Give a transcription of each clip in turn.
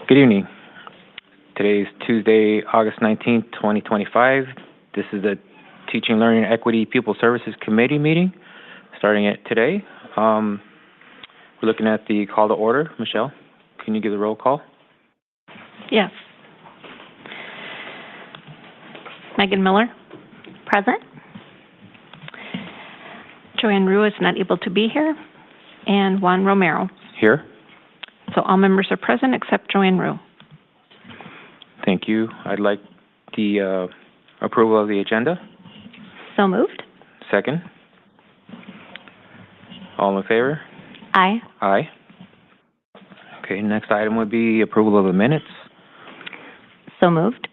Good evening. Today is Tuesday, August 19th, 2025. This is the Teaching, Learning, and Equity Pupil Services Committee meeting, starting at today. We're looking at the call to order. Michelle, can you give the roll call? Yes. Megan Miller. Present. Joanne Rue is not able to be here. And Juan Romero. Here. So all members are present except Joanne Rue. Thank you. I'd like the approval of the agenda. So moved. Second. All in favor? Aye. Aye. Okay, next item would be approval of the minutes. So moved.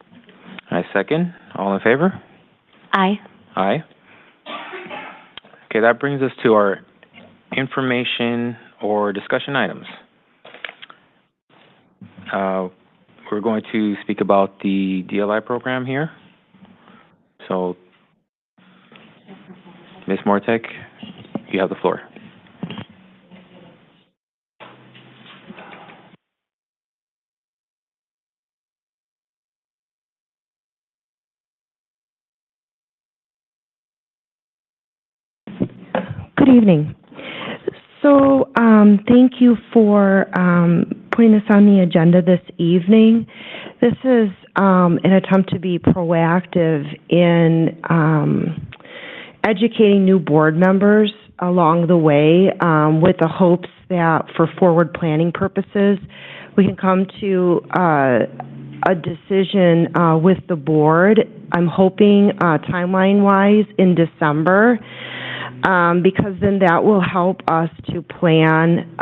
I second. All in favor? Aye. Aye. Okay, that brings us to our information or discussion items. We're going to speak about the DLI program here. So, Ms. Mortek, you have the floor. Good evening. So thank you for putting this on the agenda this evening. This is an attempt to be proactive in educating new board members along the way with the hopes that for forward planning purposes, we can come to a decision with the board. I'm hoping timeline-wise in December. Because then that will help us to plan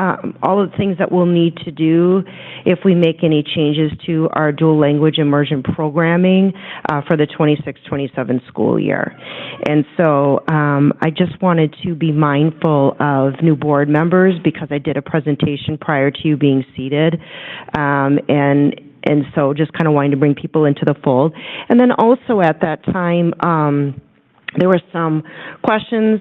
all of the things that we'll need to do if we make any changes to our dual language immersion programming for the 26-27 school year. And so I just wanted to be mindful of new board members because I did a presentation prior to you being seated. And so just kind of wanting to bring people into the fold. And then also at that time, there were some questions,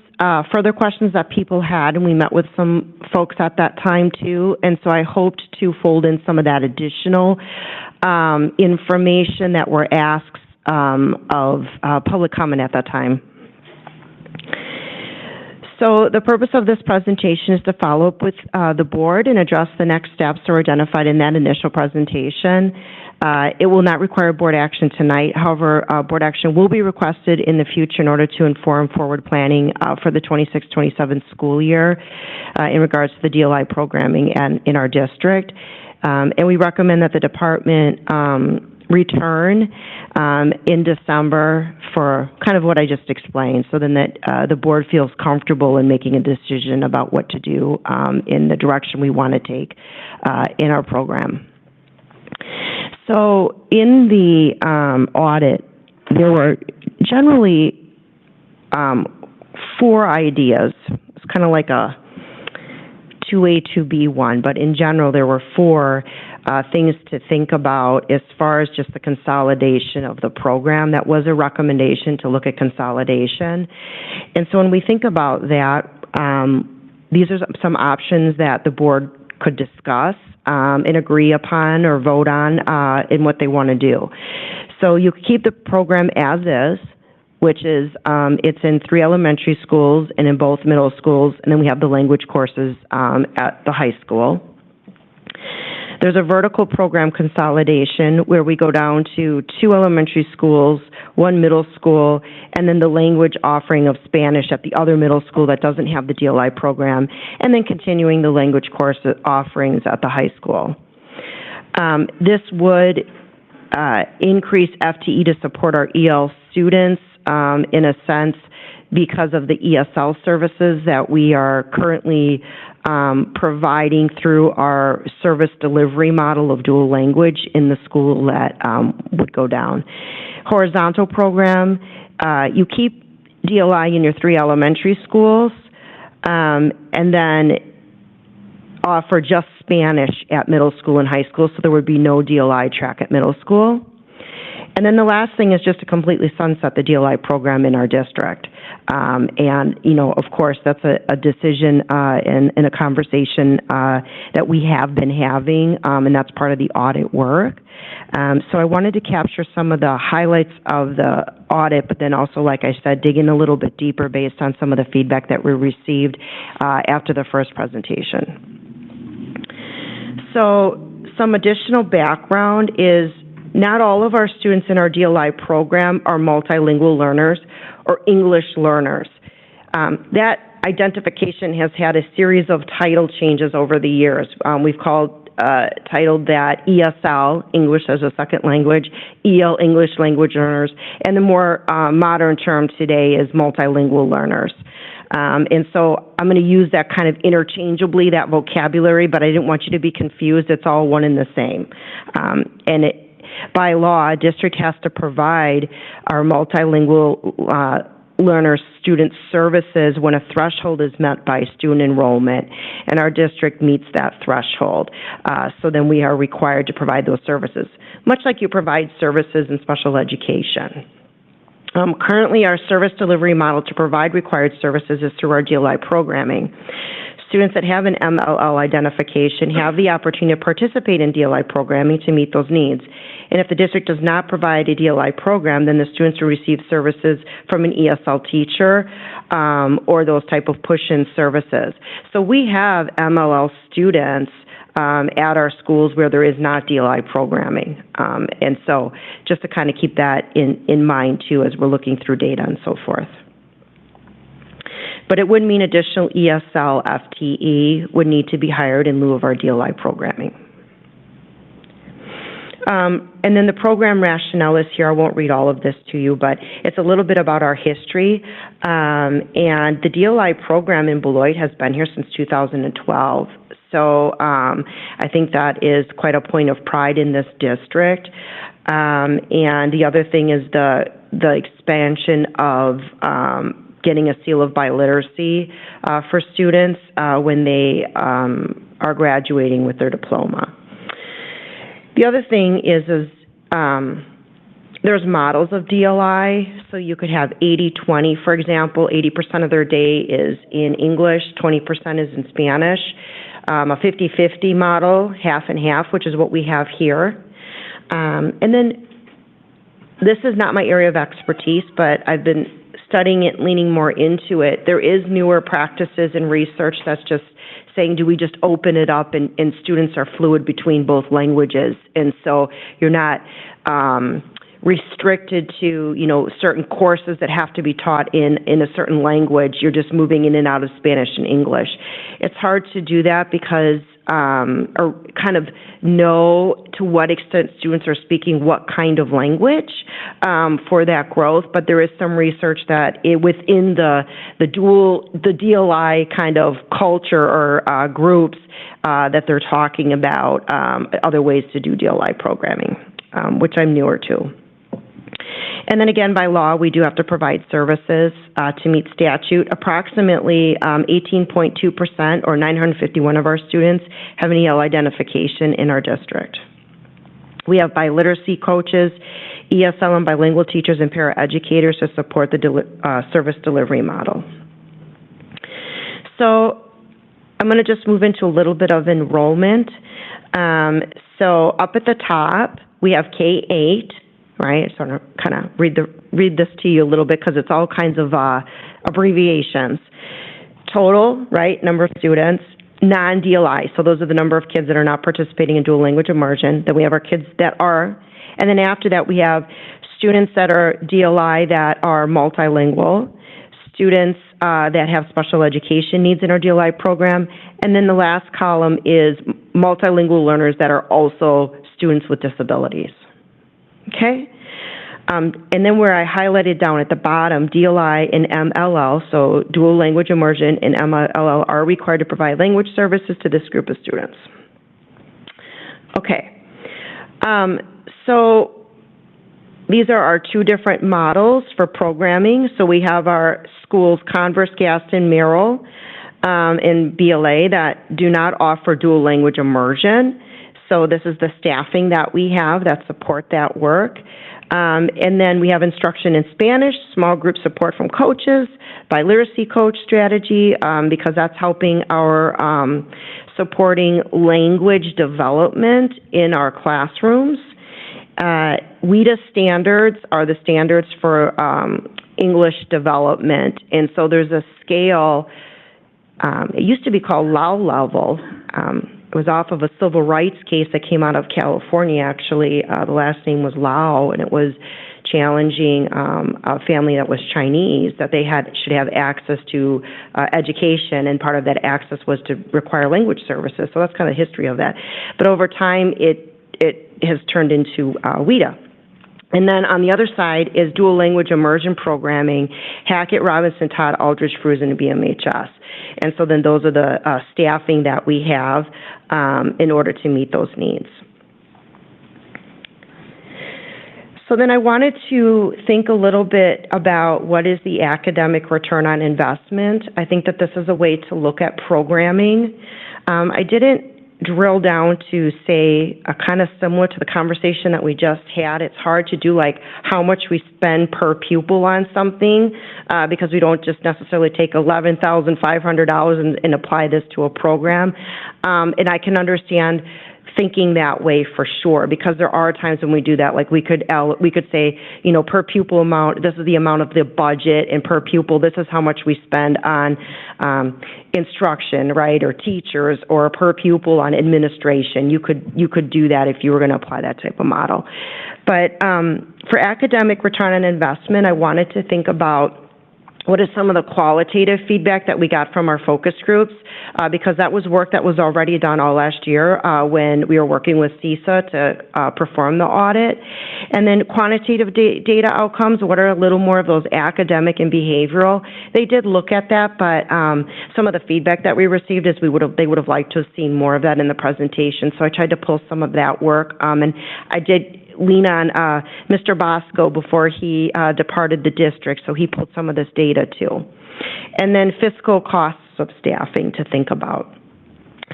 further questions that people had, and we met with some folks at that time too. And so I hoped to fold in some of that additional information that were asked of public comment at that time. So the purpose of this presentation is to follow up with the board and address the next steps that were identified in that initial presentation. It will not require board action tonight. However, board action will be requested in the future in order to inform forward planning for the 26-27 school year in regards to the DLI programming and in our district. And we recommend that the department return in December for kind of what I just explained, so then that the board feels comfortable in making a decision about what to do in the direction we want to take in our program. So in the audit, there were generally 4 ideas. It's kind of like a 2A, 2B one, but in general, there were 4 things to think about as far as just the consolidation of the program. That was a recommendation to look at consolidation. And so when we think about that, these are some options that the board could discuss and agree upon or vote on in what they want to do. So you keep the program as is, which is it's in 3 elementary schools and in both middle schools, and then we have the language courses at the high school. There's a vertical program consolidation where we go down to 2 elementary schools, 1 middle school, and then the language offering of Spanish at the other middle school that doesn't have the DLI program, and then continuing the language course offerings at the high school. This would increase FTE to support our EL students in a sense because of the ESL services that we are currently providing through our service delivery model of dual language in the school that would go down. Horizontal program, you keep DLI in your 3 elementary schools and then offer just Spanish at middle school and high school, so there would be no DLI track at middle school. And then the last thing is just to completely sunset the DLI program in our district. And, you know, of course, that's a decision and a conversation that we have been having, and that's part of the audit work. So I wanted to capture some of the highlights of the audit, but then also, like I said, dig in a little bit deeper based on some of the feedback that we received after the first presentation. So some additional background is not all of our students in our DLI program are multilingual learners or English learners. That identification has had a series of title changes over the years. We've titled that ESL, English as a Second Language, EL, English Language Learners, and the more modern term today is multilingual learners. And so I'm going to use that kind of interchangeably, that vocabulary, but I didn't want you to be confused. It's all one and the same. By law, a district has to provide our multilingual learner student services when a threshold is met by student enrollment, and our district meets that threshold. So then we are required to provide those services, much like you provide services in special education. Currently, our service delivery model to provide required services is through our DLI programming. Students that have an MLL identification have the opportunity to participate in DLI programming to meet those needs. And if the district does not provide a DLI program, then the students will receive services from an ESL teacher or those type of push-in services. So we have MLL students at our schools where there is not DLI programming. And so just to kind of keep that in mind, too, as we're looking through data and so forth. But it would mean additional ESL FTE would need to be hired in lieu of our DLI programming. And then the program rationale is here. I won't read all of this to you, but it's a little bit about our history. And the DLI program in Beloit has been here since 2012. So I think that is quite a point of pride in this district. And the other thing is the expansion of getting a seal of biliteracy for students when they are graduating with their diploma. The other thing is there's models of DLI, so you could have 80-20, for example. 80% of their day is in English, 20% is in Spanish. A 50-50 model, half and half, which is what we have here. And then this is not my area of expertise, but I've been studying it, leaning more into it. There is newer practices and research that's just saying, do we just open it up and students are fluid between both languages? And so you're not restricted to, you know, certain courses that have to be taught in a certain language. You're just moving in and out of Spanish and English. It's hard to do that because, or kind of know to what extent students are speaking what kind of language for that growth. But there is some research that within the DLI kind of culture or groups that they're talking about other ways to do DLI programming, which I'm newer to. And then again, by law, we do have to provide services to meet statute. Approximately 18.2% or 951 of our students have an EL identification in our district. We have biliteracy coaches, ESL and bilingual teachers and paraeducators to support the service delivery model. So I'm going to just move into a little bit of enrollment. So up at the top, we have K-8. Right, so I'm going to kind of read this to you a little bit because it's all kinds of abbreviations. Total, right, number of students, non-DLI, so those are the number of kids that are not participating in dual language immersion. Then we have our kids that are, and then after that we have students that are DLI that are multilingual, students that have special education needs in our DLI program, and then the last column is multilingual learners that are also students with disabilities. Okay? And then where I highlighted down at the bottom, DLI and MLL, so dual language immersion and MLL are required to provide language services to this group of students. Okay. So these are our two different models for programming. So we have our schools, Converse, Gaston, Merrill, and BLA that do not offer dual language immersion. So this is the staffing that we have that support that work. And then we have instruction in Spanish, small group support from coaches, biliteracy coach strategy, because that's helping our supporting language development in our classrooms. WIDA standards are the standards for English development, and so there's a scale. It used to be called LAU level. It was off of a civil rights case that came out of California, actually. The last name was Lau, and it was challenging a family that was Chinese, that they should have access to education, and part of that access was to require language services. So that's kind of the history of that. But over time, it has turned into WIDA. And then on the other side is dual language immersion programming, Hackett, Robinson, Todd, Aldridge, Frusen, and BMHS. And so then those are the staffing that we have in order to meet those needs. So then I wanted to think a little bit about what is the academic return on investment. I think that this is a way to look at programming. I didn't drill down to say kind of similar to the conversation that we just had. It's hard to do like how much we spend per pupil on something because we don't just necessarily take $11,500 and apply this to a program. And I can understand thinking that way for sure, because there are times when we do that. Like we could say, you know, per pupil amount, this is the amount of the budget, and per pupil, this is how much we spend on instruction, right, or teachers, or per pupil on administration. You could do that if you were going to apply that type of model. But for academic return on investment, I wanted to think about what is some of the qualitative feedback that we got from our focus groups, because that was work that was already done all last year when we were working with CISA to perform the audit. And then quantitative data outcomes, what are a little more of those academic and behavioral? They did look at that, but some of the feedback that we received is they would have liked to have seen more of that in the presentation. So I tried to pull some of that work, and I did lean on Mr. Bosco before he departed the district, so he pulled some of this data too. And then fiscal costs of staffing to think about.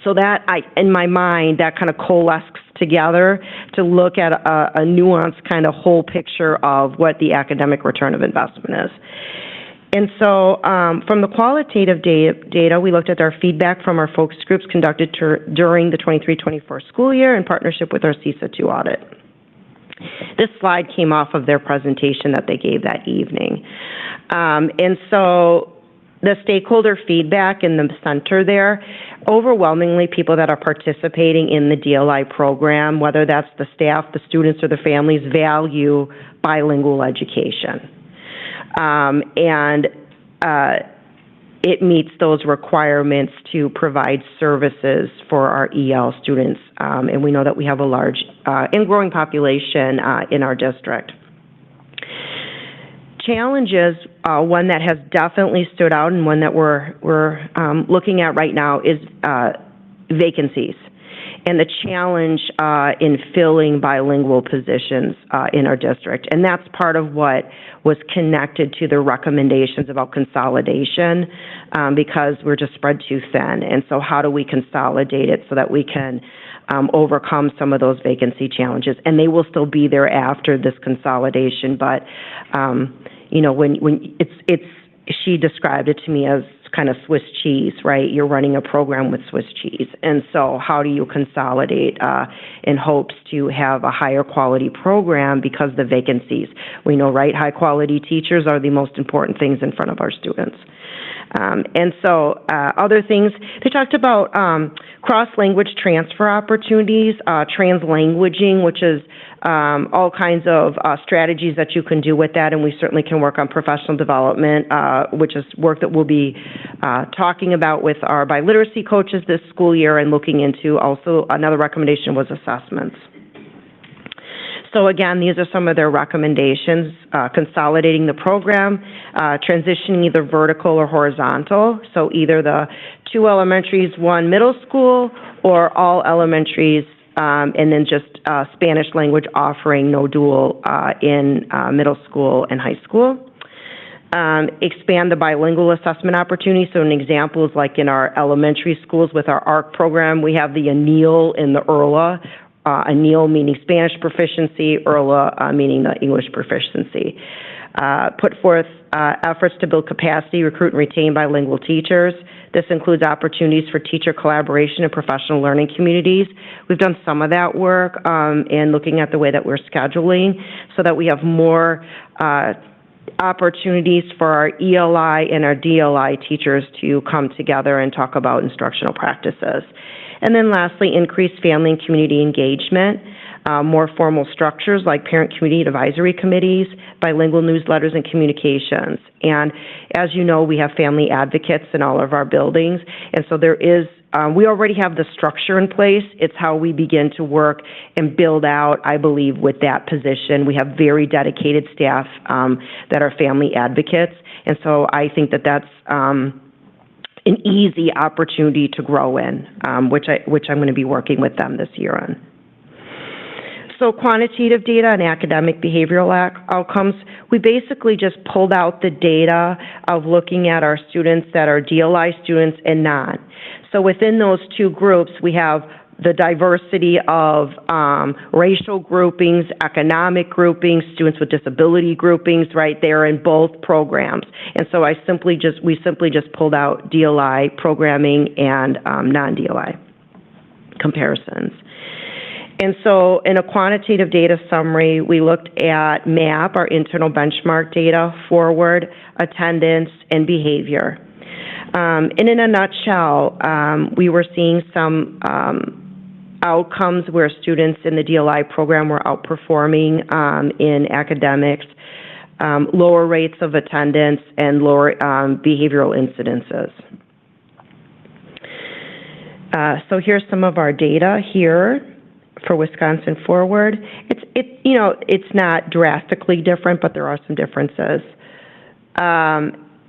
So that, in my mind, that kind of coalesces together to look at a nuanced kind of whole picture of what the academic return of investment is. And so from the qualitative data, we looked at our feedback from our focus groups conducted during the 23-24 school year in partnership with our CISA 2 audit. This slide came off of their presentation that they gave that evening. And so the stakeholder feedback in the center there, overwhelmingly people that are participating in the DLI program, whether that's the staff, the students, or the families, value bilingual education. It meets those requirements to provide services for our EL students, and we know that we have a large and growing population in our district. Challenges, one that has definitely stood out and one that we're looking at right now is vacancies and the challenge in filling bilingual positions in our district. And that's part of what was connected to the recommendations about consolidation because we're just spread too thin. And so how do we consolidate it so that we can overcome some of those vacancy challenges? And they will still be there after this consolidation, but you know, when she described it to me as kind of Swiss cheese, right? You're running a program with Swiss cheese. And so how do you consolidate in hopes to have a higher quality program because the vacancies? We know, right, high quality teachers are the most important things in front of our students. And so other things, they talked about cross-language transfer opportunities, translanguaging, which is all kinds of strategies that you can do with that, and we certainly can work on professional development, which is work that we'll be talking about with our biliteracy coaches this school year, and looking into also another recommendation was assessments. So again, these are some of their recommendations: consolidating the program, transitioning either vertical or horizontal, so either the 2 elementaries, 1 middle school, or all elementaries, and then just Spanish language offering, no dual in middle school and high school. expand the bilingual assessment opportunity. So an example is like in our elementary schools with our ARC program, we have the ANEAL and the ERLA. ANEAL meaning Spanish proficiency, ERLA meaning the English proficiency. Put forth efforts to build capacity, recruit, and retain bilingual teachers. This includes opportunities for teacher collaboration and professional learning communities. We've done some of that work in looking at the way that we're scheduling so that we have more opportunities for our ELI and our DLI teachers to come together and talk about instructional practices. And then lastly, increase family and community engagement, more formal structures like parent community advisory committees, bilingual newsletters, and communications. And as you know, we have family advocates in all of our buildings, and so there is, we already have the structure in place. It's how we begin to work and build out, I believe, with that position. We have very dedicated staff that are family advocates, and so I think that that's an easy opportunity to grow in, which I'm going to be working with them this year on. So quantitative data and academic behavioral outcomes, we basically just pulled out the data of looking at our students that are DLI students and not. So within those two groups, we have the diversity of racial groupings, economic groupings, students with disability groupings, right there in both programs. And so we simply just pulled out DLI programming and non-DLI comparisons. And so in a quantitative data summary, we looked at MAP, our internal benchmark data, forward, attendance, and behavior. And in a nutshell, we were seeing some outcomes where students in the DLI program were outperforming in academics, lower rates of attendance, and lower behavioral incidences. So here's some of our data here for Wisconsin Forward. It's not drastically different, but there are some differences.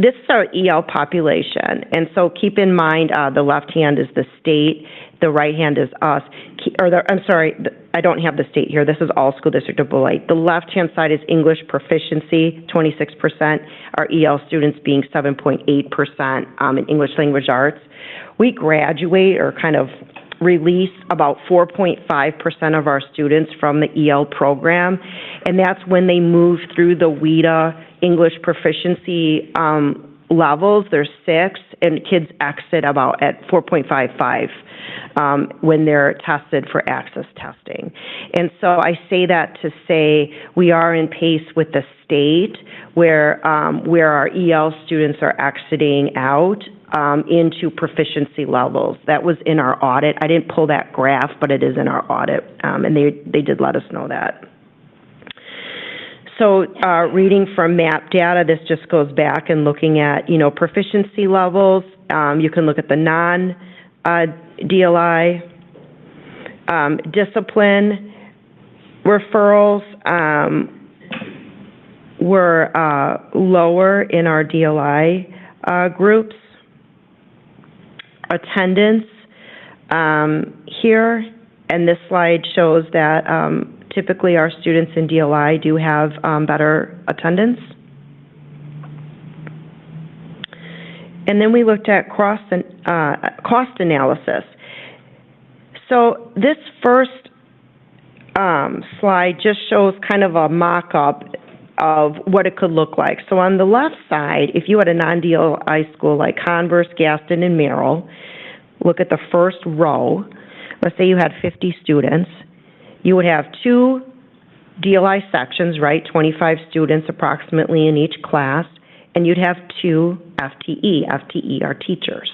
This is our EL population, and so keep in mind the left hand is the state, the right hand is us. I don't have the state here. This is all school district of Beloit. The left-hand side is English proficiency, 26%, our EL students being 7.8% in English language arts. We graduate or kind of release about 4.5% of our students from the EL program, and that's when they move through the WIDA English proficiency levels. There's 6, and kids exit about at 4.55 when they're tested for access testing. And so I say that to say we are in pace with the state where our EL students are exiting out into proficiency levels. That was in our audit. I didn't pull that graph, but it is in our audit, and they did let us know that. So reading from MAP data, this just goes back and looking at, proficiency levels. You can look at the non-DLI, discipline, referrals were lower in our DLI groups. Attendance here, and this slide shows that typically our students in DLI do have better attendance. And then we looked at cost analysis. So this first slide just shows kind of a mock-up of what it could look like. So on the left side, if you had a non-DLI school like Converse, Gaston, and Merrill, look at the first row. Let's say you had 50 students. You would have 2 DLI sections, right, 25 students approximately in each class, and you'd have 2 FTE. FTE are teachers.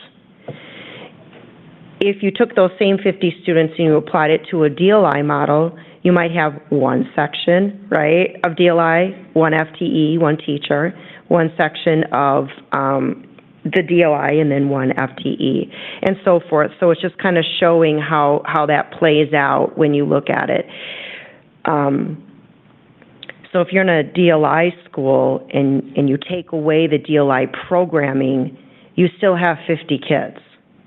If you took those same 50 students and you applied it to a DLI model, you might have 1 section, right, of DLI, 1 FTE, 1 teacher, 1 section of the DLI, and then 1 FTE, and so forth. So it's just kind of showing how that plays out when you look at it. So if you're in a DLI school and you take away the DLI programming, you still have 50 kids,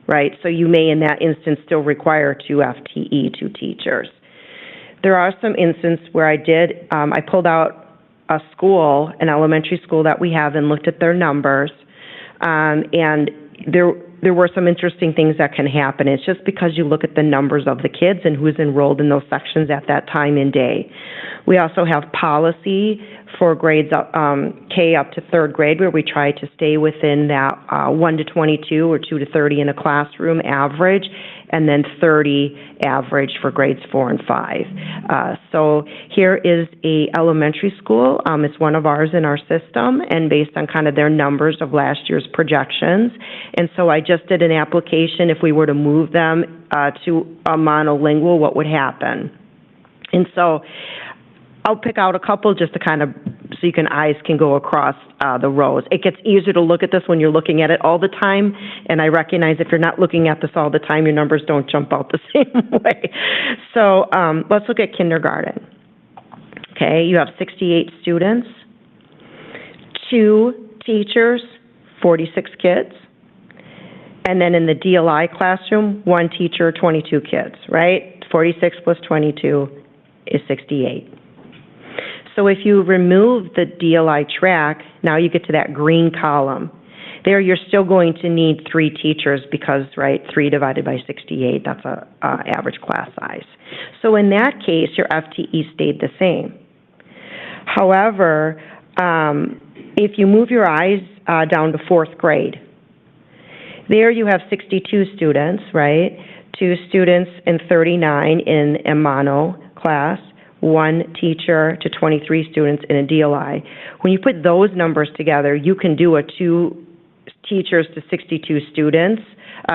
right? So you may, in that instance, still require 2 FTE, 2 teachers. There are some instances where I pulled out a school, an elementary school that we have, and looked at their numbers, and there were some interesting things that can happen. It's just because you look at the numbers of the kids and who's enrolled in those sections at that time and day. We also have policy for grades K up to third grade, where we try to stay within that 1 to 22 or 2 to 30 in a classroom average, and then 30 average for grades 4 and 5. So here is a elementary school. It's one of ours in our system, and based on kind of their numbers of last year's projections. And so I just did an application. If we were to move them to a monolingual, what would happen? And so I'll pick out a couple just to kind of, so you eyes can go across the rows. It gets easier to look at this when you're looking at it all the time, and I recognize if you're not looking at this all the time, your numbers don't jump out the same way. So let's look at kindergarten. Okay, you have 68 students, 2 teachers, 46 kids, and then in the DLI classroom, 1 teacher, 22 kids, right? 46 plus 22 is 68. So if you remove the DLI track, now you get to that green column. There you're still going to need 3 teachers because, right, 3 divided by 68, that's a average class size. So in that case, your FTE stayed the same. However, if you move your eyes down to 4th grade, there you have 62 students, right? 2 students and 39 in a mono class, 1 teacher to 23 students in a DLI. When you put those numbers together, you can do a 2 teachers to 62 students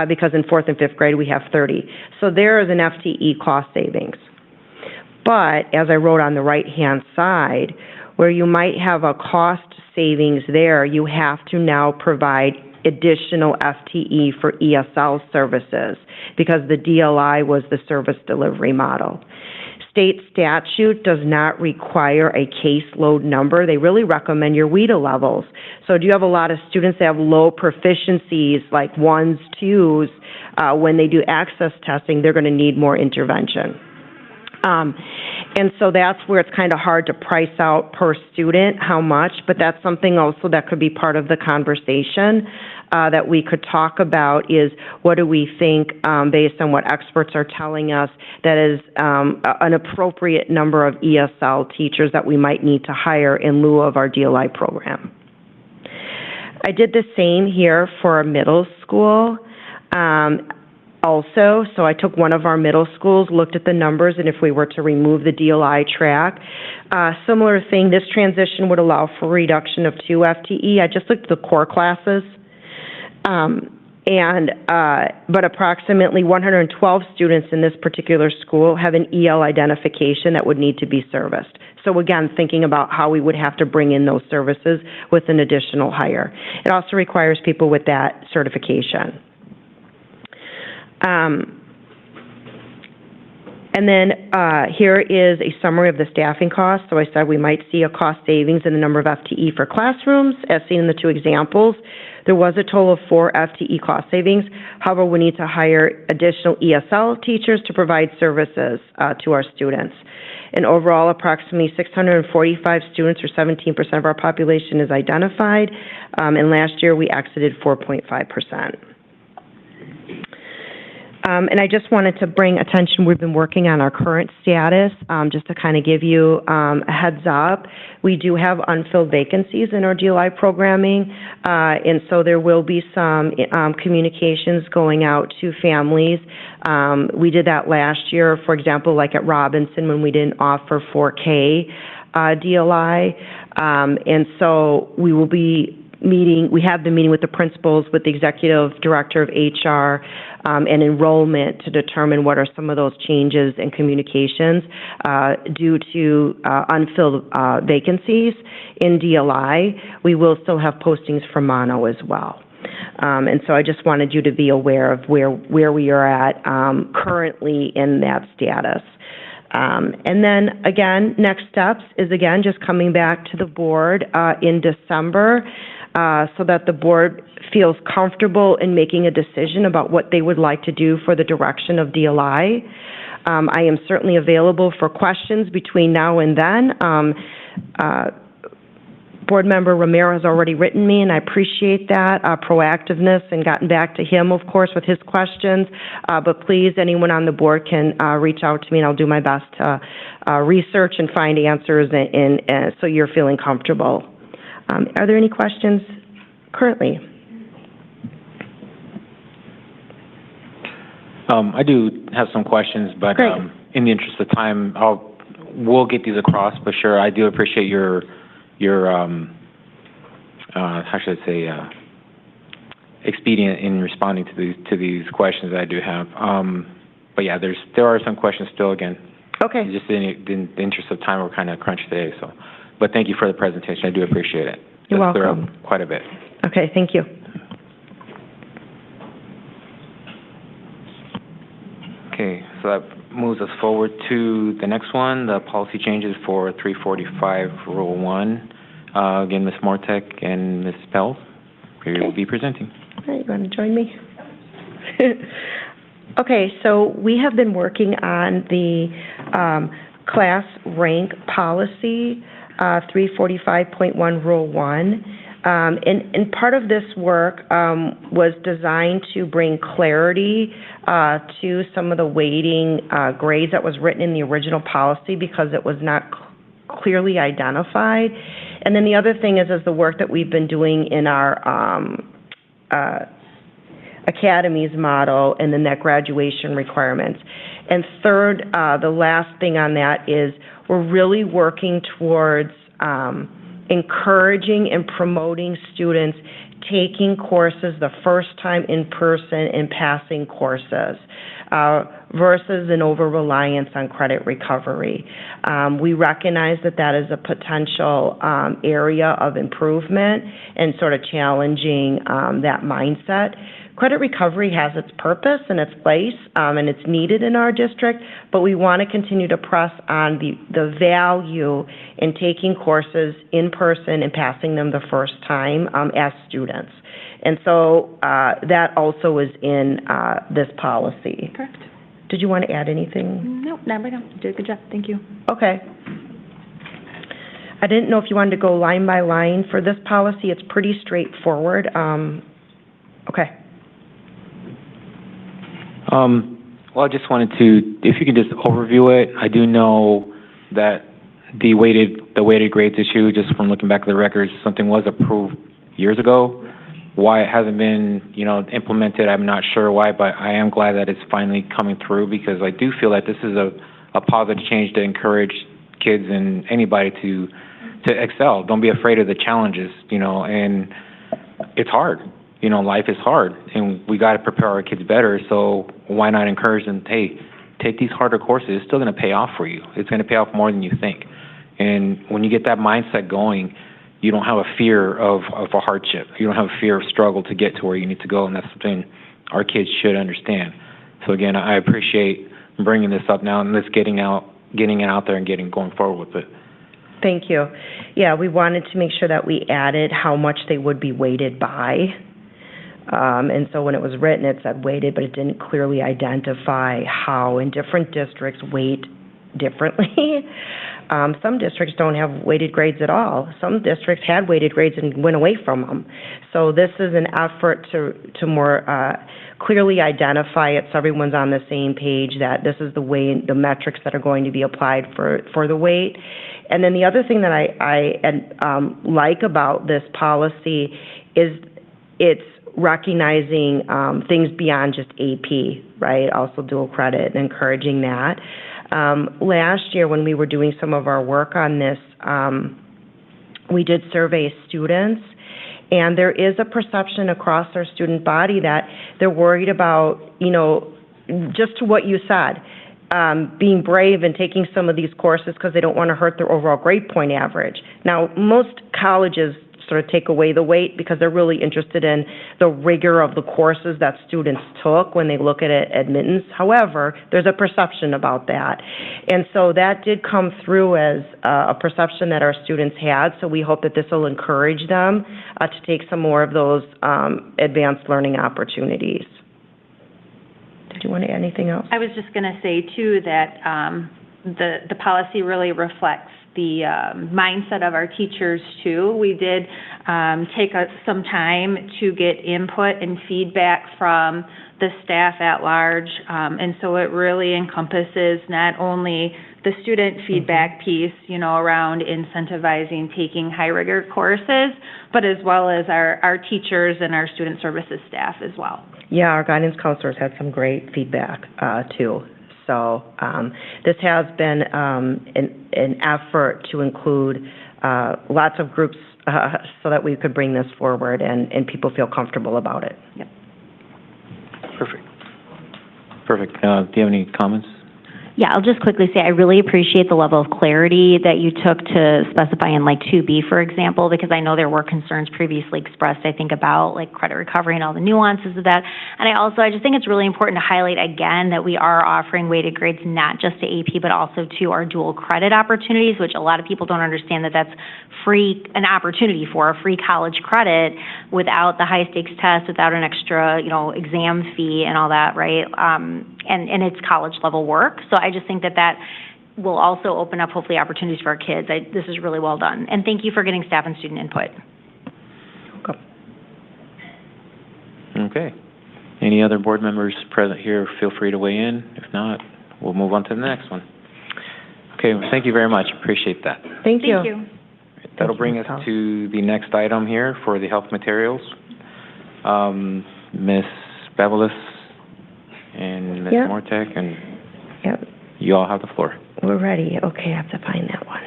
because in 4th and 5th grade we have 30. So there is an FTE cost savings. But as I wrote on the right-hand side, where you might have a cost savings there, you have to now provide additional FTE for ESL services because the DLI was the service delivery model. State statute does not require a caseload number. They really recommend your WIDA levels. So do you have a lot of students that have low proficiencies, like 1s, 2s, when they do access testing, they're going to need more intervention. And so that's where it's kind of hard to price out per student how much, but that's something also that could be part of the conversation that we could talk about is what do we think based on what experts are telling us that is an appropriate number of ESL teachers that we might need to hire in lieu of our DLI program. I did the same here for a middle school. Also, so I took one of our middle schools, looked at the numbers, and if we were to remove the DLI track, similar thing, this transition would allow for a reduction of 2 FTE. I just looked at the core classes, but approximately 112 students in this particular school have an EL identification that would need to be serviced. So again, thinking about how we would have to bring in those services with an additional hire. It also requires people with that certification. And then here is a summary of the staffing costs. So I said we might see a cost savings in the number of FTE for classrooms, as seen in the 2 examples. There was a total of 4 FTE cost savings. However, we need to hire additional ESL teachers to provide services to our students. And overall, approximately 645 students, or 17% of our population, is identified. And last year, we exited 4.5%. And I just wanted to bring attention, we've been working on our current status, just to kind of give you a heads up. We do have unfilled vacancies in our DLI programming, and so there will be some communications going out to families. We did that last year, for example, like at Robinson when we didn't offer 4K DLI, and so we will be meeting, we have been meeting with the principals, with the executive director of HR, and enrollment to determine what are some of those changes in communications due to unfilled vacancies in DLI. We will still have postings for mono as well. And so I just wanted you to be aware of where we are at currently in that status. And then, again, next steps is, again, just coming back to the board in December so that the board feels comfortable in making a decision about what they would like to do for the direction of DLI. I am certainly available for questions between now and then. Board Member Romero has already written me, and I appreciate that proactiveness and gotten back to him, of course, with his questions. But please, anyone on the board can reach out to me, and I'll do my best to research and find answers, and so you're feeling comfortable. Are there any questions currently? I do have some questions, but in the interest of time, we'll get these across. But sure, I do appreciate your how should I say, expedient in responding to these questions that I do have. But yeah, there are some questions still. Again, okay. Just in the interest of time, we're kind of crunched today. So, but thank you for the presentation. I do appreciate it. You're welcome. Clear up quite a bit. Okay, thank you. Okay, so that moves us forward to the next one, the policy changes for 345 Rule 1. Again, Ms. Mortek and Ms. Pell, you will be presenting. All right, you want to join me? Okay, so we have been working on the class rank policy, 345.1 Rule 1. And part of this work was designed to bring clarity to some of the weighting grades that was written in the original policy because it was not clearly identified. And then the other thing is the work that we've been doing in our academies model and then that graduation requirements. And third, the last thing on that is we're really working towards encouraging and promoting students taking courses the first time in person and passing courses versus an over-reliance on credit recovery. We recognize that that is a potential area of improvement and sort of challenging that mindset. Credit recovery has its purpose and its place, and it's needed in our district, but we want to continue to press on the value in taking courses in person and passing them the first time as students. And so that also is in this policy. Correct. Did you want to add anything? No, not right now. You did a good job. Thank you. Okay. I didn't know if you wanted to go line by line for this policy. It's pretty straightforward. Okay. Well, I just wanted to, if you could just overview it. I do know that the weighted grades issue, just from looking back at the records, something was approved years ago. Why it hasn't been, implemented, I'm not sure why, but I am glad that it's finally coming through because I do feel that this is a positive change to encourage kids and anybody to excel. Don't be afraid of the challenges, and it's hard. Life is hard, and we got to prepare our kids better, so why not encourage them, hey, take these harder courses. It's still going to pay off for you. It's going to pay off more than you think. And when you get that mindset going, you don't have a fear of a hardship. You don't have a fear of struggle to get to where you need to go, and that's something our kids should understand. So, again, I appreciate bringing this up now, and let's getting it out there and going forward with it. Thank you. Yeah, we wanted to make sure that we added how much they would be weighted by. And so when it was written, it said weighted, but it didn't clearly identify how in different districts weight differently. Some districts don't have weighted grades at all. Some districts had weighted grades and went away from them. So this is an effort to more clearly identify it so everyone's on the same page that this is the way, the metrics that are going to be applied for the weight. And then the other thing that I like about this policy is it's recognizing things beyond just AP, right? Also dual credit and encouraging that. Last year when we were doing some of our work on this, we did survey students, and there is a perception across our student body that they're worried about, just to what you said, being brave and taking some of these courses because they don't want to hurt their overall grade point average. Now, most colleges sort of take away the weight because they're really interested in the rigor of the courses that students took when they look at admittance. However, there's a perception about that. And so that did come through as a perception that our students had, so we hope that this will encourage them to take some more of those advanced learning opportunities. Did you want to add anything else? I was just going to say, too, that the policy really reflects the mindset of our teachers too. We did take some time to get input and feedback from the staff at large, and so it really encompasses not only the student feedback piece, you know, around incentivizing taking high rigor courses, but as well as our teachers and our student services staff as well. Yeah, our guidance counselors had some great feedback too. So this has been an effort to include lots of groups so that we could bring this forward and people feel comfortable about it. Yep. Perfect. Do you have any comments? Yeah, I'll just quickly say I really appreciate the level of clarity that you took to specify in like 2B, for example, because I know there were concerns previously expressed, I think, about like credit recovery and all the nuances of that. And I just think it's really important to highlight again that we are offering weighted grades not just to AP, but also to our dual credit opportunities, which a lot of people don't understand that that's an opportunity for a free college credit without the high stakes test, without an extra, you know, exam fee and all that, right? And it's college level work. So I just think that will also open up hopefully opportunities for our kids. This is really well done. And thank you for getting staff and student input. Okay. Any other board members present here, feel free to weigh in. If not, we'll move on to the next one. Okay, well, thank you very much. Appreciate that. Thank you. Thank you. That'll bring us to the next item here for the health materials. Ms. Bevelis and Ms. Yep. Mortek, and Yep. you all have the floor. We're ready. Okay, I have to find that one.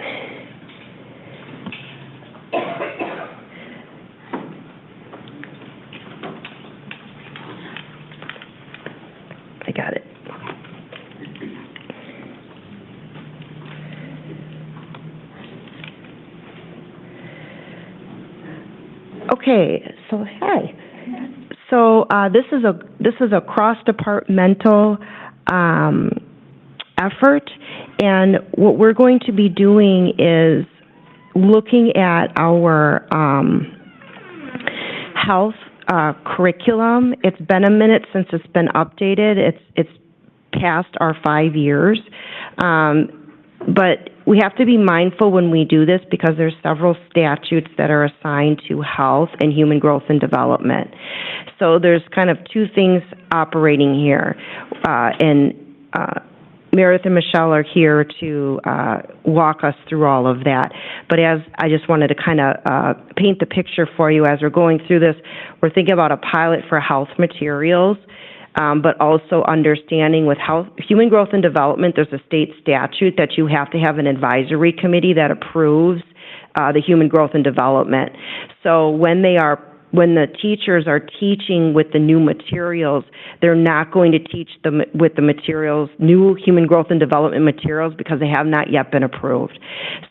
I got it. Okay, so hi. So this is a cross-departmental effort, and what we're going to be doing is looking at our health curriculum. It's been a minute since it's been updated. It's past our 5 years. But we have to be mindful when we do this because there's several statutes that are assigned to health and human growth and development. So there's kind of two things operating here. Meredith and Michelle are here to walk us through all of that. But as I just wanted to kind of paint the picture for you as we're going through this, we're thinking about a pilot for health materials. But also understanding with human growth and development, there's a state statute that you have to have an advisory committee that approves the human growth and development. So when the teachers are teaching with the new materials, they're not going to teach them with the materials, new human growth and development materials, because they have not yet been approved.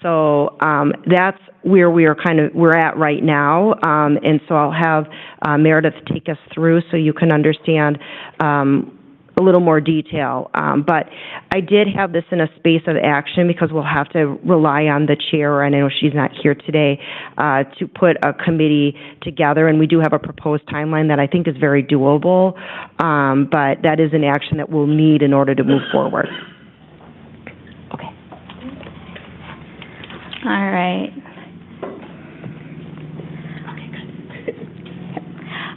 So that's where we're at right now, and so I'll have Meredith take us through so you can understand a little more detail. But I did have this in a space of action because we'll have to rely on the chair, and I know she's not here today, to put a committee together, and we do have a proposed timeline that I think is very doable, but that is an action that we'll need in order to move forward. Okay. All right.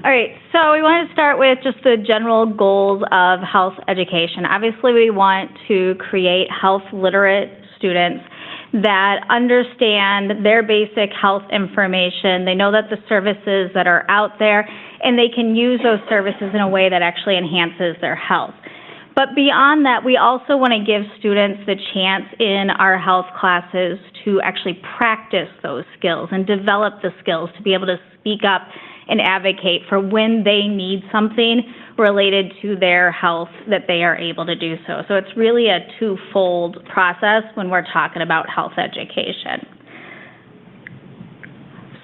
All right, so we want to start with just the general goals of health education. Obviously, we want to create health literate students that understand their basic health information. They know that the services that are out there, and they can use those services in a way that actually enhances their health. But beyond that, we also want to give students the chance in our health classes to actually practice those skills and develop the skills to be able to speak up and advocate for when they need something related to their health that they are able to do so. So it's really a twofold process when we're talking about health education.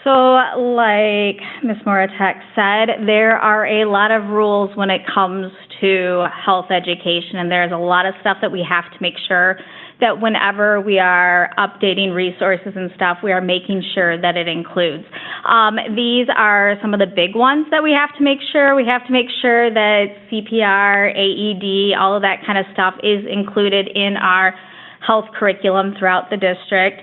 So like Ms. Moratek said, there are a lot of rules when it comes to health education, and there's a lot of stuff that we have to make sure that whenever we are updating resources and stuff, we are making sure that it includes. These are some of the big ones that we have to make sure. We have to make sure that CPR, AED, all of that kind of stuff is included in our health curriculum throughout the district.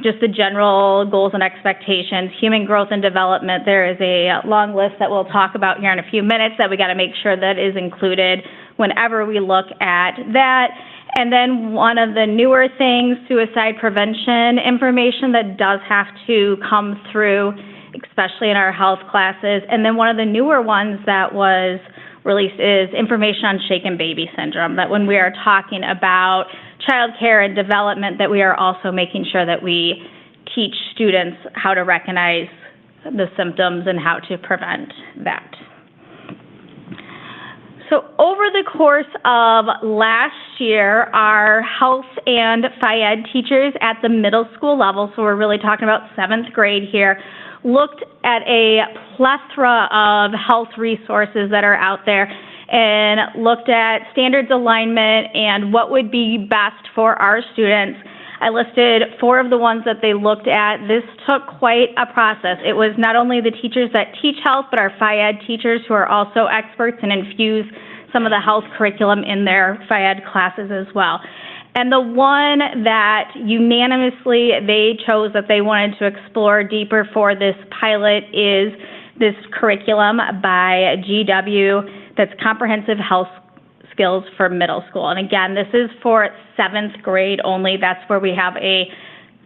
Just the general goals and expectations, human growth and development. There is a long list that we'll talk about here in a few minutes that we got to make sure that is included whenever we look at that. And then one of the newer things, suicide prevention information that does have to come through, especially in our health classes. And then one of the newer ones that was released is information on shaken baby syndrome, that when we are talking about child care and development, that we are also making sure that we teach students how to recognize the symptoms and how to prevent that. So over the course of last year, our health and phy-ed teachers at the middle school level, so we're really talking about 7th grade here, looked at a plethora of health resources that are out there and looked at standards alignment and what would be best for our students. I listed 4 of the ones that they looked at. This took quite a process. It was not only the teachers that teach health, but our phy-ed teachers who are also experts and infuse some of the health curriculum in their phy-ed classes as well. And the one that unanimously they chose that they wanted to explore deeper for this pilot is this curriculum by GW that's Comprehensive Health Skills for Middle School. And again, this is for 7th grade only. That's where we have a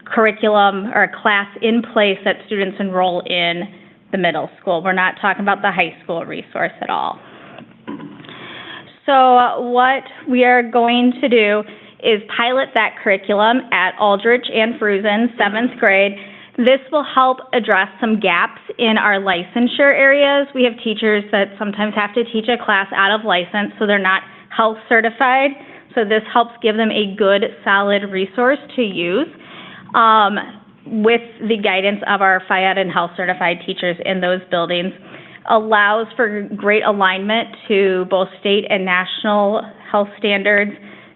curriculum or a class in place that students enroll in the middle school. We're not talking about the high school resource at all. So what we are going to do is pilot that curriculum at Aldrich and Fruzen, 7th grade. This will help address some gaps in our licensure areas. We have teachers that sometimes have to teach a class out of license, so they're not health certified. So this helps give them a good, solid resource to use with the guidance of our phy-ed and health certified teachers in those buildings. Allows for great alignment to both state and national health standards,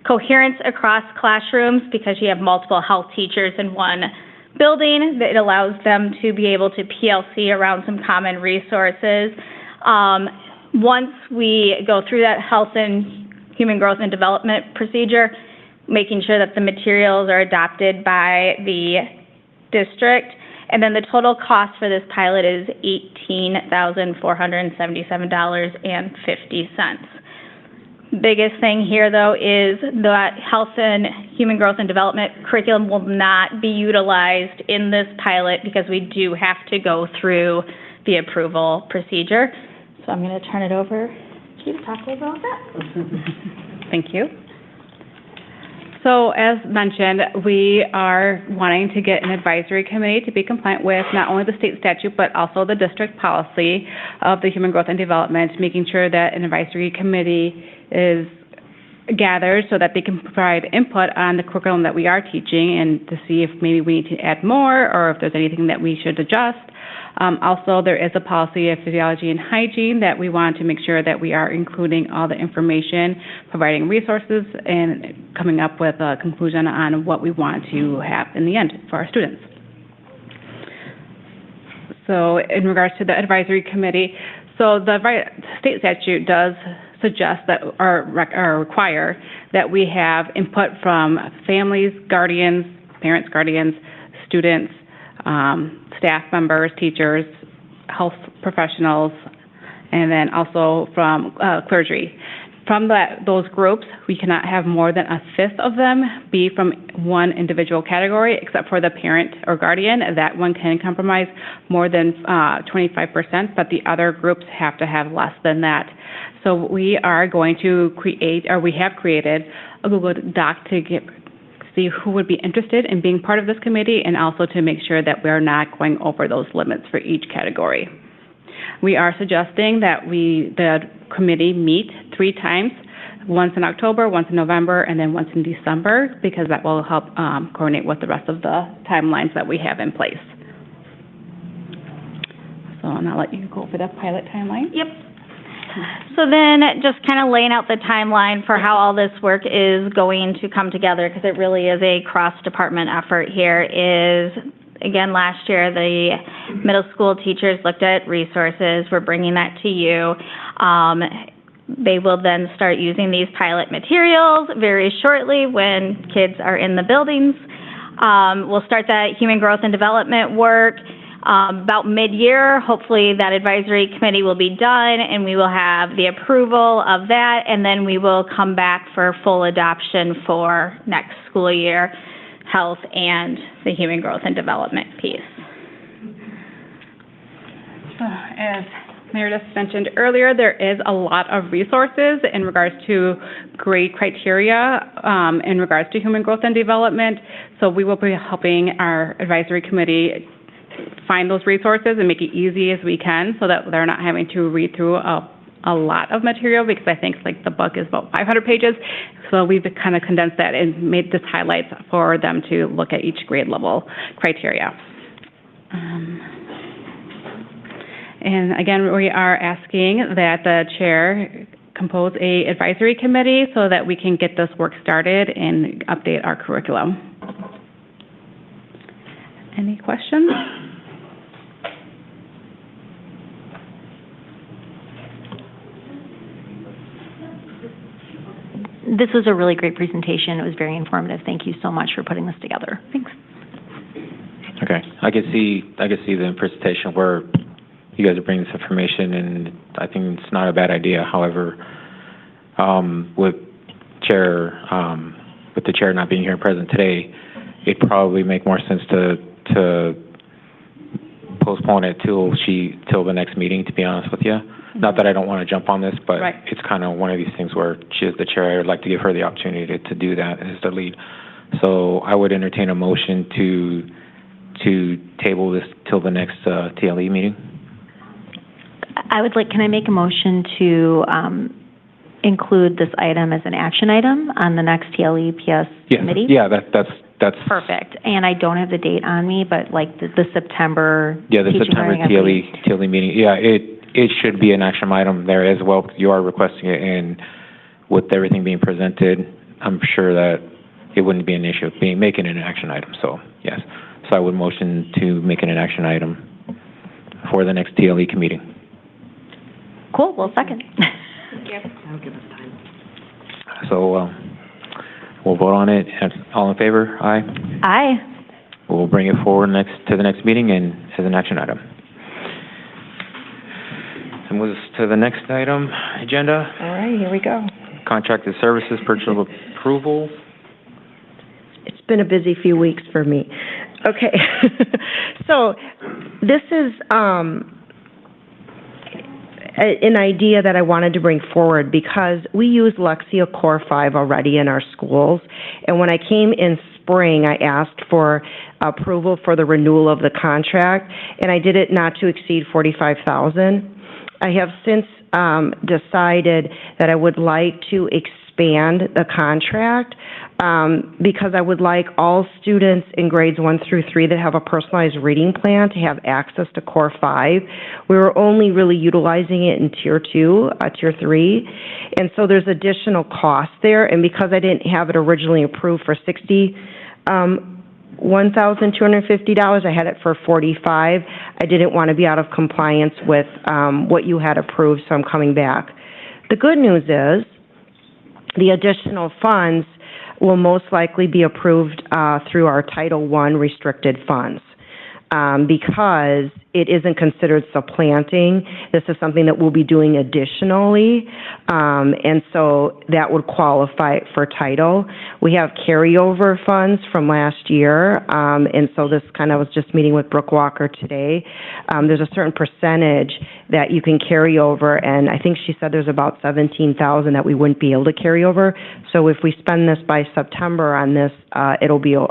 coherence across classrooms because you have multiple health teachers in one building. That allows them to be able to PLC around some common resources. Once we go through that health and human growth and development procedure, making sure that the materials are adopted by the district. And then the total cost for this pilot is $18,477.50. Biggest thing here, though, is that health and human growth and development curriculum will not be utilized in this pilot because we do have to go through the approval procedure. So I'm going to turn it over to you to talk about that. Thank you. So as mentioned, we are wanting to get an advisory committee to be compliant with not only the state statute, but also the district policy of the human growth and development, making sure that an advisory committee is gathered so that they can provide input on the curriculum that we are teaching and to see if maybe we need to add more or if there's anything that we should adjust. Also, there is a policy of physiology and hygiene that we want to make sure that we are including all the information, providing resources, and coming up with a conclusion on what we want to have in the end for our students. So in regards to the advisory committee, so the state statute does suggest that or require that we have input from families, guardians, parents, guardians, students, staff members, teachers, health professionals, and then also from clergy. From those groups, we cannot have more than 1/5 of them be from one individual category, except for the parent or guardian. That one can compromise more than 25%, but the other groups have to have less than that. So we are going to create, or we have created, a Google Doc to see who would be interested in being part of this committee, and also to make sure that we're not going over those limits for each category. We are suggesting that the committee meet 3 times, once in October, once in November, and then once in December, because that will help coordinate with the rest of the timelines that we have in place. So I'll let you go over the pilot timeline. Yep. So then just kind of laying out the timeline for how all this work is going to come together, because it really is a cross-department effort here, is, again, last year the middle school teachers looked at resources. We're bringing that to you. They will then start using these pilot materials very shortly when kids are in the buildings. We'll start that human growth and development work about mid-year. Hopefully that advisory committee will be done and we will have the approval of that, and then we will come back for full adoption for next school year, health and the human growth and development piece. So, as Meredith mentioned earlier, there is a lot of resources in regards to grade criteria in regards to human growth and development. So we will be helping our advisory committee find those resources and make it easy as we can so that they're not having to read through a lot of material, because I think like the book is about 500 pages. So we've kind of condensed that and made this highlights for them to look at each grade level criteria. And again, we are asking that the chair compose a advisory committee so that we can get this work started and update our curriculum. Any questions? This was a really great presentation. It was very informative. Thank you so much for putting this together. Thanks. Okay, I could see the presentation where you guys are bringing this information, and I think it's not a bad idea. However, with the chair not being here present today, it'd probably make more sense to postpone it till the next meeting, to be honest with you. Mm-hmm. Not that I don't want to jump on this, but right. It's kind of one of these things where she is the chair. I'd like to give her the opportunity to do that as the lead. So I would entertain a motion to table this till the next TLE meeting. Can I make a motion to include this item as an action item on the next TLE-PS committee? Yeah, that's perfect. And I don't have the date on me, but like the September. Yeah, the September TLE meeting. Yeah, it should be an action item there as well. You are requesting it, and with everything being presented, I'm sure that it wouldn't be an issue of making it an action item. So yes, so I would motion to make it an action item for the next TLE committee. Cool. Well, second. Thank you. That'll give us time. So we'll vote on it. All in favor? Aye. Aye. We'll bring it forward to the next meeting and as an action item. And moves to the next item agenda. All right, here we go. Contracted services purchase approval. It's been a busy few weeks for me. Okay. So this is an idea that I wanted to bring forward because we use Lexia Core 5 already in our schools. And when I came in spring, I asked for approval for the renewal of the contract, and I did it not to exceed $45,000. I have since decided that I would like to expand the contract because I would like all students in grades 1 through 3 that have a personalized reading plan to have access to Core 5. We were only really utilizing it in Tier 2, Tier 3, and so there's additional cost there. And because I didn't have it originally approved for $1,250, I had it for $45,000. I didn't want to be out of compliance with what you had approved, so I'm coming back. The good news is the additional funds will most likely be approved through our Title I restricted funds because it isn't considered supplanting. This is something that we'll be doing additionally, and so that would qualify for title. We have carryover funds from last year, and so this kind of was just meeting with Brooke Walker today. There's a certain percentage that you can carry over, and I think she said there's about $17,000 that we wouldn't be able to carry over. So if we spend this by September on this, it'll be a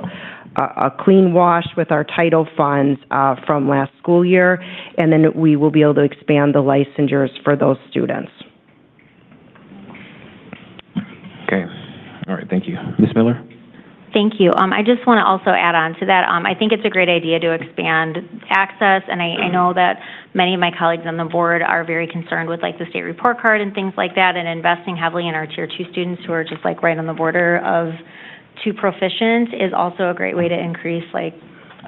clean wash with our title funds from last school year, and then we will be able to expand the licensures for those students. Okay. All right. Thank you. Ms. Miller? Thank you. I just want to also add on to that. I think it's a great idea to expand access, and I know that many of my colleagues on the board are very concerned with like the state report card and things like that, and investing heavily in our Tier 2 students who are just like right on the border of too proficient is also a great way to increase like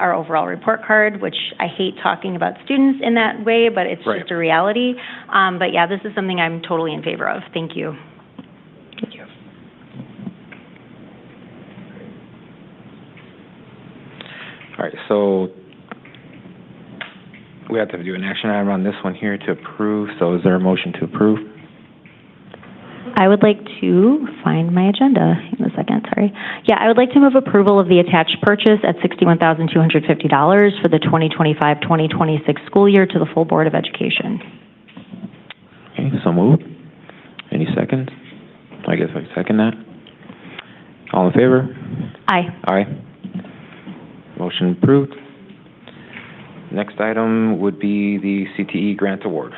our overall report card, which I hate talking about students in that way, but it's Right. just a reality. But yeah, this is something I'm totally in favor of. Thank you. Thank you. All right, so we have to do an action item on this one here to approve, so is there a motion to approve? I would like to find my agenda in a second, sorry. Yeah, I would like to move approval of the attached purchase at $61,250 for the 2025-2026 school year to the full Board of Education. Okay, so moved. Any seconds? I guess I second that. All in favor? Aye. Aye. Motion approved. Next item would be the CTE grant award.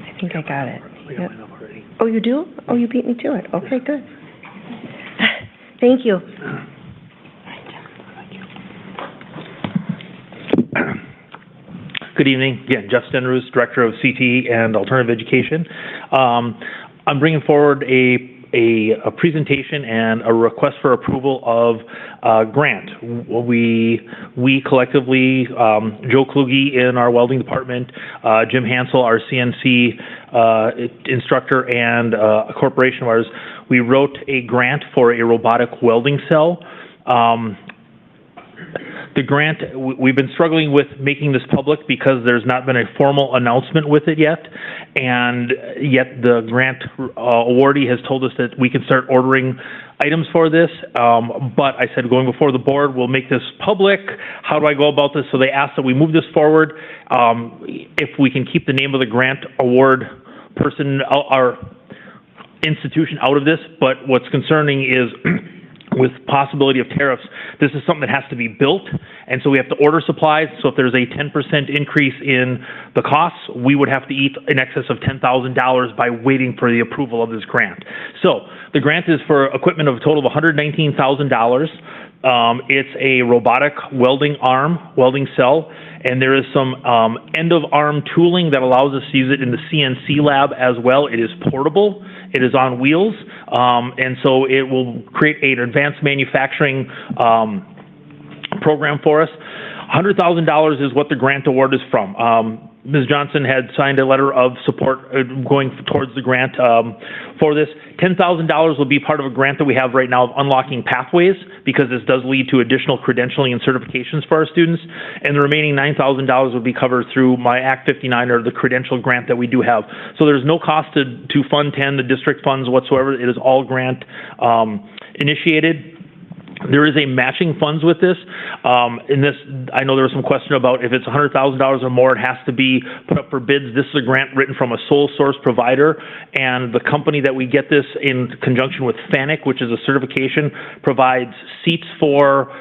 I think I got it. Yep. Oh, you do? Oh, you beat me to it. Okay, good. Thank you. Good evening. Again, Jeff Stenroos, Director of CTE and Alternative Education. I'm bringing forward a presentation and a request for approval of a grant. We collectively, Joe Kluge in our welding department, Jim Hansel, our CNC instructor, and a corporation of ours, we wrote a grant for a robotic welding cell. The grant, we've been struggling with making this public because there's not been a formal announcement with it yet, and yet the grant awardee has told us that we can start ordering items for this, but I said going before the board, we'll make this public. How do I go about this? So they asked that we move this forward. If we can keep the name of the grant award person, our institution out of this, but what's concerning is with possibility of tariffs, this is something that has to be built, and so we have to order supplies. So if there's a 10% increase in the costs, we would have to eat in excess of $10,000 by waiting for the approval of this grant. So the grant is for equipment of a total of $119,000. It's a robotic welding arm, welding cell, and there is some end-of-arm tooling that allows us to use it in the CNC lab as well. It is portable. It is on wheels, and so it will create an advanced manufacturing program for us. $100,000 is what the grant award is from. Ms. Johnson had signed a letter of support going towards the grant for this. $10,000 will be part of a grant that we have right now of Unlocking Pathways, because this does lead to additional credentialing and certifications for our students. And the remaining $9,000 will be covered through my Act 59 or the credential grant that we do have. So there's no cost to Fund 10, the district funds whatsoever. It is all grant initiated. There is a matching funds with this. In this, I know there was some question about if it's $100,000 or more, it has to be put up for bids. This is a grant written from a sole source provider, and the company that we get this in conjunction with FANUC, which is a certification, provides seats for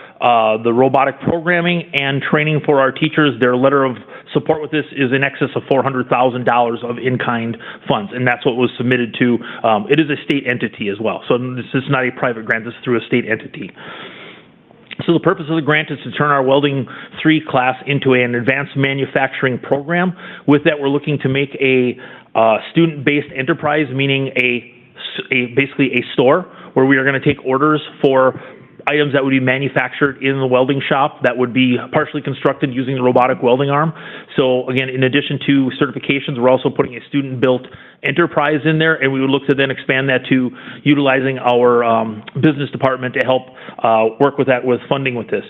the robotic programming and training for our teachers. Their letter of support with this is in excess of $400,000 of in-kind funds, and that's what was submitted to. It is a state entity as well, so this is not a private grant. This is through a state entity. So the purpose of the grant is to turn our Welding 3 class into an advanced manufacturing program. With that, we're looking to make a student-based enterprise, meaning basically a store where we are going to take orders for items that would be manufactured in the welding shop that would be partially constructed using the robotic welding arm. So again, in addition to certifications, we're also putting a student-built enterprise in there, and we would look to then expand that to utilizing our business department to help work with that with funding with this.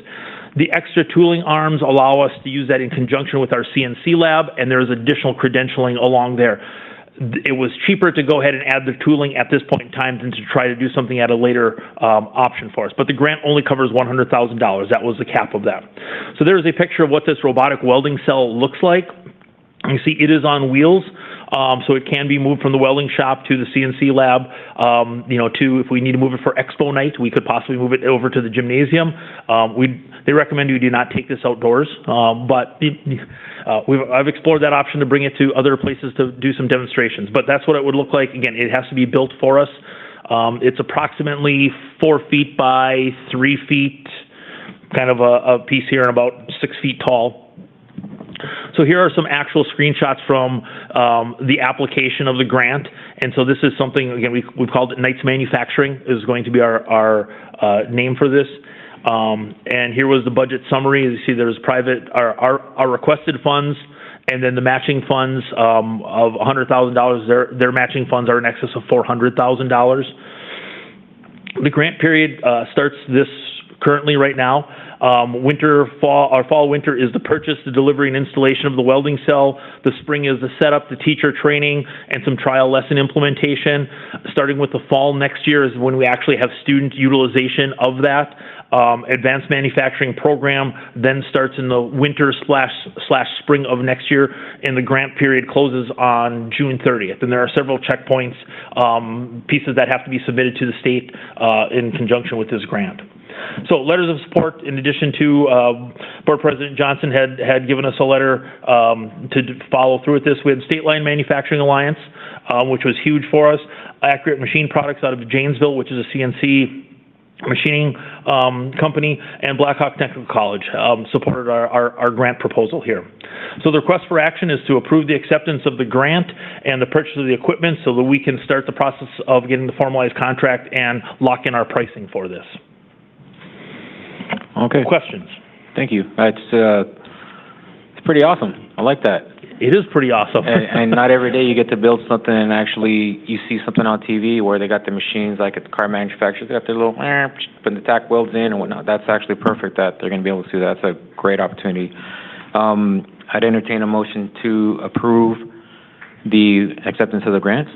The extra tooling arms allow us to use that in conjunction with our CNC lab, and there's additional credentialing along there. It was cheaper to go ahead and add the tooling at this point in time than to try to do something at a later option for us. But the grant only covers $100,000. That was the cap of that. So there is a picture of what this robotic welding cell looks like. You see it is on wheels, so it can be moved from the welding shop to the CNC lab. To if we need to move it for Expo Night, we could possibly move it over to the gymnasium. They recommend we do not take this outdoors, but I've explored that option to bring it to other places to do some demonstrations. But that's what it would look like. Again, it has to be built for us. It's approximately 4 feet by 3 feet, kind of a piece here, and about 6 feet tall. So here are some actual screenshots from the application of the grant. And so this is something, again, we've called it Knights Manufacturing is going to be our name for this. And here was the budget summary. As you see, there's our requested funds, and then the matching funds of $100,000. Their matching funds are in excess of $400,000. The grant period starts currently right now. Fall-winter is the purchase, the delivery, and installation of the welding cell. The spring is the setup, the teacher training, and some trial lesson implementation. Starting with the fall next year is when we actually have student utilization of that. Advanced manufacturing program then starts in the winter / spring of next year, and the grant period closes on June 30th. And there are several checkpoints, pieces that have to be submitted to the state in conjunction with this grant. So letters of support, in addition to Board President Johnson had given us a letter to follow through with this. We had State Line Manufacturing Alliance, which was huge for us. Accurate Machine Products out of Janesville, which is a CNC machining company, and Blackhawk Technical College supported our grant proposal here. So the request for action is to approve the acceptance of the grant and the purchase of the equipment so that we can start the process of getting the formalized contract and lock in our pricing for this. Okay. Questions? Thank you. It's pretty awesome. I like that. It is pretty awesome. and not every day you get to build something and actually you see something on TV where they got the machines like at the car manufacturers, they got their little, putting the tack welds in and whatnot. That's actually perfect that they're going to be able to do that. That's a great opportunity. I'd entertain a motion to approve the acceptance of the grants.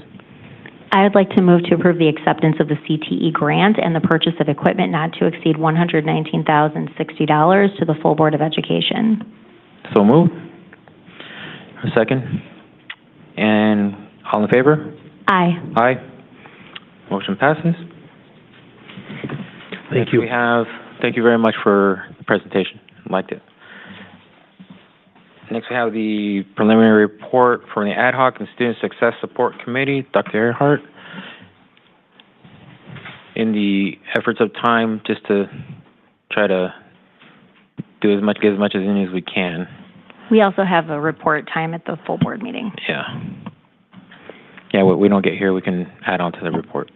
I would like to move to approve the acceptance of the CTE grant and the purchase of equipment not to exceed $119,060 to the full Board of Education. So moved. A second. And all in favor? Aye. Aye. Motion passes. Thank you. Thank you very much for the presentation. I liked it. Next, we have the preliminary report from the Ad Hoc and Student Success Support Committee, Dr. Earhart. In the efforts of time, just to try to get as much in as we can. We also have a report time at the full board meeting. Yeah. Yeah, what we don't get here, we can add on to the report.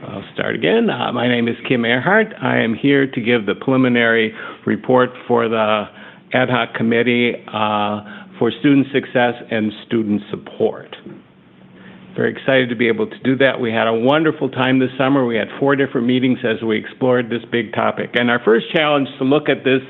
I'll start again. My name is Kim Earhart. I am here to give the preliminary report for the Ad Hoc Committee for Student Success and Student Support. Very excited to be able to do that. We had a wonderful time this summer. We had 4 different meetings as we explored this big topic. And our first challenge to look at this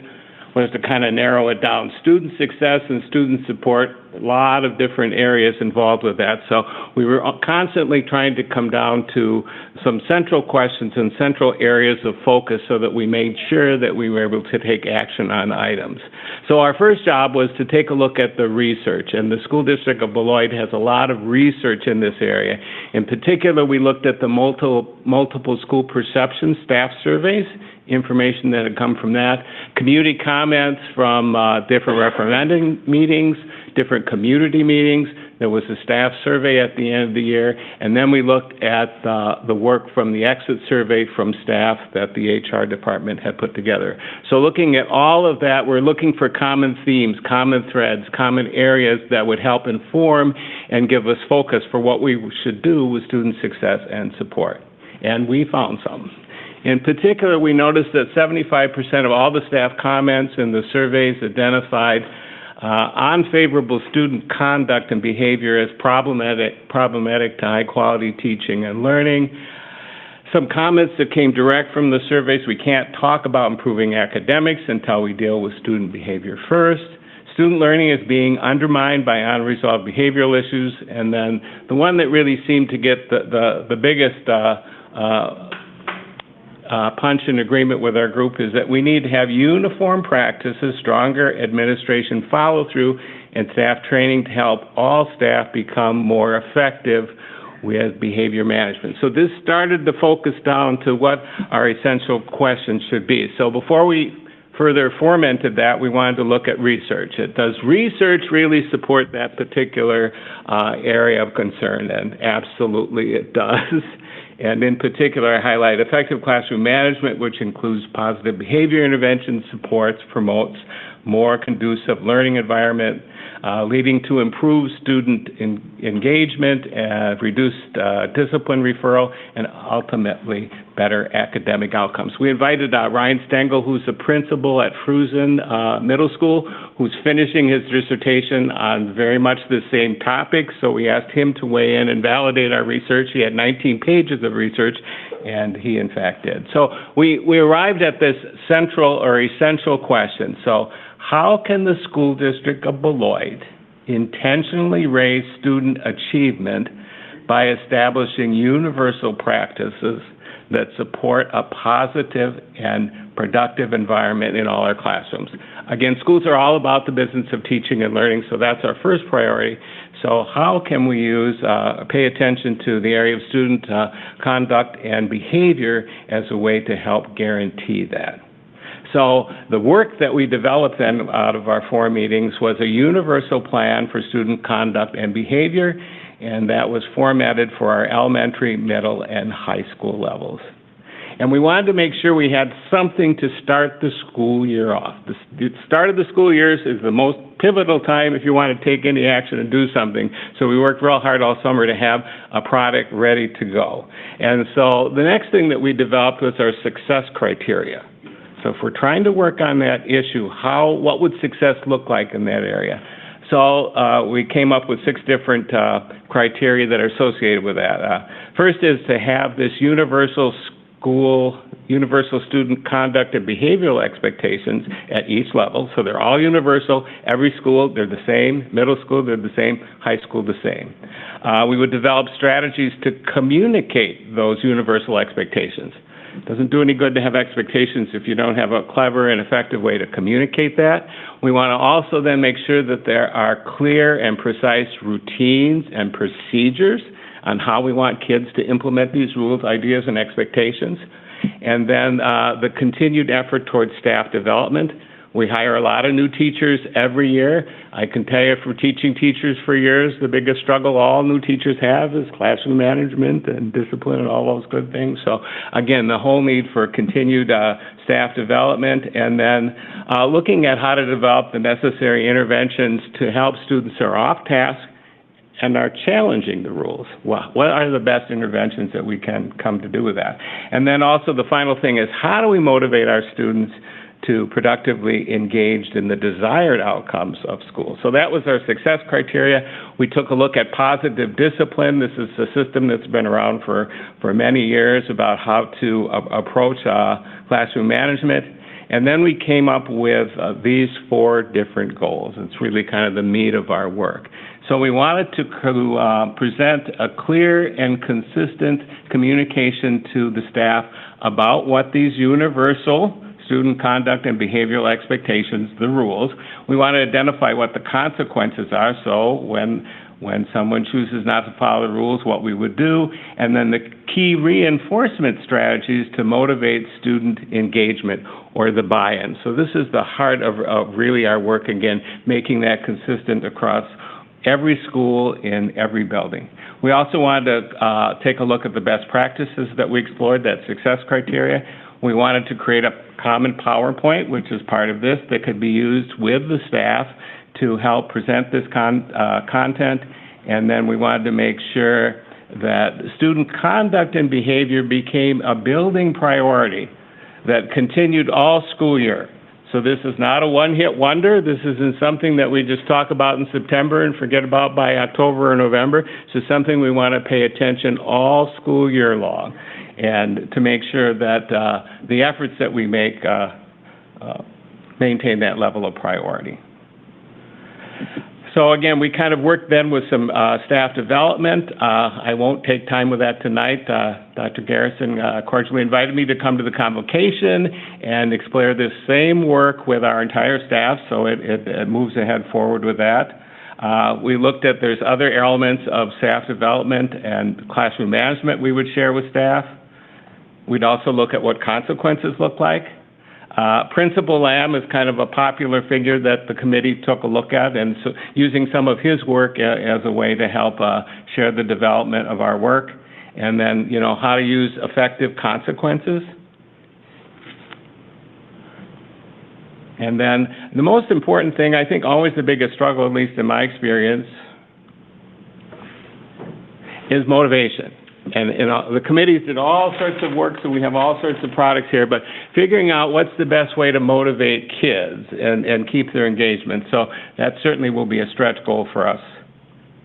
was to kind of narrow it down. Student success and student support, a lot of different areas involved with that. So we were constantly trying to come down to some central questions and central areas of focus so that we made sure that we were able to take action on items. So our first job was to take a look at the research, and the School District of Beloit has a lot of research in this area. In particular, we looked at the multiple school perception staff surveys, information that had come from that, community comments from different referendum meetings, different community meetings. There was a staff survey at the end of the year, and then we looked at the work from the exit survey from staff that the HR department had put together. So looking at all of that, we're looking for common themes, common threads, common areas that would help inform and give us focus for what we should do with student success and support. And we found some. In particular, we noticed that 75% of all the staff comments in the surveys identified unfavorable student conduct and behavior as problematic to high-quality teaching and learning. Some comments that came direct from the surveys: we can't talk about improving academics until we deal with student behavior first. Student learning is being undermined by unresolved behavioral issues. And then the one that really seemed to get the biggest punch in agreement with our group is that we need to have uniform practices, stronger administration follow-through, and staff training to help all staff become more effective with behavior management. So this started to focus down to what our essential questions should be. So before we further fomented that, we wanted to look at research. Does research really support that particular area of concern? And absolutely it does. And in particular, I highlight effective classroom management, which includes positive behavior intervention supports, promotes more conducive learning environment, leading to improved student engagement, reduced discipline referral, and ultimately better academic outcomes. We invited Ryan Stengel, who's the principal at Fruzen Middle School, who's finishing his dissertation on very much the same topic, so we asked him to weigh in and validate our research. He had 19 pages of research, and he in fact did. So we arrived at this central or essential question. So how can the school district of Beloit intentionally raise student achievement by establishing universal practices that support a positive and productive environment in all our classrooms? Again, schools are all about the business of teaching and learning, so that's our first priority. So how can we pay attention to the area of student conduct and behavior as a way to help guarantee that? So the work that we developed then out of our 4 meetings was a universal plan for student conduct and behavior, and that was formatted for our elementary, middle, and high school levels. And we wanted to make sure we had something to start the school year off. The start of the school years is the most pivotal time if you want to take any action and do something. So we worked real hard all summer to have a product ready to go. And so the next thing that we developed was our success criteria. So if we're trying to work on that issue, what would success look like in that area? So we came up with 6 different criteria that are associated with that. First is to have this universal student conduct and behavioral expectations at each level. So they're all universal. Every school, they're the same. Middle school, they're the same. High school, the same. We would develop strategies to communicate those universal expectations. It doesn't do any good to have expectations if you don't have a clever and effective way to communicate that. We want to also then make sure that there are clear and precise routines and procedures on how we want kids to implement these rules, ideas, and expectations. And then the continued effort towards staff development. We hire a lot of new teachers every year. I can tell you, for teaching teachers for years, the biggest struggle all new teachers have is classroom management and discipline and all those good things. So again, the whole need for continued staff development, and then looking at how to develop the necessary interventions to help students who are off task and are challenging the rules. What are the best interventions that we can come to do with that? And then also the final thing is, how do we motivate our students to productively engage in the desired outcomes of school? So that was our success criteria. We took a look at positive discipline. This is a system that's been around for many years about how to approach classroom management. And then we came up with these 4 different goals. It's really kind of the meat of our work. So we wanted to present a clear and consistent communication to the staff about what these universal student conduct and behavioral expectations, the rules. We want to identify what the consequences are, so when someone chooses not to follow the rules, what we would do, and then the key reinforcement strategies to motivate student engagement or the buy-in. So this is the heart of really our work, again, making that consistent across every school in every building. We also wanted to take a look at the best practices that we explored, that success criteria. We wanted to create a common PowerPoint, which is part of this, that could be used with the staff to help present this content. And then we wanted to make sure that student conduct and behavior became a building priority that continued all school year. So this is not a one-hit wonder. This isn't something that we just talk about in September and forget about by October or November. This is something we want to pay attention all school year long, and to make sure that the efforts that we make maintain that level of priority. So again, we kind of worked then with some staff development. I won't take time with that tonight. Dr. Garrison cordially invited me to come to the convocation and explore this same work with our entire staff, so it moves ahead forward with that. We looked at there's other elements of staff development and classroom management we would share with staff. We'd also look at what consequences look like. Principal Lamb is kind of a popular figure that the committee took a look at, and so using some of his work as a way to help share the development of our work. And then, how to use effective consequences. And then the most important thing, I think always the biggest struggle, at least in my experience, is motivation. And the committees did all sorts of work, so we have all sorts of products here, but figuring out what's the best way to motivate kids and keep their engagement. So that certainly will be a stretch goal for us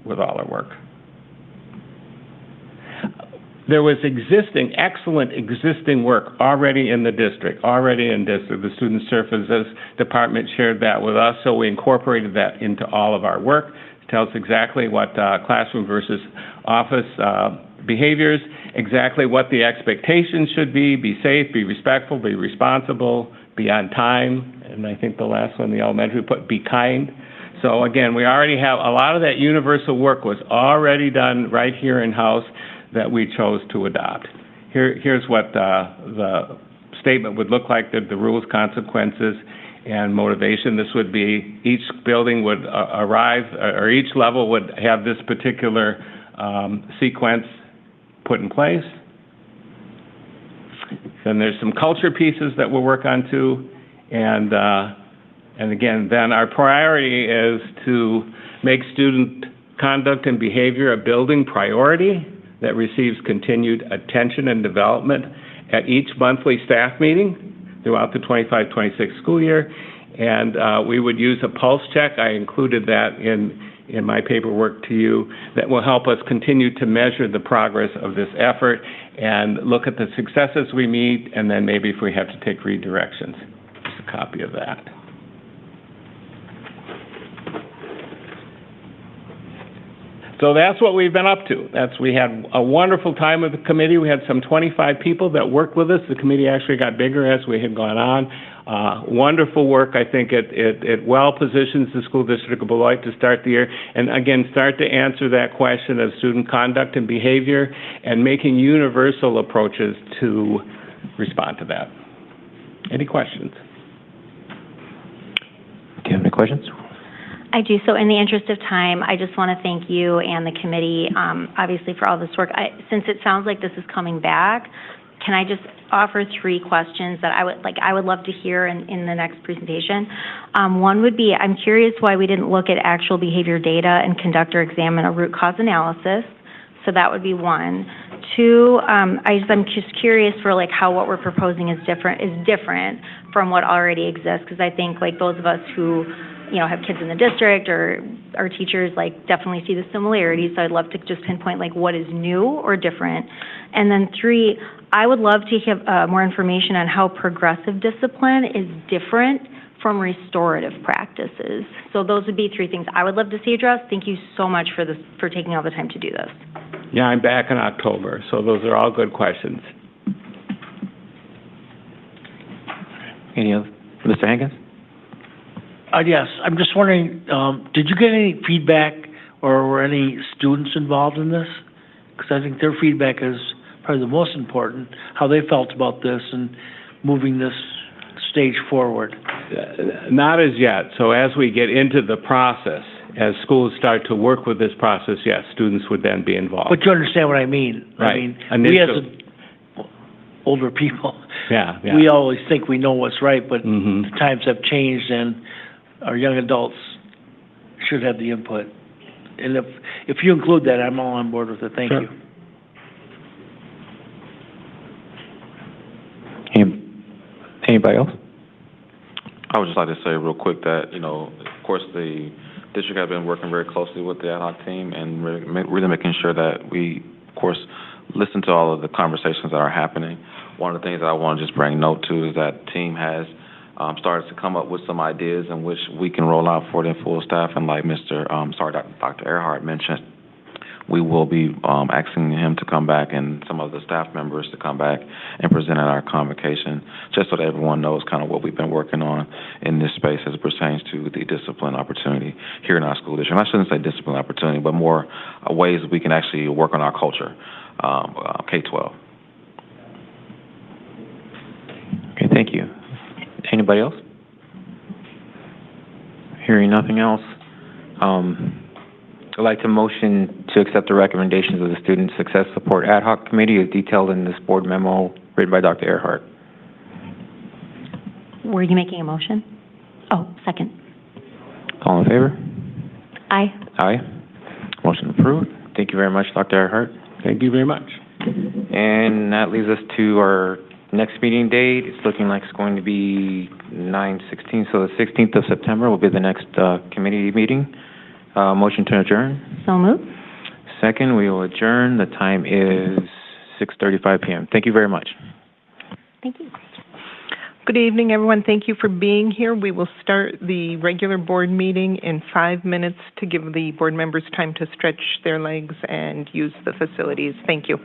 with all our work. There was excellent existing work already in the district, The Student Services Department shared that with us, so we incorporated that into all of our work. It tells exactly what classroom versus office behaviors, exactly what the expectations should be safe, be respectful, be responsible, be on time, and I think the last one, the elementary, put be kind. So again, we already have a lot of that universal work was already done right here in-house that we chose to adopt. Here's what the statement would look like, the rules, consequences, and motivation. This would be each building would arrive, or each level would have this particular sequence put in place. Then there's some culture pieces that we'll work on too, and again, then our priority is to make student conduct and behavior a building priority that receives continued attention and development at each monthly staff meeting throughout the 25-26 school year. And we would use a pulse check. I included that in my paperwork to you that will help us continue to measure the progress of this effort and look at the successes we meet, and then maybe if we have to take redirections. Just a copy of that. So that's what we've been up to. We had a wonderful time with the committee. We had some 25 people that worked with us. The committee actually got bigger as we had gone on. Wonderful work. I think it well positions the school district of Beloit to start the year, and again, start to answer that question of student conduct and behavior and making universal approaches to respond to that. Any questions? Do you have any questions? I do. So in the interest of time, I just want to thank you and the committee, obviously, for all this work. Since it sounds like this is coming back, can I just offer 3 questions that I would love to hear in the next presentation? One would be, I'm curious why we didn't look at actual behavior data and conduct or examine a root cause analysis. So that would be 1. 2, I'm just curious for how what we're proposing is different from what already exists, because I think those of us who have kids in the district or our teachers definitely see the similarities. So I'd love to just pinpoint what is new or different. And then 3, I would love to have more information on how progressive discipline is different from restorative practices. So those would be 3 things I would love to see addressed. Thank you so much for taking all the time to do this. Yeah, I'm back in October, so those are all good questions. Any other? Mr. Hankins? Yes, I'm just wondering, did you get any feedback or were any students involved in this? Because I think their feedback is probably the most important, how they felt about this and moving this stage forward. Not as yet. So as we get into the process, as schools start to work with this process, yes, students would then be involved. But you understand what I mean? Right. I mean, we as older people, we always think we know what's right, but the times have changed, and our young adults should have the input. And if you include that, I'm all on board with it. Thank you. Anybody else? I would just like to say real quick that, of course, the district has been working very closely with the ad hoc team and really making sure that we, of course, listen to all of the conversations that are happening. One of the things that I want to just bring note to is that the team has started to come up with some ideas in which we can roll out for the full staff. And like Dr. Earhart mentioned, we will be asking him to come back and some of the staff members to come back and present at our convocation, just so that everyone knows kind of what we've been working on in this space as it pertains to the discipline opportunity here in our school district. And I shouldn't say discipline opportunity, but more ways we can actually work on our culture, K-12. Okay, thank you. Anybody else? Hearing nothing else, I'd like to motion to accept the recommendations of the Student Success Support Ad Hoc Committee as detailed in this board memo written by Dr. Earhart. Were you making a motion? Oh, second. All in favor? Aye. Aye. Motion approved. Thank you very much, Dr. Earhart. Thank you very much. And that leads us to our next meeting date. It's looking like it's going to be 9/16, so the 16th of September will be the next committee meeting. Motion to adjourn. So moved. Second, we will adjourn. The time is 6:35 p.m. Thank you very much. Thank you. Good evening, everyone. Thank you for being here. We will start the regular board meeting in 5 minutes to give the board members time to stretch their legs and use the facilities. Thank you.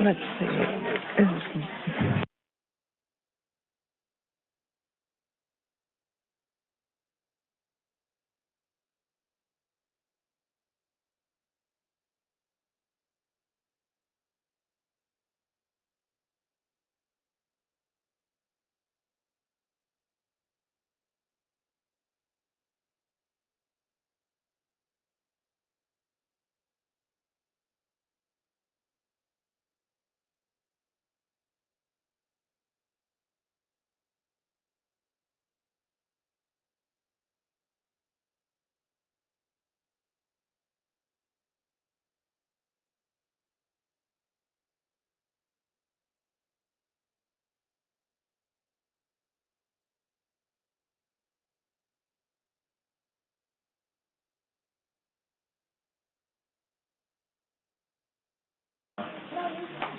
let's see.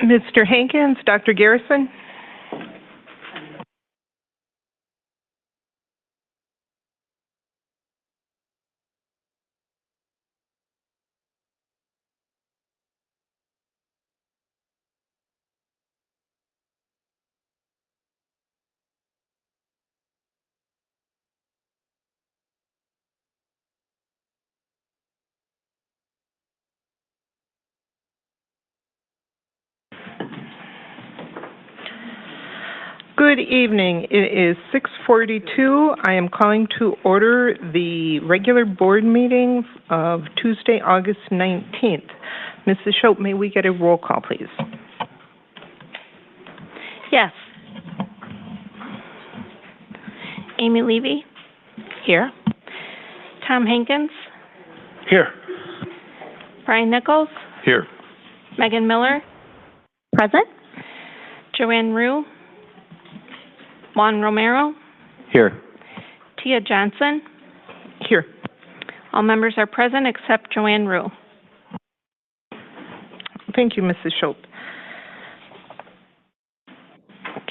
Mr. Hankins, Dr. Garrison? Good evening. It is 6:42. I am calling to order the regular board meeting of Tuesday, August 19th. Mrs. Schopp, may we get a roll call, please? Yes. Amy Levy? Here. Tom Hankins? Here. Brian Nichols? Here. Megan Miller? Present? Joanne Rue? Juan Romero? Here. Tia Johnson? Here. All members are present except Joanne Rue. Thank you, Mrs. Schopp.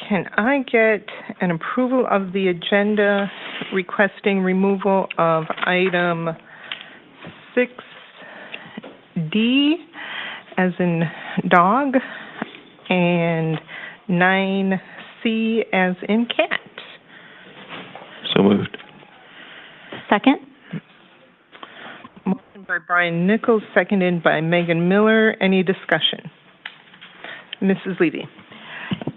Can I get an approval of the agenda requesting removal of item 6D as in dog and 9C as in cat? So moved. Second? Motion by Brian Nichols, seconded by Megan Miller. Any discussion? Mrs. Levy.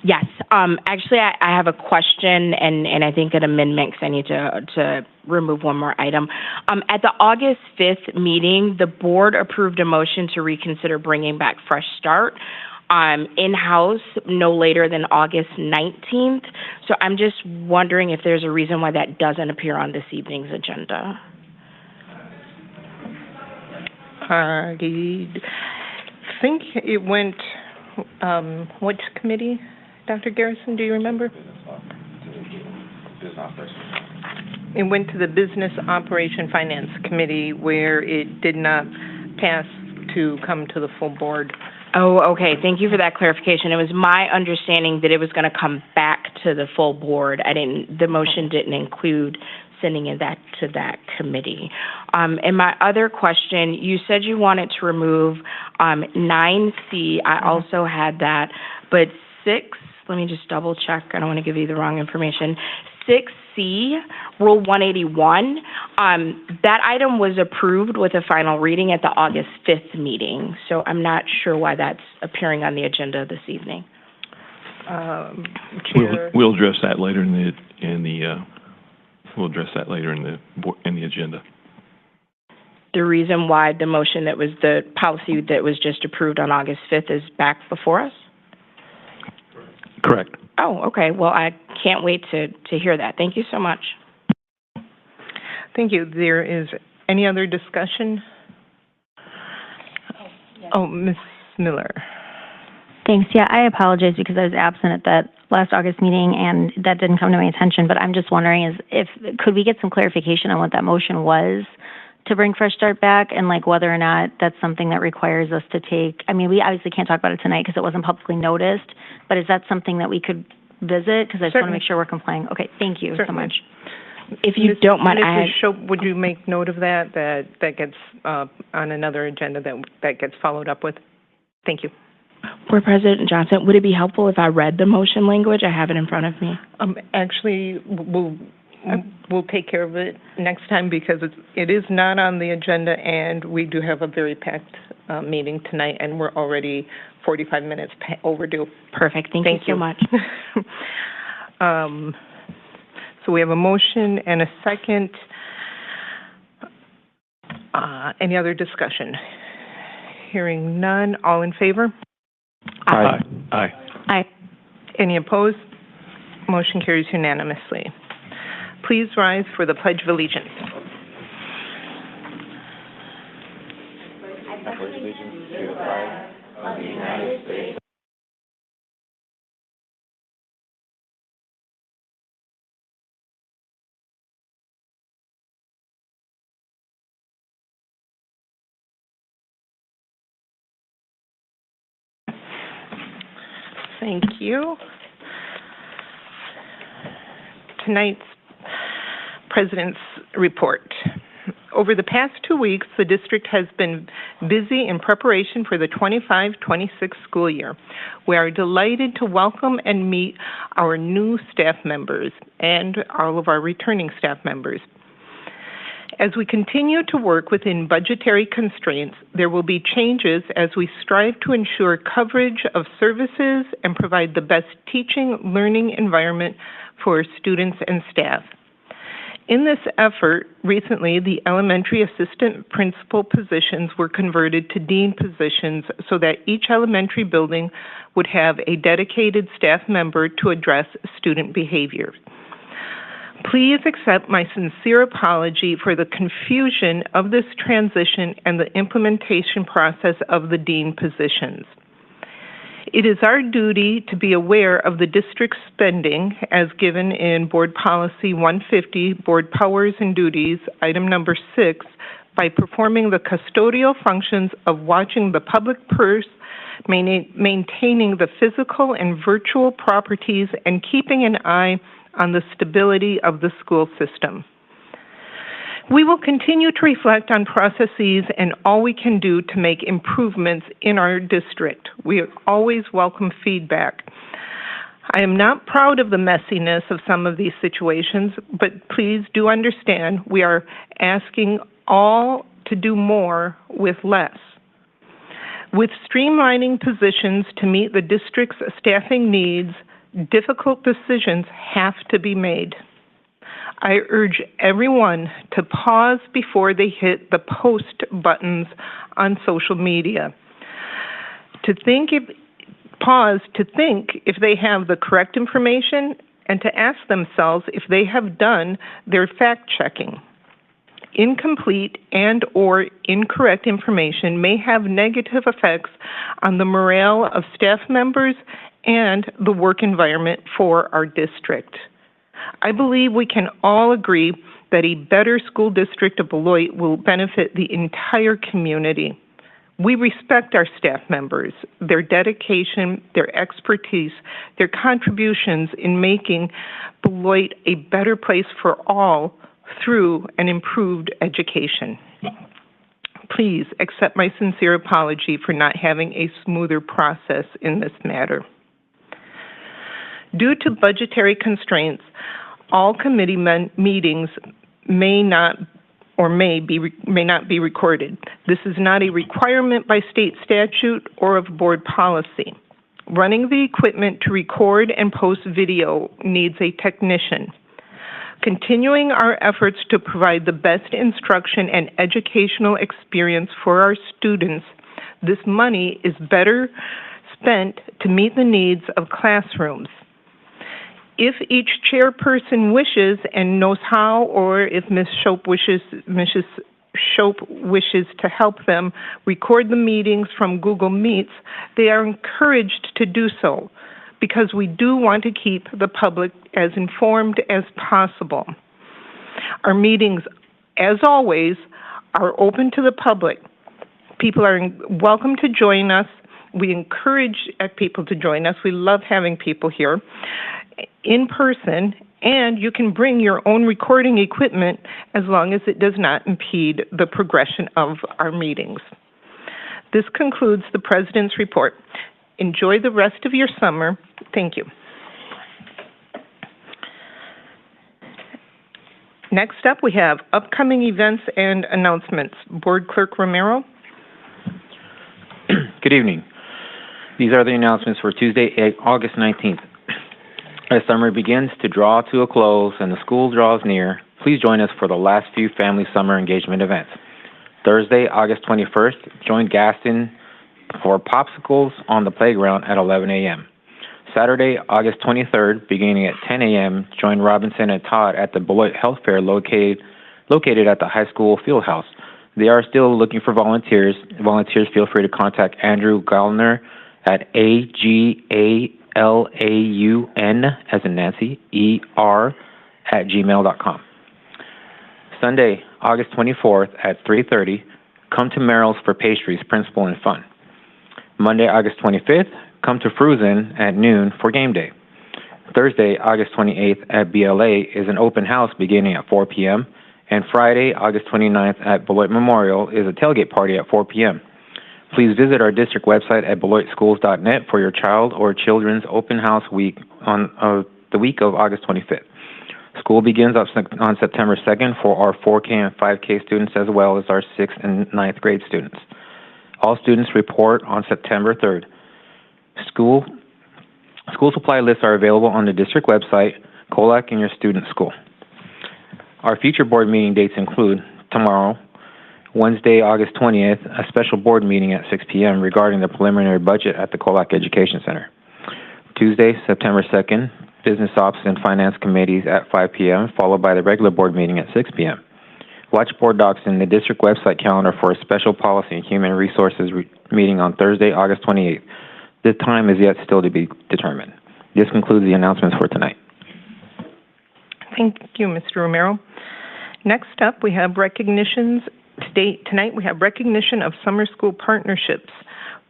Yes. Actually, I have a question and I think an amendment because I need to remove one more item. At the August 5th meeting, the board approved a motion to reconsider bringing back Fresh Start in-house no later than August 19th. So I'm just wondering if there's a reason why that doesn't appear on this evening's agenda. I think it went, which committee, Dr. Garrison, do you remember? It went to the Business Operation Finance Committee where it did not pass to come to the full board. Oh, okay. Thank you for that clarification. It was my understanding that it was going to come back to the full board. The motion didn't include sending it to that committee. And my other question, you said you wanted to remove 9C. I also had that, but 6, let me just double check. I don't want to give you the wrong information. 6C, Rule 181, that item was approved with a final reading at the August 5th meeting. So I'm not sure why that's appearing on the agenda this evening. We'll address that later we'll address that later in the agenda. The reason why the motion that was the policy that was just approved on August 5th is back before us? Correct. Oh, okay. Well, I can't wait to hear that. Thank you so much. Thank you. There is any other discussion? Oh, Ms. Miller. Thanks. Yeah, I apologize because I was absent at that last August meeting and that didn't come to my attention, but I'm just wondering could we get some clarification on what that motion was to bring Fresh Start back and whether or not that's something that requires us to take, we obviously can't talk about it tonight because it wasn't publicly noticed, but is that something that we could visit? Because I just want to make sure we're complying. Okay, thank you so much. If you don't mind, Mrs. Schopp, would you make note of that gets on another agenda that gets followed up with? Thank you. Board President Johnson, would it be helpful if I read the motion language? I have it in front of me. Actually, we'll take care of it next time because it is not on the agenda, and we do have a very packed meeting tonight, and we're already 45 minutes overdue. Perfect. Thank you so much. So we have a motion and a second. Any other discussion? Hearing none. All in favor? Aye. Aye. Aye. Any opposed? Motion carries unanimously. Please rise for the Pledge of Allegiance. I pledge allegiance to the flag of the United States. Thank you. Tonight's President's Report. Over the past 2 weeks, the district has been busy in preparation for the 25-26 school year. We are delighted to welcome and meet our new staff members and all of our returning staff members. As we continue to work within budgetary constraints, there will be changes as we strive to ensure coverage of services and provide the best teaching, learning environment for students and staff. In this effort, recently, the elementary assistant principal positions were converted to dean positions so that each elementary building would have a dedicated staff member to address student behavior. Please accept my sincere apology for the confusion of this transition and the implementation process of the dean positions. It is our duty to be aware of the district's spending as given in Board Policy 150, Board Powers and Duties, item number 6, by performing the custodial functions of watching the public purse, maintaining the physical and virtual properties, and keeping an eye on the stability of the school system. We will continue to reflect on processes and all we can do to make improvements in our district. We always welcome feedback. I am not proud of the messiness of some of these situations, but please do understand we are asking all to do more with less. With streamlining positions to meet the district's staffing needs, difficult decisions have to be made. I urge everyone to pause before they hit the post buttons on social media. Pause to think if they have the correct information and to ask themselves if they have done their fact-checking. Incomplete and or incorrect information may have negative effects on the morale of staff members and the work environment for our district. I believe we can all agree that a better school district of Beloit will benefit the entire community. We respect our staff members, their dedication, their expertise, their contributions in making Beloit a better place for all through an improved education. Please accept my sincere apology for not having a smoother process in this matter. Due to budgetary constraints, all committee meetings may not be recorded. This is not a requirement by state statute or of board policy. Running the equipment to record and post video needs a technician. Continuing our efforts to provide the best instruction and educational experience for our students, this money is better spent to meet the needs of classrooms. If each chairperson wishes and knows how, or if Ms. Shope wishes to help them record the meetings from Google Meets, they are encouraged to do so because we do want to keep the public as informed as possible. Our meetings, as always, are open to the public. People are welcome to join us. We encourage people to join us. We love having people here in person, and you can bring your own recording equipment as long as it does not impede the progression of our meetings. This concludes the President's report. Enjoy the rest of your summer. Thank you. Next up, we have upcoming events and announcements. Board Clerk Romero. Good evening. These are the announcements for Tuesday, August 19th. As summer begins to draw to a close and the school draws near, please join us for the last few family summer engagement events. Thursday, August 21st, join Gaston for popsicles on the playground at 11 a.m. Saturday, August 23rd, beginning at 10 a.m., join Robinson and Todd at the Beloit Health Fair located at the high school field house. They are still looking for volunteers. Volunteers, feel free to contact Andrew Gallner at AGALAUN, as in Nancy, ER, at gmail.com. Sunday, August 24th at 3:30, come to Merrill's for pastries, principal, and fun. Monday, August 25th, come to Fruzen at noon for game day. Thursday, August 28th at BLA is an open house beginning at 4 p.m., and Friday, August 29th at Beloit Memorial is a tailgate party at 4 p.m. Please visit our district website at beloitschools.net for your child or children's open house week on the week of August 25th. School begins on September 2nd for our 4K and 5K students as well as our 6th and 9th grade students. All students report on September 3rd. School supply lists are available on the district website, COLAC, and your student school. Our future board meeting dates include tomorrow, Wednesday, August 20th, a special board meeting at 6 p.m. regarding the preliminary budget at the COLAC Education Center. Tuesday, September 2nd, Business Ops and Finance Committees at 5 p.m., followed by the regular board meeting at 6 p.m. Watch board docs in the district website calendar for a special policy and human resources meeting on Thursday, August 28th. The time is yet still to be determined. This concludes the announcements for tonight. Thank you, Mr. Romero. Next up, we have recognitions. Tonight we have recognition of summer school partnerships.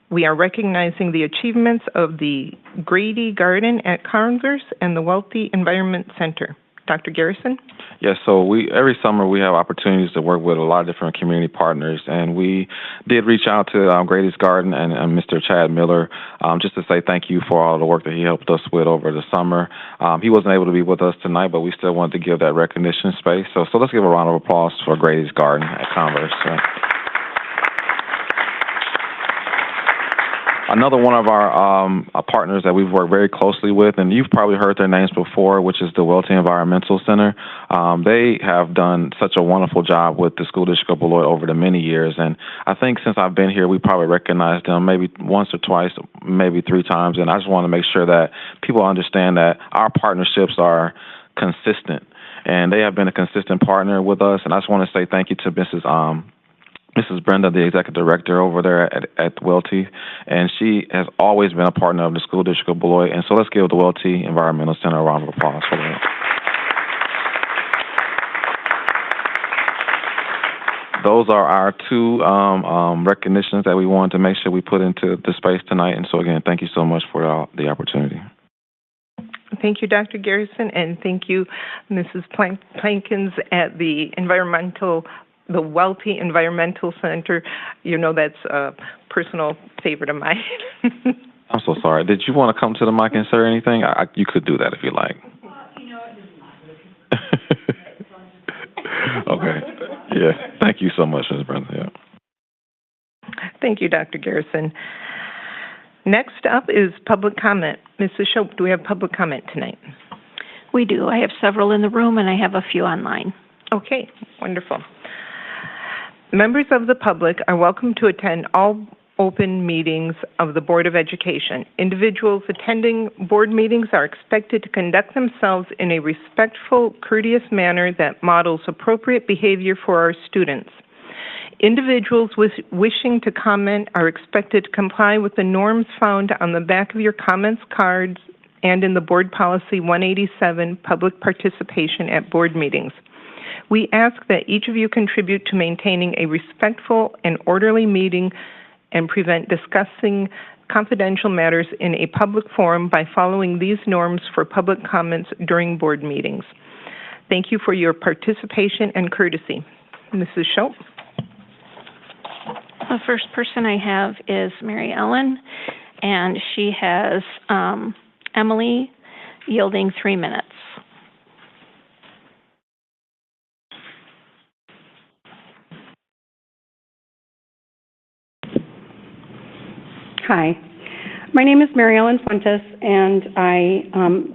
We are recognizing the achievements of the Grady Garden at Converse and the Wealthy Environment Center. Dr. Garrison? Yes, so every summer we have opportunities to work with a lot of different community partners, and we did reach out to Grady's Garden and Mr. Chad Miller just to say thank you for all the work that he helped us with over the summer. He wasn't able to be with us tonight, but we still wanted to give that recognition space. So let's give a round of applause for Grady's Garden at Converse. Another one of our partners that we've worked very closely with, and you've probably heard their names before, which is the Wealthy Environmental Center. They have done such a wonderful job with the School District of Beloit over the many years, and I think since I've been here, we probably recognized them maybe once or twice, maybe 3 times, and I just want to make sure that people understand that our partnerships are consistent, and they have been a consistent partner with us, and I just want to say thank you to Mrs. Brenda, the executive director over there at Welty, and she has always been a partner of the School District of Beloit. And so let's give the Welty Environmental Center a round of applause for that. Those are our 2 recognitions that we wanted to make sure we put into the space tonight. And so again, thank you so much for the opportunity. Thank you, Dr. Garrison, and thank you, Mrs. Plankins at the Wealthy Environmental Center. You know that's a personal favorite of mine. I'm so sorry. Did you want to come to the mic and say anything? You could do that if you like. Okay. Yeah. Thank you so much, Ms. Brenda. Yeah. Thank you, Dr. Garrison. Next up is public comment. Mrs. Shope, do we have public comment tonight? We do. I have several in the room, and I have a few online. Okay. Wonderful. Members of the public are welcome to attend all open meetings of the Board of Education. Individuals attending board meetings are expected to conduct themselves in a respectful, courteous manner that models appropriate behavior for our students. Individuals wishing to comment are expected to comply with the norms found on the back of your comments cards and in the Board Policy 187, Public Participation at Board Meetings. We ask that each of you contribute to maintaining a respectful and orderly meeting and prevent discussing confidential matters in a public forum by following these norms for public comments during board meetings. Thank you for your participation and courtesy. Mrs. Schultz. The first person I have is Mary Ellen, and she has Emily yielding 3 minutes. Hi, my name is Mary Ellen Fuentes, and I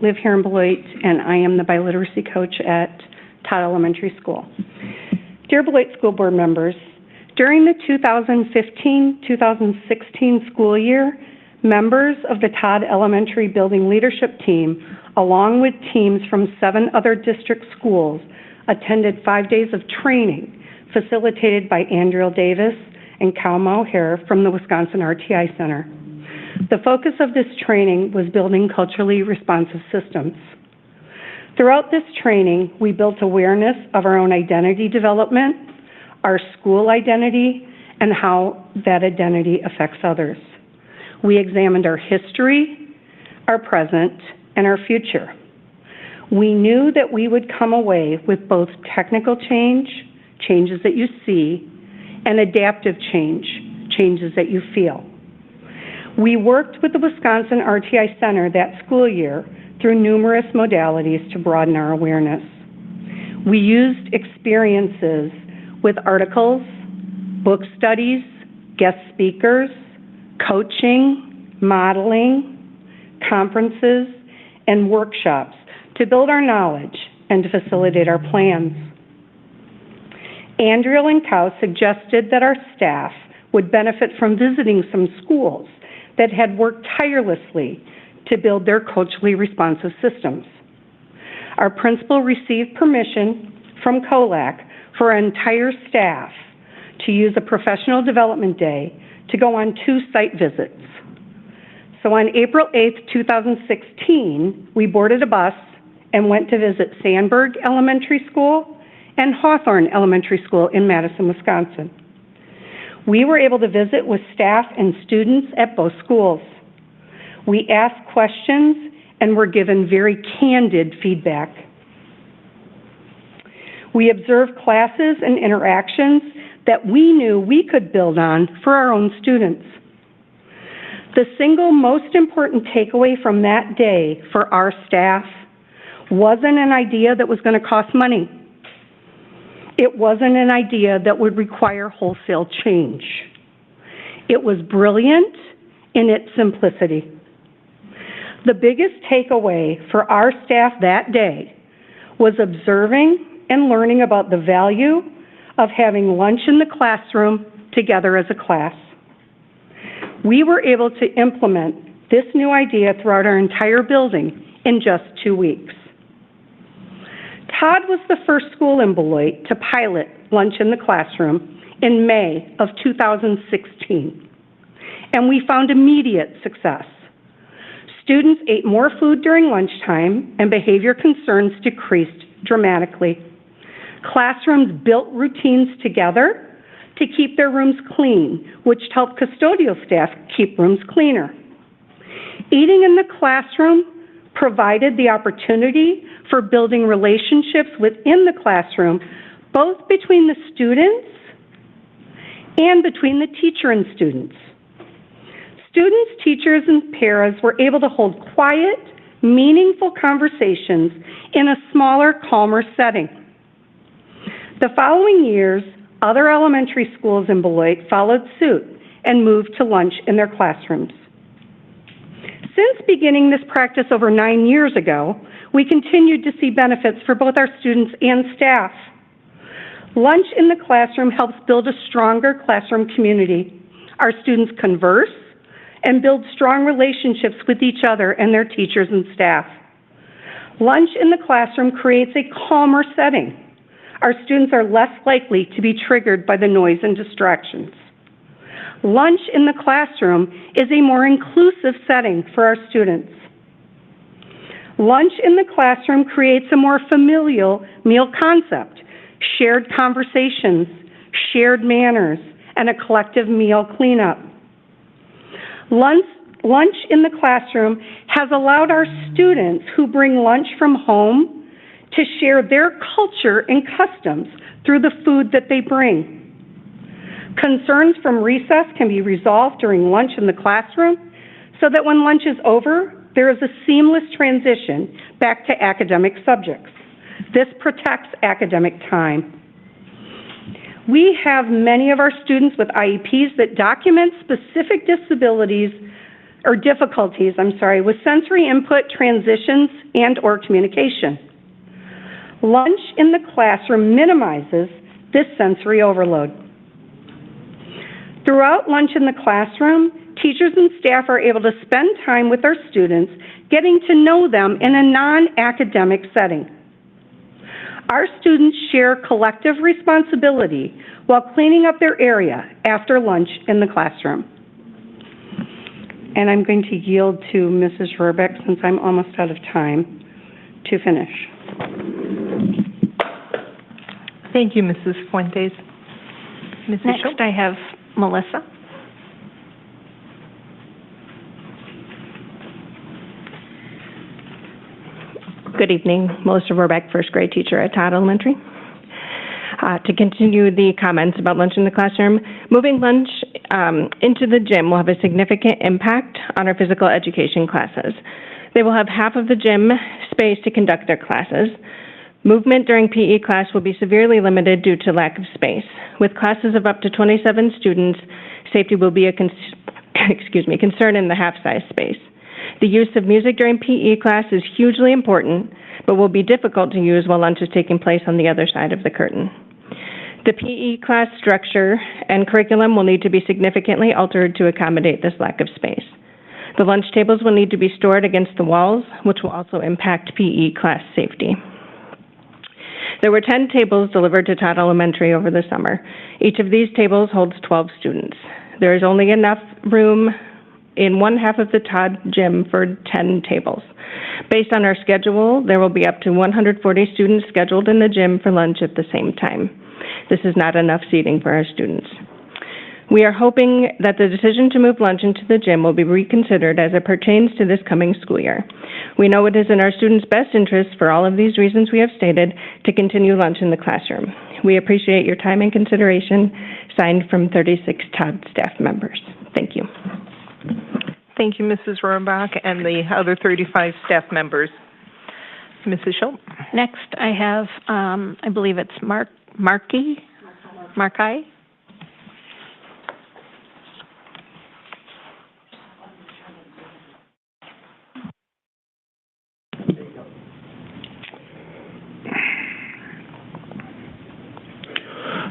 live here in Beloit, and I am the biliteracy coach at Todd Elementary School. Dear Beloit School Board members, during the 2015-2016 school year, members of the Todd Elementary Building Leadership Team, along with teams from 7 other district schools, attended 5 days of training facilitated by Andriel Davis and Cal Mohair from the Wisconsin RTI Center. The focus of this training was building culturally responsive systems. Throughout this training, we built awareness of our own identity development, our school identity, and how that identity affects others. We examined our history, our present, and our future. We knew that we would come away with both technical change, changes that you see, and adaptive change, changes that you feel. We worked with the Wisconsin RTI Center that school year through numerous modalities to broaden our awareness. We used experiences with articles, book studies, guest speakers, coaching, modeling, conferences, and workshops to build our knowledge and to facilitate our plans. Andriel and Cal suggested that our staff would benefit from visiting some schools that had worked tirelessly to build their culturally responsive systems. Our principal received permission from COLAC for our entire staff to use a professional development day to go on 2 site visits. So on April 8th, 2016, we boarded a bus and went to visit Sandburg Elementary School and Hawthorne Elementary School in Madison, Wisconsin. We were able to visit with staff and students at both schools. We asked questions and were given very candid feedback. We observed classes and interactions that we knew we could build on for our own students. The single most important takeaway from that day for our staff wasn't an idea that was going to cost money. It wasn't an idea that would require wholesale change. It was brilliant in its simplicity. The biggest takeaway for our staff that day was observing and learning about the value of having lunch in the classroom together as a class. We were able to implement this new idea throughout our entire building in just 2 weeks. Todd was the first school in Beloit to pilot lunch in the classroom in May of 2016, and we found immediate success. Students ate more food during lunchtime, and behavior concerns decreased dramatically. Classrooms built routines together to keep their rooms clean, which helped custodial staff keep rooms cleaner. Eating in the classroom provided the opportunity for building relationships within the classroom, both between the students and between the teacher and students. Students, teachers, and paras were able to hold quiet, meaningful conversations in a smaller, calmer setting. The following years, other elementary schools in Beloit followed suit and moved to lunch in their classrooms. Since beginning this practice over 9 years ago, we continued to see benefits for both our students and staff. Lunch in the classroom helps build a stronger classroom community. Our students converse and build strong relationships with each other and their teachers and staff. Lunch in the classroom creates a calmer setting. Our students are less likely to be triggered by the noise and distractions. Lunch in the classroom is a more inclusive setting for our students. Lunch in the classroom creates a more familial meal concept, shared conversations, shared manners, and a collective meal cleanup. Lunch in the classroom has allowed our students who bring lunch from home to share their culture and customs through the food that they bring. Concerns from recess can be resolved during lunch in the classroom, so that when lunch is over, there is a seamless transition back to academic subjects. This protects academic time. We have many of our students with IEPs that document specific difficulties with sensory input, transitions, and/or communication. Lunch in the classroom minimizes this sensory overload. Throughout lunch in the classroom, teachers and staff are able to spend time with our students, getting to know them in a non-academic setting. Our students share collective responsibility while cleaning up their area after lunch in the classroom. And I'm going to yield to Mrs. Rohrbeck, since I'm almost out of time, to finish. Thank you, Mrs. Fuentes. Mrs. Next, Schultz? I have Melissa. Good evening. Melissa Rohrbeck, first grade teacher at Todd Elementary. To continue the comments about lunch in the classroom, moving lunch into the gym will have a significant impact on our physical education classes. They will have half of the gym space to conduct their classes. Movement during PE class will be severely limited due to lack of space. With classes of up to 27 students, safety will be a concern in the half-size space. The use of music during PE class is hugely important, but will be difficult to use while lunch is taking place on the other side of the curtain. The PE class structure and curriculum will need to be significantly altered to accommodate this lack of space. The lunch tables will need to be stored against the walls, which will also impact PE class safety. There were 10 tables delivered to Todd Elementary over the summer. Each of these tables holds 12 students. There is only enough room in one half of the Todd gym for 10 tables. Based on our schedule, there will be up to 140 students scheduled in the gym for lunch at the same time. This is not enough seating for our students. We are hoping that the decision to move lunch into the gym will be reconsidered as it pertains to this coming school year. We know it is in our students' best interest, for all of these reasons we have stated, to continue lunch in the classroom. We appreciate your time and consideration. Signed from 36 Todd staff members. Thank you. Thank you, Mrs. Rohrbach, and the other 35 staff members. Mrs. Schultz? Next, I have, I believe it's Markey?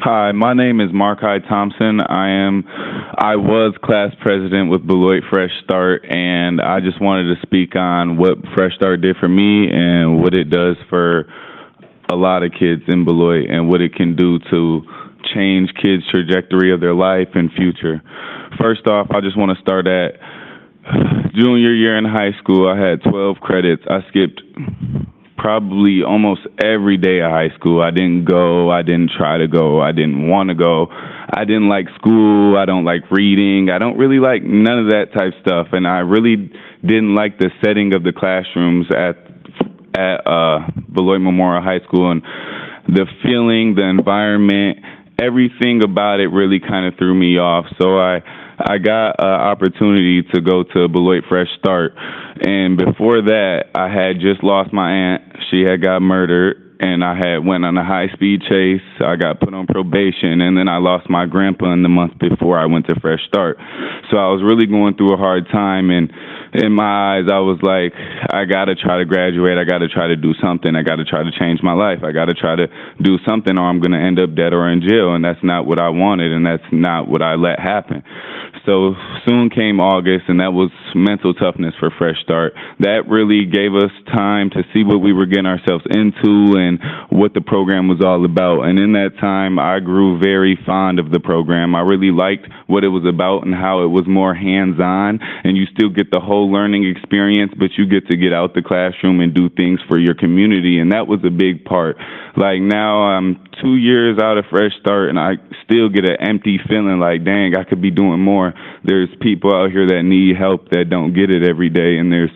Hi, my name is Markai Thompson. I was class president with Beloit Fresh Start, and I just wanted to speak on what Fresh Start did for me and what it does for a lot of kids in Beloit and what it can do to change kids' trajectory of their life and future. First off, I just want to start at junior year in high school. I had 12 credits. I skipped probably almost every day of high school. I didn't go. I didn't try to go. I didn't want to go. I didn't like school. I don't like reading. I don't really like none of that type stuff. And I really didn't like the setting of the classrooms at Beloit Memorial High School, and the feeling, the environment, everything about it really kind of threw me off. So I got an opportunity to go to Beloit Fresh Start. And before that, I had just lost my aunt. She had got murdered, and I had went on a high-speed chase. I got put on probation, and then I lost my grandpa in the month before I went to Fresh Start. So I was really going through a hard time, and in my eyes, I was like, I got to try to graduate. I got to try to do something. I got to try to change my life. I got to try to do something, or I'm going to end up dead or in jail, and that's not what I wanted, and that's not what I let happen. So soon came August, and that was mental toughness for Fresh Start. That really gave us time to see what we were getting ourselves into and what the program was all about. And in that time, I grew very fond of the program. I really liked what it was about and how it was more hands-on, and you still get the whole learning experience, but you get to get out the classroom and do things for your community, and that was a big part. Like now, I'm 2 years out of Fresh Start, and I still get an empty feeling like, dang, I could be doing more. There's people out here that need help that don't get it every day, and there's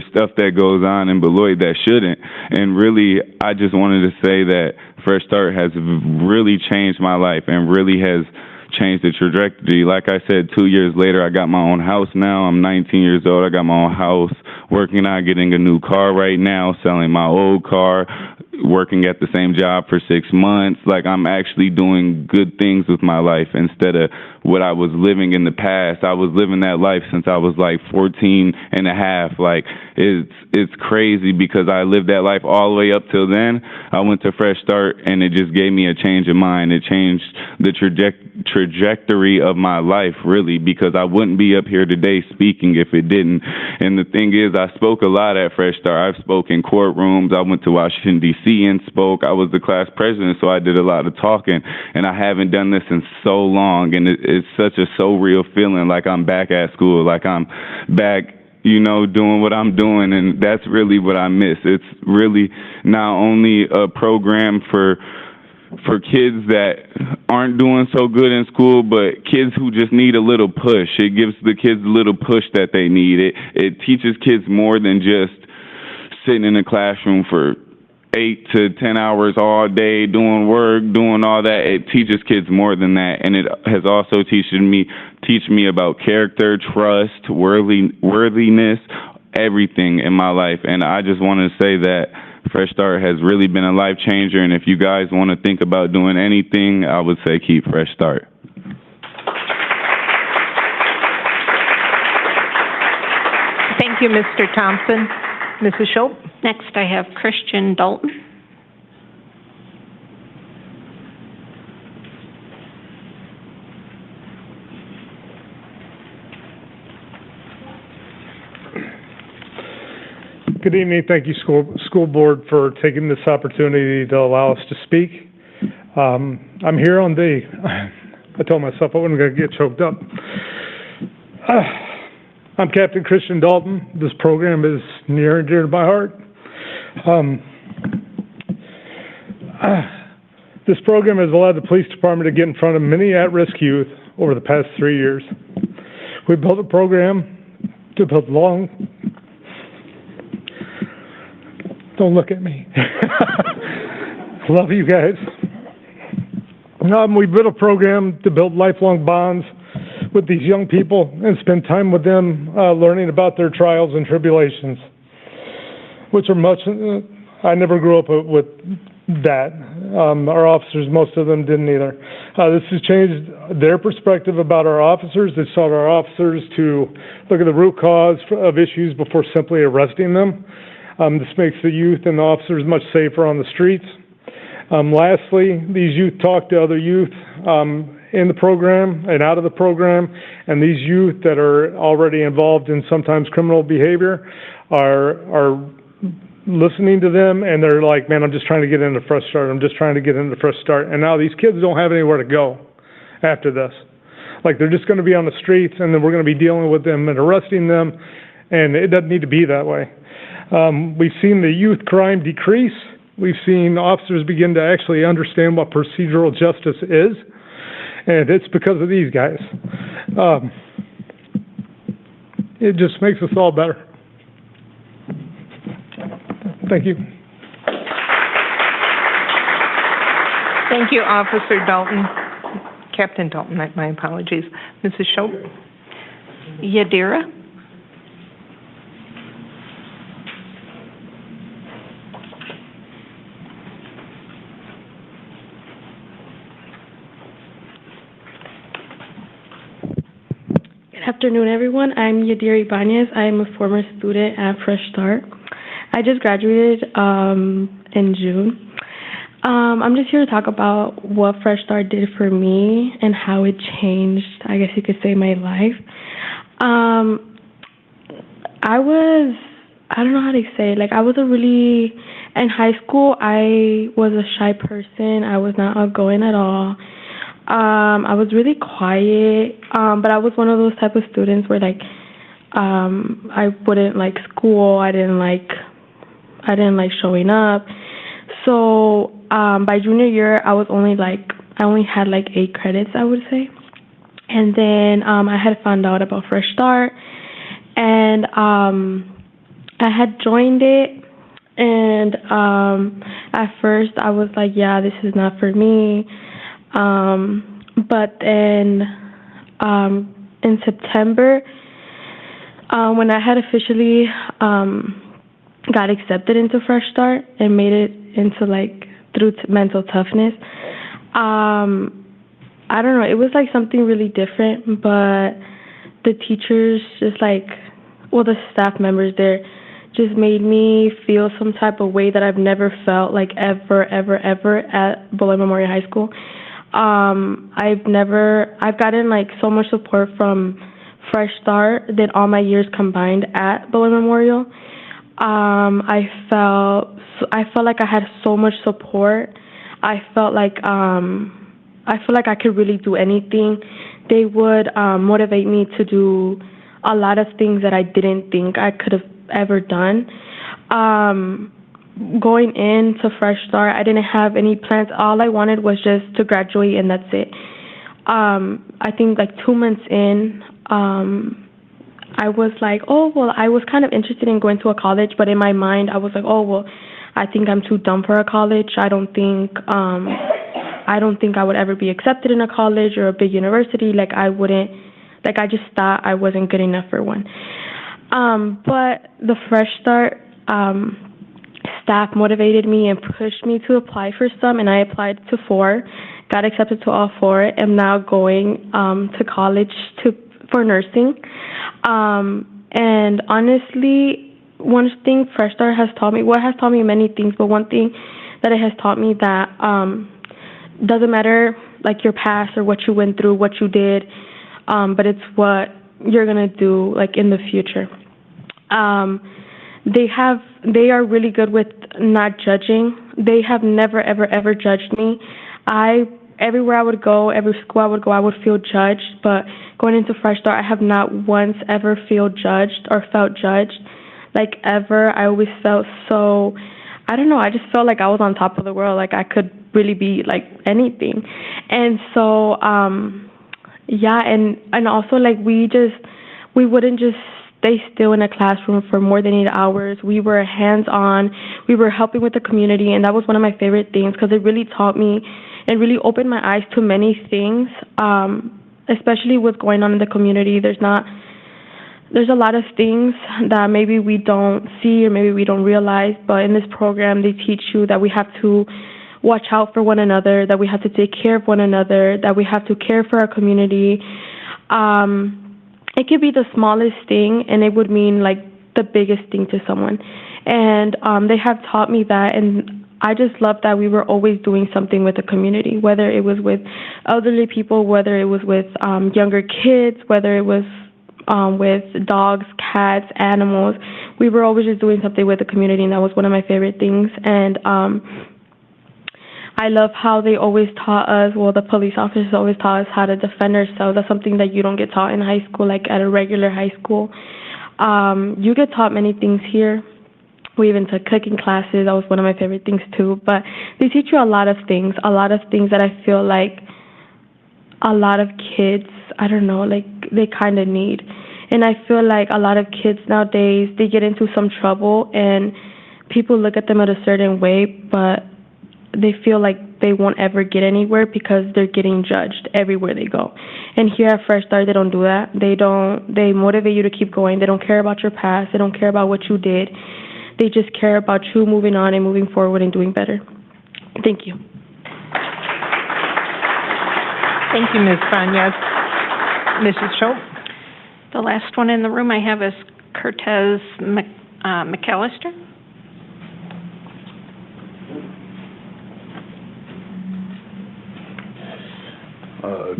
stuff that goes on in Beloit that shouldn't. And really, I just wanted to say that Fresh Start has really changed my life and really has changed the trajectory. Like I said, 2 years later, I got my own house now. I'm 19 years old. I got my own house, working on getting a new car right now, selling my old car, working at the same job for 6 months. Like, I'm actually doing good things with my life instead of what I was living in the past. I was living that life since I was like 14 and a half. Like, it's crazy because I lived that life all the way up till then. I went to Fresh Start and it just gave me a change of mind. It changed the trajectory of my life, really, because I wouldn't be up here today speaking if it didn't. And the thing is, I spoke a lot at Fresh Start. I've spoken in courtrooms. I went to Washington, D.C. and spoke. I was the class president, so I did a lot of talking. And I haven't done this in so long, and it's such a so real feeling, like I'm back at school, like I'm back, you know, doing what I'm doing, and that's really what I miss. It's really not only a program for kids that aren't doing so good in school, but kids who just need a little push. It gives the kids a little push that they need. It teaches kids more than just sitting in a classroom for 8 to 10 hours all day doing work, doing all that. It teaches kids more than that, and it has also teach me about character, trust, worthiness, everything in my life. And I just want to say that Fresh Start has really been a life changer, and if you guys want to think about doing anything, I would say keep Fresh Start. Thank you, Mr. Thompson. Mrs. Schultz? Next, I have Christian Dalton. Good evening. Thank you, school board, for taking this opportunity to allow us to speak. I'm here on the, I told myself I wasn't going to get choked up. I'm Captain Christian Dalton. This program is near and dear to my heart. This program has allowed the police department to get in front of many at-risk youth over the past 3 years. We built a program to build Don't look at me. Love you guys. We built a program to build lifelong bonds with these young people and spend time with them, learning about their trials and tribulations, which are much. I never grew up with that. Our officers, most of them didn't either. This has changed their perspective about our officers. It's taught our officers to look at the root cause of issues before simply arresting them. This makes the youth and the officers much safer on the streets. Lastly, these youth talk to other youth in the program and out of the program, and these youth that are already involved in sometimes criminal behavior are listening to them, and they're like, man, I'm just trying to get into Fresh Start. I'm just trying to get into Fresh Start. And now these kids don't have anywhere to go after this. Like, they're just going to be on the streets, and then we're going to be dealing with them and arresting them, and it doesn't need to be that way. We've seen the youth crime decrease. We've seen officers begin to actually understand what procedural justice is, and it's because of these guys. It just makes us all better. Thank you. Thank you, Officer Dalton. Captain Dalton, my apologies. Mrs. Schultz? Yadira? Good afternoon, everyone. I'm Yadira Ibanez. I am a former student at Fresh Start. I just graduated in June. I'm just here to talk about what Fresh Start did for me and how it changed, I guess you could say, my life. I don't know how to say, like, I was in high school, I was a shy person. I was not outgoing at all. I was really quiet, but I was one of those type of students where, like, I wouldn't like school. I didn't like showing up. So by junior year, I only had like 8 credits, I would say. And then I had found out about Fresh Start, and I had joined it. And at first, I was like, yeah, this is not for me. but then in September, when I had officially got accepted into Fresh Start and made it into like through mental toughness, I don't know, it was like something really different, but the teachers just like, well, the staff members there just made me feel some type of way that I've never felt like ever at Beloit Memorial High School. I've gotten like so much support from Fresh Start than all my years combined at Beloit Memorial. I felt like I had so much support. I felt like I could really do anything. They would motivate me to do a lot of things that I didn't think I could have ever done. Going into Fresh Start, I didn't have any plans. All I wanted was just to graduate, and that's it. I think like 2 months in, I was like, oh, well, I was kind of interested in going to a college, but in my mind, I was like, oh, well, I think I'm too dumb for a college. I don't think I would ever be accepted in a college or a big university. I just thought I wasn't good enough for one. But the Fresh Start staff motivated me and pushed me to apply for some, and I applied to 4, got accepted to all 4. I'm now going to college for nursing. And honestly, one thing Fresh Start has taught me, well, it has taught me many things, but one thing that it has taught me that doesn't matter like your past or what you went through, what you did, but it's what you're gonna do like in the future. They are really good with not judging. They have never ever judged me. Everywhere I would go, every school I would go, I would feel judged, but going into Fresh Start, I have not once ever felt judged. Like ever. I always felt so, I don't know, I just felt like I was on top of the world, like I could really be like anything. And so, yeah, and also like we wouldn't just stay still in a classroom for more than 8 hours. We were hands-on, we were helping with the community, and that was one of my favorite things because it really taught me and really opened my eyes to many things, especially what's going on in the community. There's a lot of things that maybe we don't see or maybe we don't realize, but in this program they teach you that we have to watch out for one another, that we have to take care of one another, that we have to care for our community. It could be the smallest thing and it would mean like the biggest thing to someone. And they have taught me that, and I just love that we were always doing something with the community, whether it was with elderly people, whether it was with younger kids, whether it was with dogs, cats, animals. We were always just doing something with the community, and that was one of my favorite things. And I love how they always taught us, well, the police officers always taught us how to defend ourselves. That's something that you don't get taught in high school, like at a regular high school. You get taught many things here. We even took cooking classes. That was one of my favorite things too. But they teach you a lot of things that I feel like a lot of kids, I don't know, like they kind of need. And I feel like a lot of kids nowadays, they get into some trouble and people look at them in a certain way, but they feel like they won't ever get anywhere because they're getting judged everywhere they go. And here at Fresh Start, they don't do that. They motivate you to keep going. They don't care about your past. They don't care about what you did. They just care about you moving on and moving forward and doing better. Thank you. Thank you, Ms. Banyas. Mrs. Schultz? The last one in the room I have is Cortez McAllister.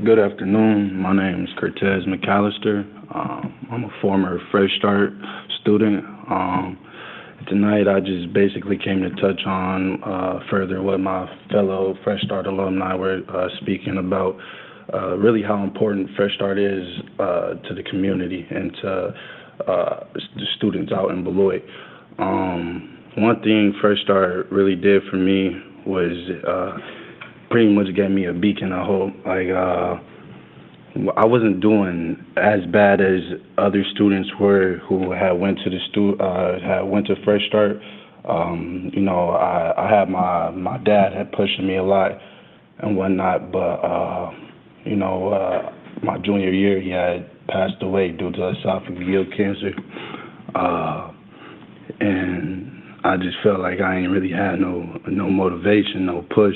Good afternoon. My name is Cortez McAllister. I'm a former Fresh Start student. Tonight I just basically came to touch on further what my fellow Fresh Start alumni were speaking about, really how important Fresh Start is to the community and to the students out in Beloit. One thing Fresh Start really did for me was pretty much gave me a beacon of hope. Like, I wasn't doing as bad as other students were who had went to Fresh Start. You know, I had my dad had pushing me a lot and whatnot, but my junior year, he had passed away due to esophageal cancer. And I just felt like I ain't really had no motivation, no push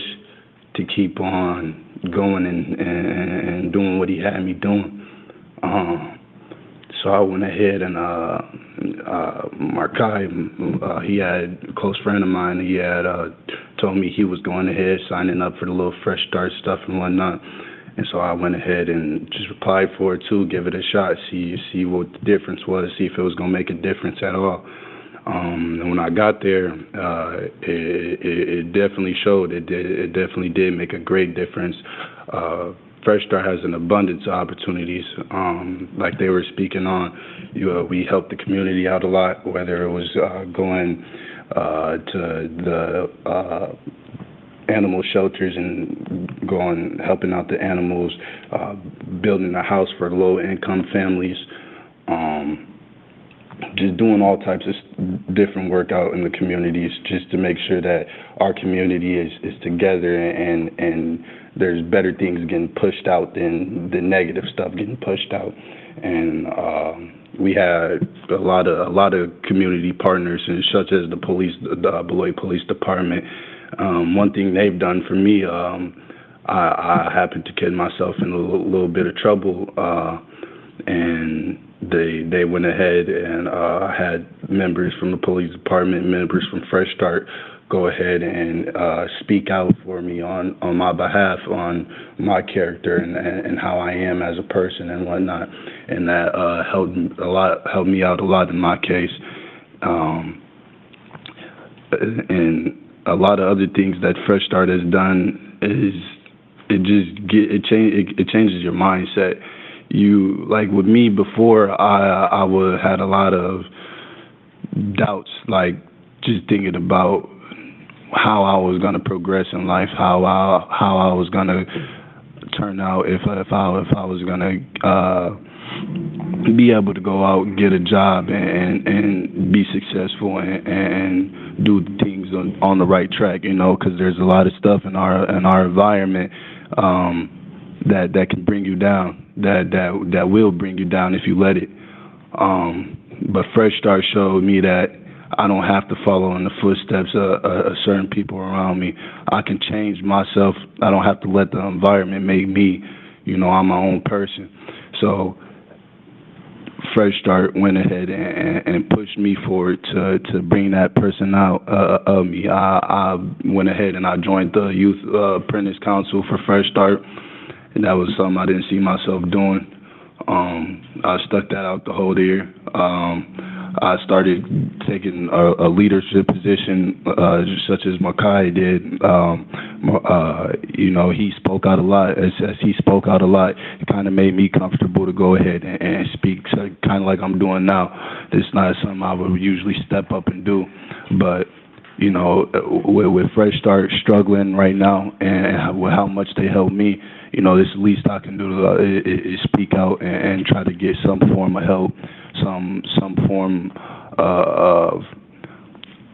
to keep on going and doing what he had me doing. So I went ahead and Markai, he had a close friend of mine, he had told me he was going ahead signing up for the little Fresh Start stuff and whatnot. And so I went ahead and just applied for it too, give it a shot, see what the difference was, see if it was going to make a difference at all. And when I got there, it definitely showed. It definitely did make a great difference. Fresh Start has an abundance of opportunities, like they were speaking on. We helped the community out a lot, whether it was going to the animal shelters and helping out the animals, building a house for low-income families, just doing all types of different work out in the communities just to make sure that our community is together and there's better things getting pushed out than the negative stuff getting pushed out. And we had a lot of community partners, such as the Beloit Police Department. One thing they've done for me, I happened to get myself in a little bit of trouble, and they went ahead and had members from the police department, members from Fresh Start, go ahead and speak out for me on my behalf, on my character and how I am as a person and whatnot, and that helped me out a lot in my case, and a lot of other things that Fresh Start has done is it changes your mindset. You, like with me before, I had a lot of doubts, like just thinking about how I was gonna progress in life, how I was gonna turn out, if I was gonna be able to go out and get a job and be successful and do things on the right track, because there's a lot of stuff in our environment that can bring you down, that will bring you down if you let it. But Fresh Start showed me that I don't have to follow in the footsteps of certain people around me. I can change myself. I don't have to let the environment make me. I'm my own person. So Fresh Start went ahead and pushed me forward to bring that person out of me. I went ahead and I joined the Youth Apprentice Council for Fresh Start, and that was something I didn't see myself doing. I stuck that out the whole year. I started taking a leadership position, such as Makai did. He spoke out a lot. As he spoke out a lot, it kind of made me comfortable to go ahead and speak, so kind of like I'm doing now. It's not something I would usually step up and do, but with Fresh Start struggling right now and with how much they help me, this least I can do is speak out and try to get some form of help, some form of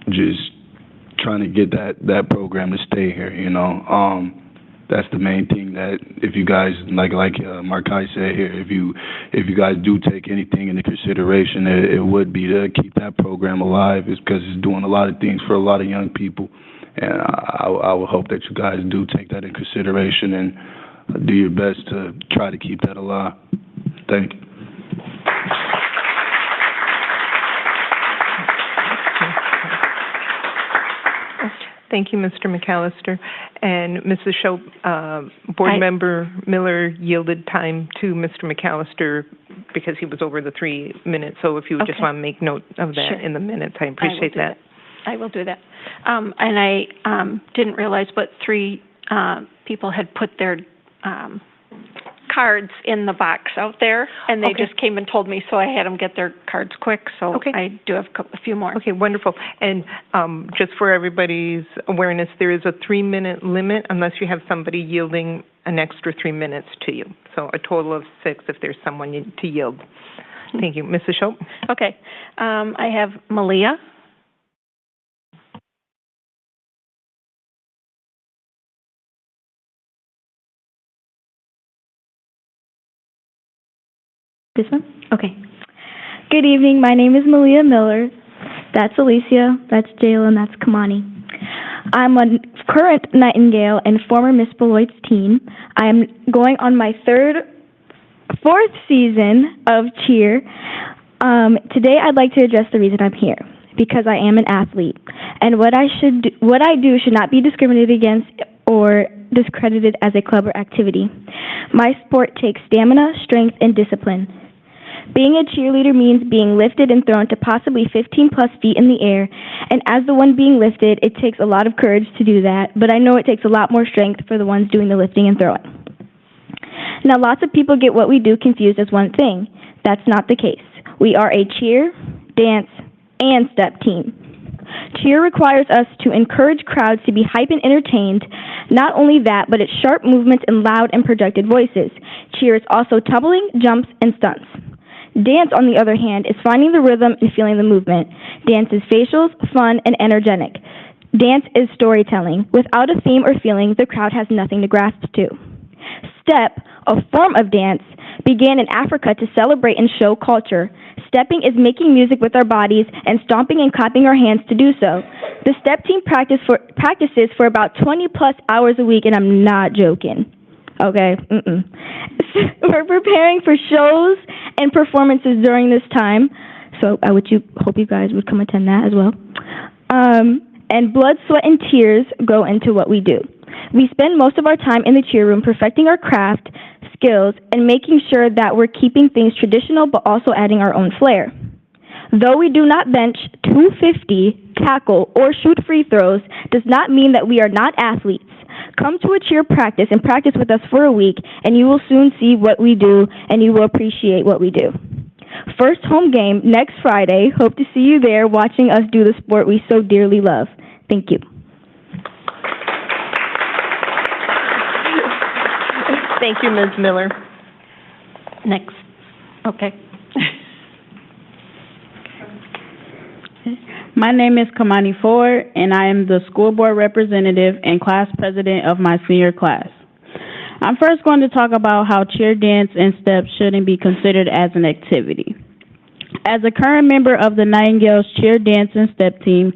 just trying to get that program to stay here. That's the main thing. That if you guys like Markai said here, if you guys do take anything into consideration, it would be to keep that program alive, is because it's doing a lot of things for a lot of young people, and I would hope that you guys do take that in consideration and do your best to try to keep that alive. Thank you. Thank you, Mr. McAllister. And Mrs. Shope, Board Member Miller yielded time to Mr. McAllister because he was over the 3 minutes. So if you would just want to make note of that in the minutes, I appreciate that. I will do that. And I didn't realize, but 3 people had put their cards in the box out there, and they just came and told me, so I had them get their cards quick, so I do have a few more. Okay, wonderful. And just for everybody's awareness, there is a 3-minute limit unless you have somebody yielding an extra 3 minutes to you. So a total of 6 if there's someone to yield. Thank you. Mrs. Shope? Okay. I have Malia. This one? Okay. Good evening. My name is Malia Miller. That's Alicia. That's Jayla. And that's Kamani. I'm a current Nightingale and former Miss Beloit's teen. I am going on my fourth season of cheer. Today I'd like to address the reason I'm here, because I am an athlete, and what I do should not be discriminated against or discredited as a club or activity. My sport takes stamina, strength, and discipline. Being a cheerleader means being lifted and thrown to possibly 15 plus feet in the air, and as the one being lifted, it takes a lot of courage to do that, but I know it takes a lot more strength for the ones doing the lifting and throwing. Now, lots of people get what we do confused as one thing. That's not the case. We are a cheer, dance, and step team. Cheer requires us to encourage crowds to be hype and entertained. Not only that, but it's sharp movements and loud and projected voices. Cheer is also tumbling, jumps, and stunts. Dance, on the other hand, is finding the rhythm and feeling the movement. Dance is facials, fun, and energetic. Dance is storytelling. Without a theme or feeling, the crowd has nothing to grasp to. Step, a form of dance, began in Africa to celebrate and show culture. Stepping is making music with our bodies and stomping and clapping our hands to do so. The step team practices for about 20 plus hours a week, and I'm not joking. Okay? We're preparing for shows and performances during this time, so I hope you guys would come attend that as well. And blood, sweat, and tears go into what we do. We spend most of our time in the cheer room perfecting our craft, skills, and making sure that we're keeping things traditional but also adding our own flair. Though we do not bench 250, tackle, or shoot free throws, does not mean that we are not athletes. Come to a cheer practice and practice with us for a week, and you will soon see what we do, and you will appreciate what we do. First home game next Friday. Hope to see you there watching us do the sport we so dearly love. Thank you. Thank you, Ms. Miller. Next. Okay. My name is Kamani Ford, and I am the school board representative and class president of my senior class. I'm first going to talk about how cheer, dance, and steps shouldn't be considered as an activity. As a current member of the Nightingale's cheer, dance, and step team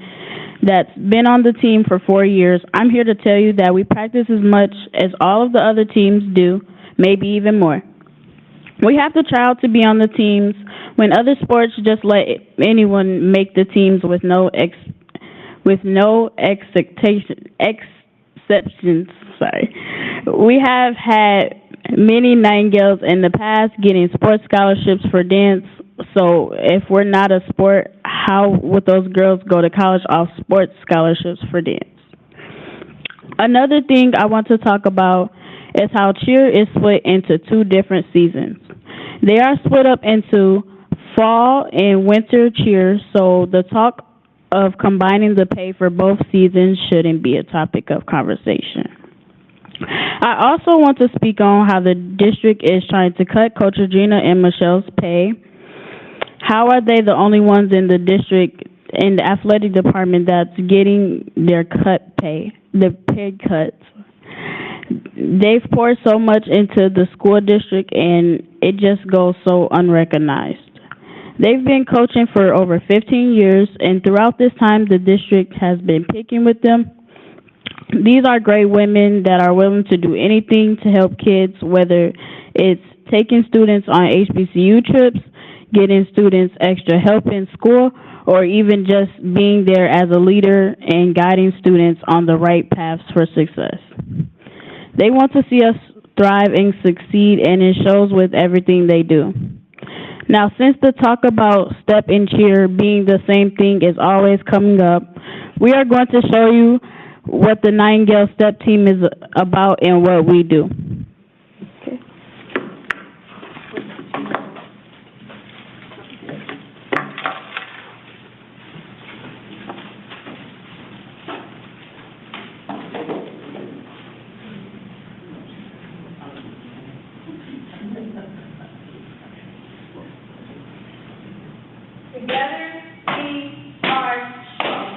that's been on the team for 4 years, I'm here to tell you that we practice as much as all of the other teams do, maybe even more. We have to try out to be on the teams when other sports just let anyone make the teams with no exceptions. Sorry. We have had many Nightingales in the past getting sports scholarships for dance. So if we're not a sport, how would those girls go to college off sports scholarships for dance? Another thing I want to talk about is how cheer is split into 2 different seasons. They are split up into fall and winter cheer, so the talk of combining the pay for both seasons shouldn't be a topic of conversation. I also want to speak on how the district is trying to cut Coach Regina and Michelle's pay. How are they the only ones in the district, in the athletic department, that's getting their pay cuts? They've poured so much into the school district, and it just goes so unrecognized. They've been coaching for over 15 years, and throughout this time, the district has been picking with them. These are great women that are willing to do anything to help kids, whether it's taking students on HBCU trips, getting students extra help in school, or even just being there as a leader and guiding students on the right paths for success. They want to see us thrive and succeed, and it shows with everything they do. Now, since the talk about step and cheer being the same thing is always coming up, we are going to show you what the Nightingale Step Team is about and what we do. Okay. Together we are strong.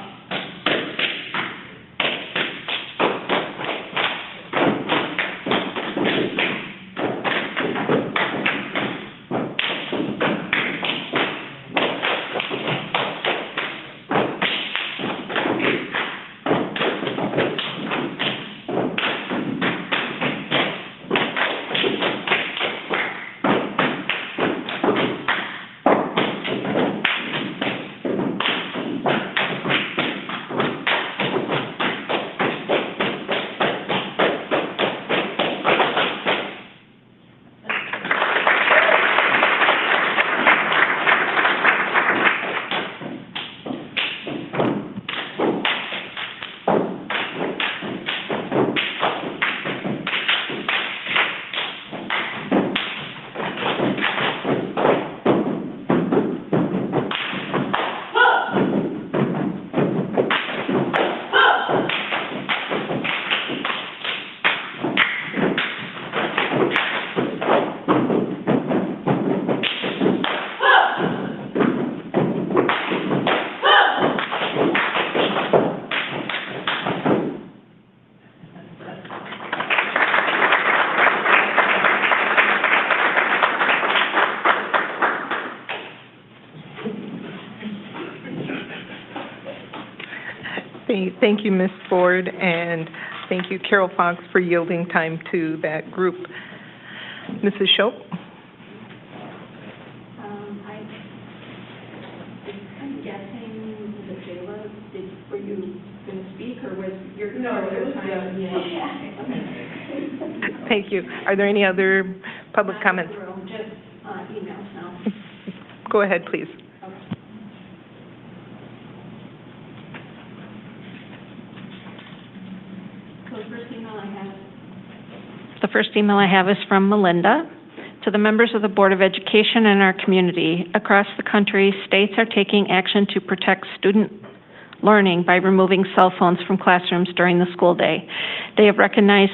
Thank you, Ms. Ford, and thank you, Carol Fox, for yielding time to that group. Mrs. Shope? I'm guessing the Jayla, were you going to speak, or was your time? Yeah. Thank you. Are there any other public comments? Just emails now. Go ahead, please. The first email I have is from Melinda. To the members of the Board of Education and our community, across the country, states are taking action to protect student learning by removing cell phones from classrooms during the school day. They have recognized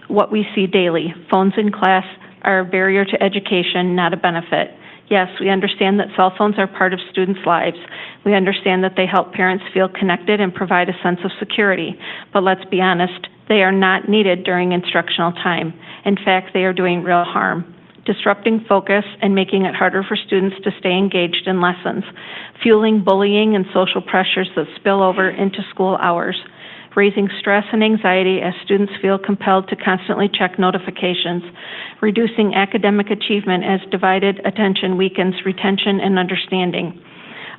what we see daily. Phones in class are a barrier to education, not a benefit. Yes, we understand that cell phones are part of students' lives. We understand that they help parents feel connected and provide a sense of security. But let's be honest, they are not needed during instructional time. In fact, they are doing real harm, disrupting focus and making it harder for students to stay engaged in lessons, fueling bullying and social pressures that spill over into school hours, raising stress and anxiety as students feel compelled to constantly check notifications, reducing academic achievement as divided attention weakens retention and understanding.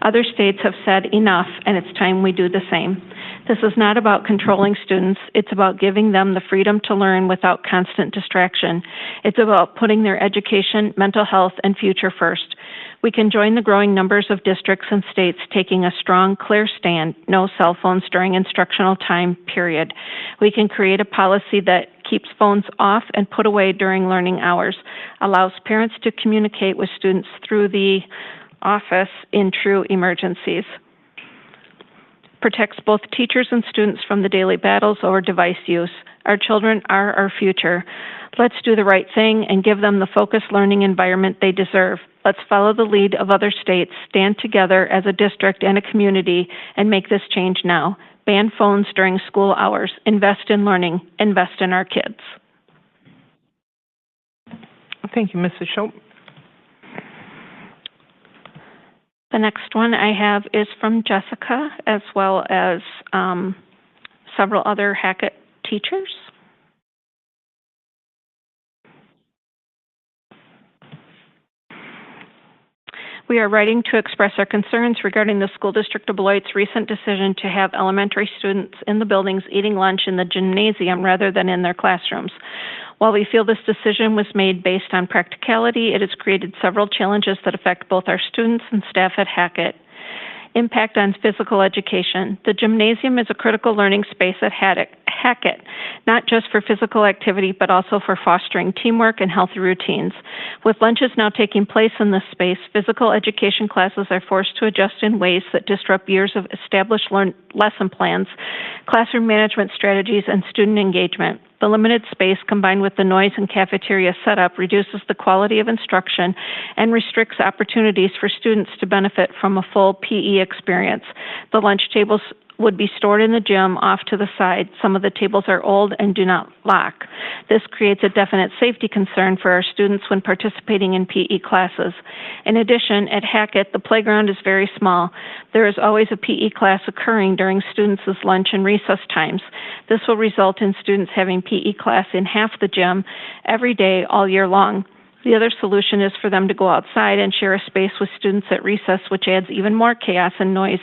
Other states have said enough, and it's time we do the same. This is not about controlling students. It's about giving them the freedom to learn without constant distraction. It's about putting their education, mental health, and future first. We can join the growing numbers of districts and states taking a strong, clear stand, no cell phones during instructional time, period. We can create a policy that keeps phones off and put away during learning hours, allows parents to communicate with students through the office in true emergencies, protects both teachers and students from the daily battles over device use. Our children are our future. Let's do the right thing and give them the focused learning environment they deserve. Let's follow the lead of other states, stand together as a district and a community, and make this change now. Ban phones during school hours. Invest in learning. Invest in our kids. Thank you, Mrs. Shope. The next one I have is from Jessica, as well as several other Hackett teachers. We are writing to express our concerns regarding the School District of Beloit's recent decision to have elementary students in the buildings eating lunch in the gymnasium rather than in their classrooms. While we feel this decision was made based on practicality, it has created several challenges that affect both our students and staff at Hackett. Impact on physical education. The gymnasium is a critical learning space at Hackett, not just for physical activity, but also for fostering teamwork and healthy routines. With lunches now taking place in this space, physical education classes are forced to adjust in ways that disrupt years of established lesson plans, classroom management strategies, and student engagement. The limited space, combined with the noise and cafeteria setup, reduces the quality of instruction and restricts opportunities for students to benefit from a full PE experience. The lunch tables would be stored in the gym off to the side. Some of the tables are old and do not lock. This creates a definite safety concern for our students when participating in PE classes. In addition, at Hackett, the playground is very small. There is always a PE class occurring during students' lunch and recess times. This will result in students having PE class in half the gym every day all year long. The other solution is for them to go outside and share a space with students at recess, which adds even more chaos and noise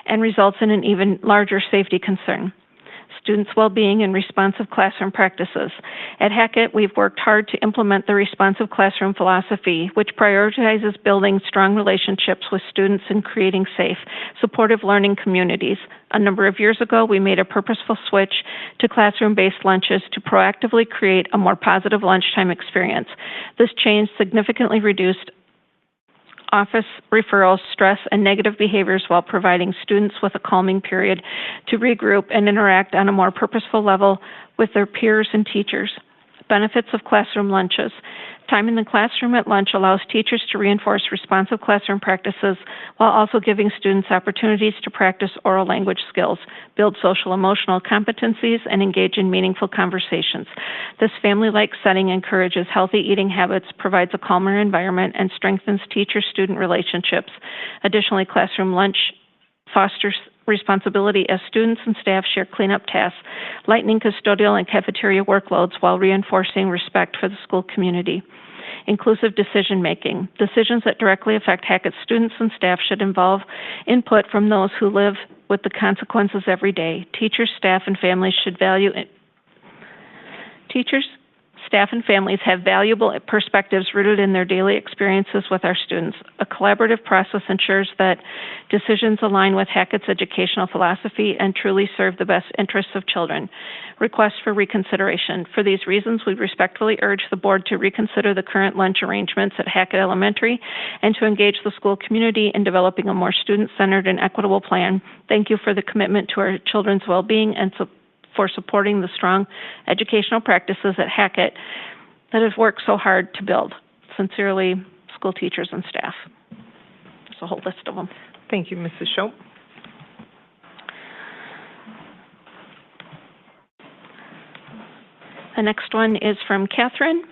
and results in an even larger safety concern. Students' well-being and responsive classroom practices. At Hackett, we've worked hard to implement the responsive classroom philosophy, which prioritizes building strong relationships with students and creating safe, supportive learning communities. A number of years ago, we made a purposeful switch to classroom-based lunches to proactively create a more positive lunchtime experience. This change significantly reduced office referrals, stress, and negative behaviors while providing students with a calming period to regroup and interact on a more purposeful level with their peers and teachers. Benefits of classroom lunches. Time in the classroom at lunch allows teachers to reinforce responsive classroom practices while also giving students opportunities to practice oral language skills, build social emotional competencies, and engage in meaningful conversations. This family-like setting encourages healthy eating habits, provides a calmer environment, and strengthens teacher-student relationships. Additionally, classroom lunch fosters responsibility as students and staff share cleanup tasks, lightening custodial and cafeteria workloads while reinforcing respect for the school community. Inclusive decision-making. Decisions that directly affect Hackett's students and staff should involve input from those who live with the consequences every day. Teachers, staff, and families should value it. Teachers, staff, and families have valuable perspectives rooted in their daily experiences with our students. A collaborative process ensures that decisions align with Hackett's educational philosophy and truly serve the best interests of children. Request for reconsideration. For these reasons, we respectfully urge the board to reconsider the current lunch arrangements at Hackett Elementary and to engage the school community in developing a more student-centered and equitable plan. Thank you for the commitment to our children's well-being and for supporting the strong educational practices at Hackett that have worked so hard to build. Sincerely, school teachers and staff. There's a whole list of them. Thank you, Mrs. Schopp. The next one is from Catherine.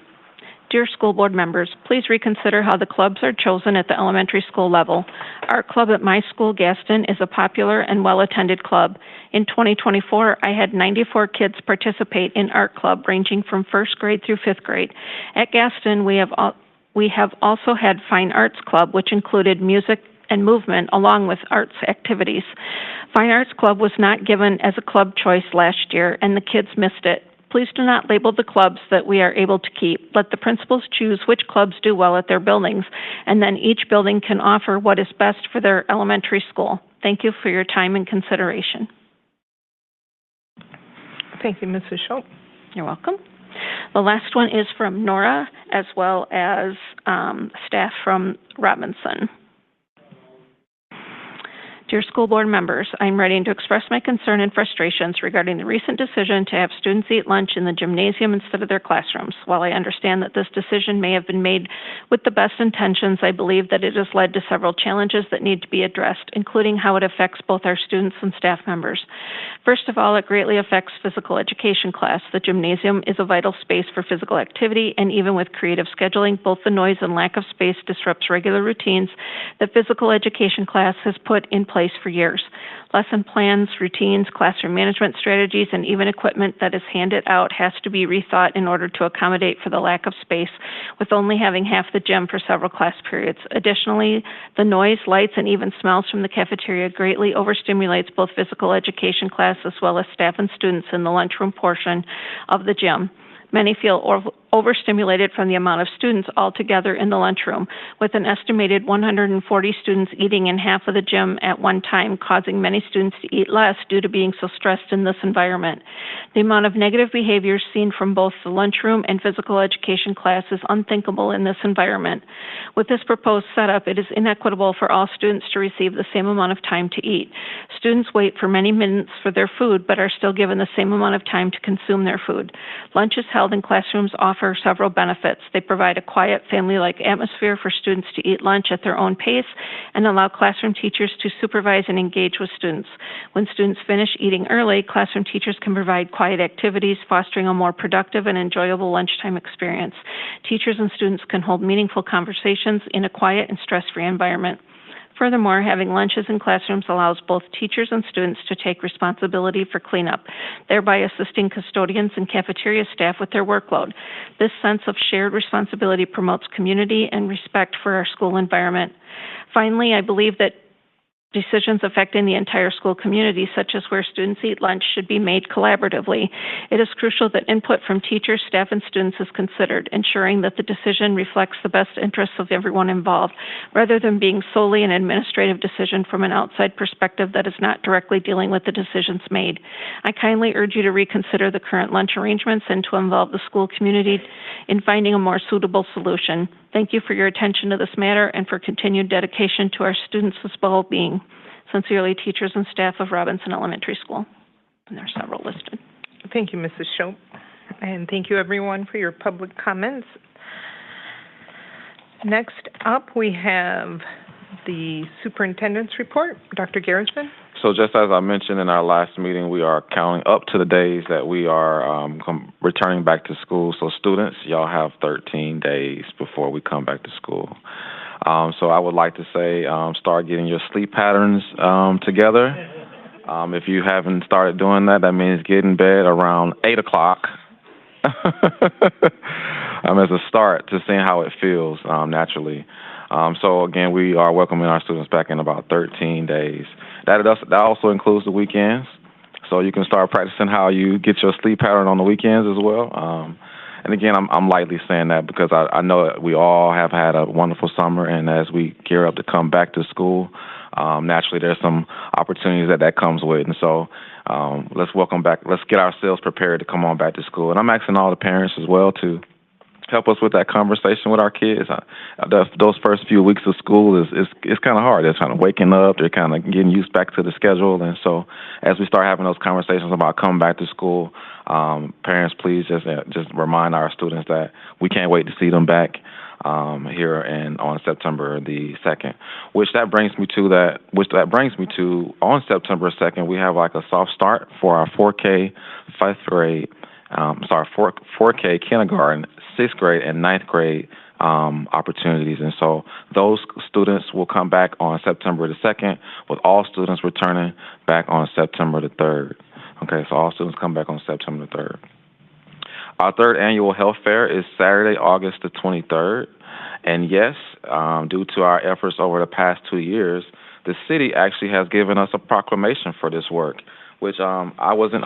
Dear school board members, please reconsider how the clubs are chosen at the elementary school level. Art Club at my school, Gaston, is a popular and well-attended club. In 2024, I had 94 kids participate in Art Club, ranging from first grade through fifth grade. At Gaston, we have also had Fine Arts Club, which included music and movement along with arts activities. Fine Arts Club was not given as a club choice last year, and the kids missed it. Please do not label the clubs that we are able to keep. Let the principals choose which clubs do well at their buildings, and then each building can offer what is best for their elementary school. Thank you for your time and consideration. Thank you, Mrs. Schopp. You're welcome. The last one is from Nora, as well as staff from Robinson. Dear school board members, I'm writing to express my concern and frustrations regarding the recent decision to have students eat lunch in the gymnasium instead of their classrooms. While I understand that this decision may have been made with the best intentions, I believe that it has led to several challenges that need to be addressed, including how it affects both our students and staff members. First of all, it greatly affects physical education class. The gymnasium is a vital space for physical activity, and even with creative scheduling, both the noise and lack of space disrupts regular routines that physical education class has put in place for years. Lesson plans, routines, classroom management strategies, and even equipment that is handed out has to be rethought in order to accommodate for the lack of space, with only having half the gym for several class periods. Additionally, the noise, lights, and even smells from the cafeteria greatly overstimulates both physical education class as well as staff and students in the lunchroom portion of the gym. Many feel overstimulated from the amount of students altogether in the lunchroom, with an estimated 140 students eating in half of the gym at one time, causing many students to eat less due to being so stressed in this environment. The amount of negative behaviors seen from both the lunchroom and physical education class is unthinkable in this environment. With this proposed setup, it is inequitable for all students to receive the same amount of time to eat. Students wait for many minutes for their food, but are still given the same amount of time to consume their food. Lunches held in classrooms offer several benefits. They provide a quiet, family-like atmosphere for students to eat lunch at their own pace and allow classroom teachers to supervise and engage with students. When students finish eating early, classroom teachers can provide quiet activities, fostering a more productive and enjoyable lunchtime experience. Teachers and students can hold meaningful conversations in a quiet and stress-free environment. Furthermore, having lunches in classrooms allows both teachers and students to take responsibility for cleanup, thereby assisting custodians and cafeteria staff with their workload. This sense of shared responsibility promotes community and respect for our school environment. Finally, I believe that decisions affecting the entire school community, such as where students eat lunch, should be made collaboratively. It is crucial that input from teachers, staff, and students is considered, ensuring that the decision reflects the best interests of everyone involved, rather than being solely an administrative decision from an outside perspective that is not directly dealing with the decisions made. I kindly urge you to reconsider the current lunch arrangements and to involve the school community in finding a more suitable solution. Thank you for your attention to this matter and for continued dedication to our students' well-being. Sincerely, teachers and staff of Robinson Elementary School. And there are several listed. Thank you, Mrs. Schopp. And thank you, everyone, for your public comments. Next up, we have the superintendent's report. Dr. Garrison. So just as I mentioned in our last meeting, we are counting up to the days that we are returning back to school. So students, y'all have 13 days before we come back to school. So I would like to say start getting your sleep patterns together. If you haven't started doing that, that means get in bed around 8 o'clock. As a start to seeing how it feels naturally. So again, we are welcoming our students back in about 13 days. That also includes the weekends, so you can start practicing how you get your sleep pattern on the weekends as well. And again, I'm lightly saying that because I know that we all have had a wonderful summer, and as we gear up to come back to school, naturally there's some opportunities that comes with. And so let's welcome back. Let's get ourselves prepared to come on back to school. And I'm asking all the parents as well to help us with that conversation with our kids. Those first few weeks of school is kind of hard. They're kind of waking up. They're kind of getting used back to the schedule. And so as we start having those conversations about coming back to school, parents, please just remind our students that we can't wait to see them back here on September the 2nd. Which brings me to on September 2nd, we have like a soft start for our 4K 4K kindergarten, 6th grade, and 9th grade opportunities. And so those students will come back on September the 2nd, with all students returning back on September the 3rd. Okay, so all students come back on September the 3rd. Our third annual health fair is Saturday, August the 23rd. And yes, due to our efforts over the past 2 years, the city actually has given us a proclamation for this work, which I'll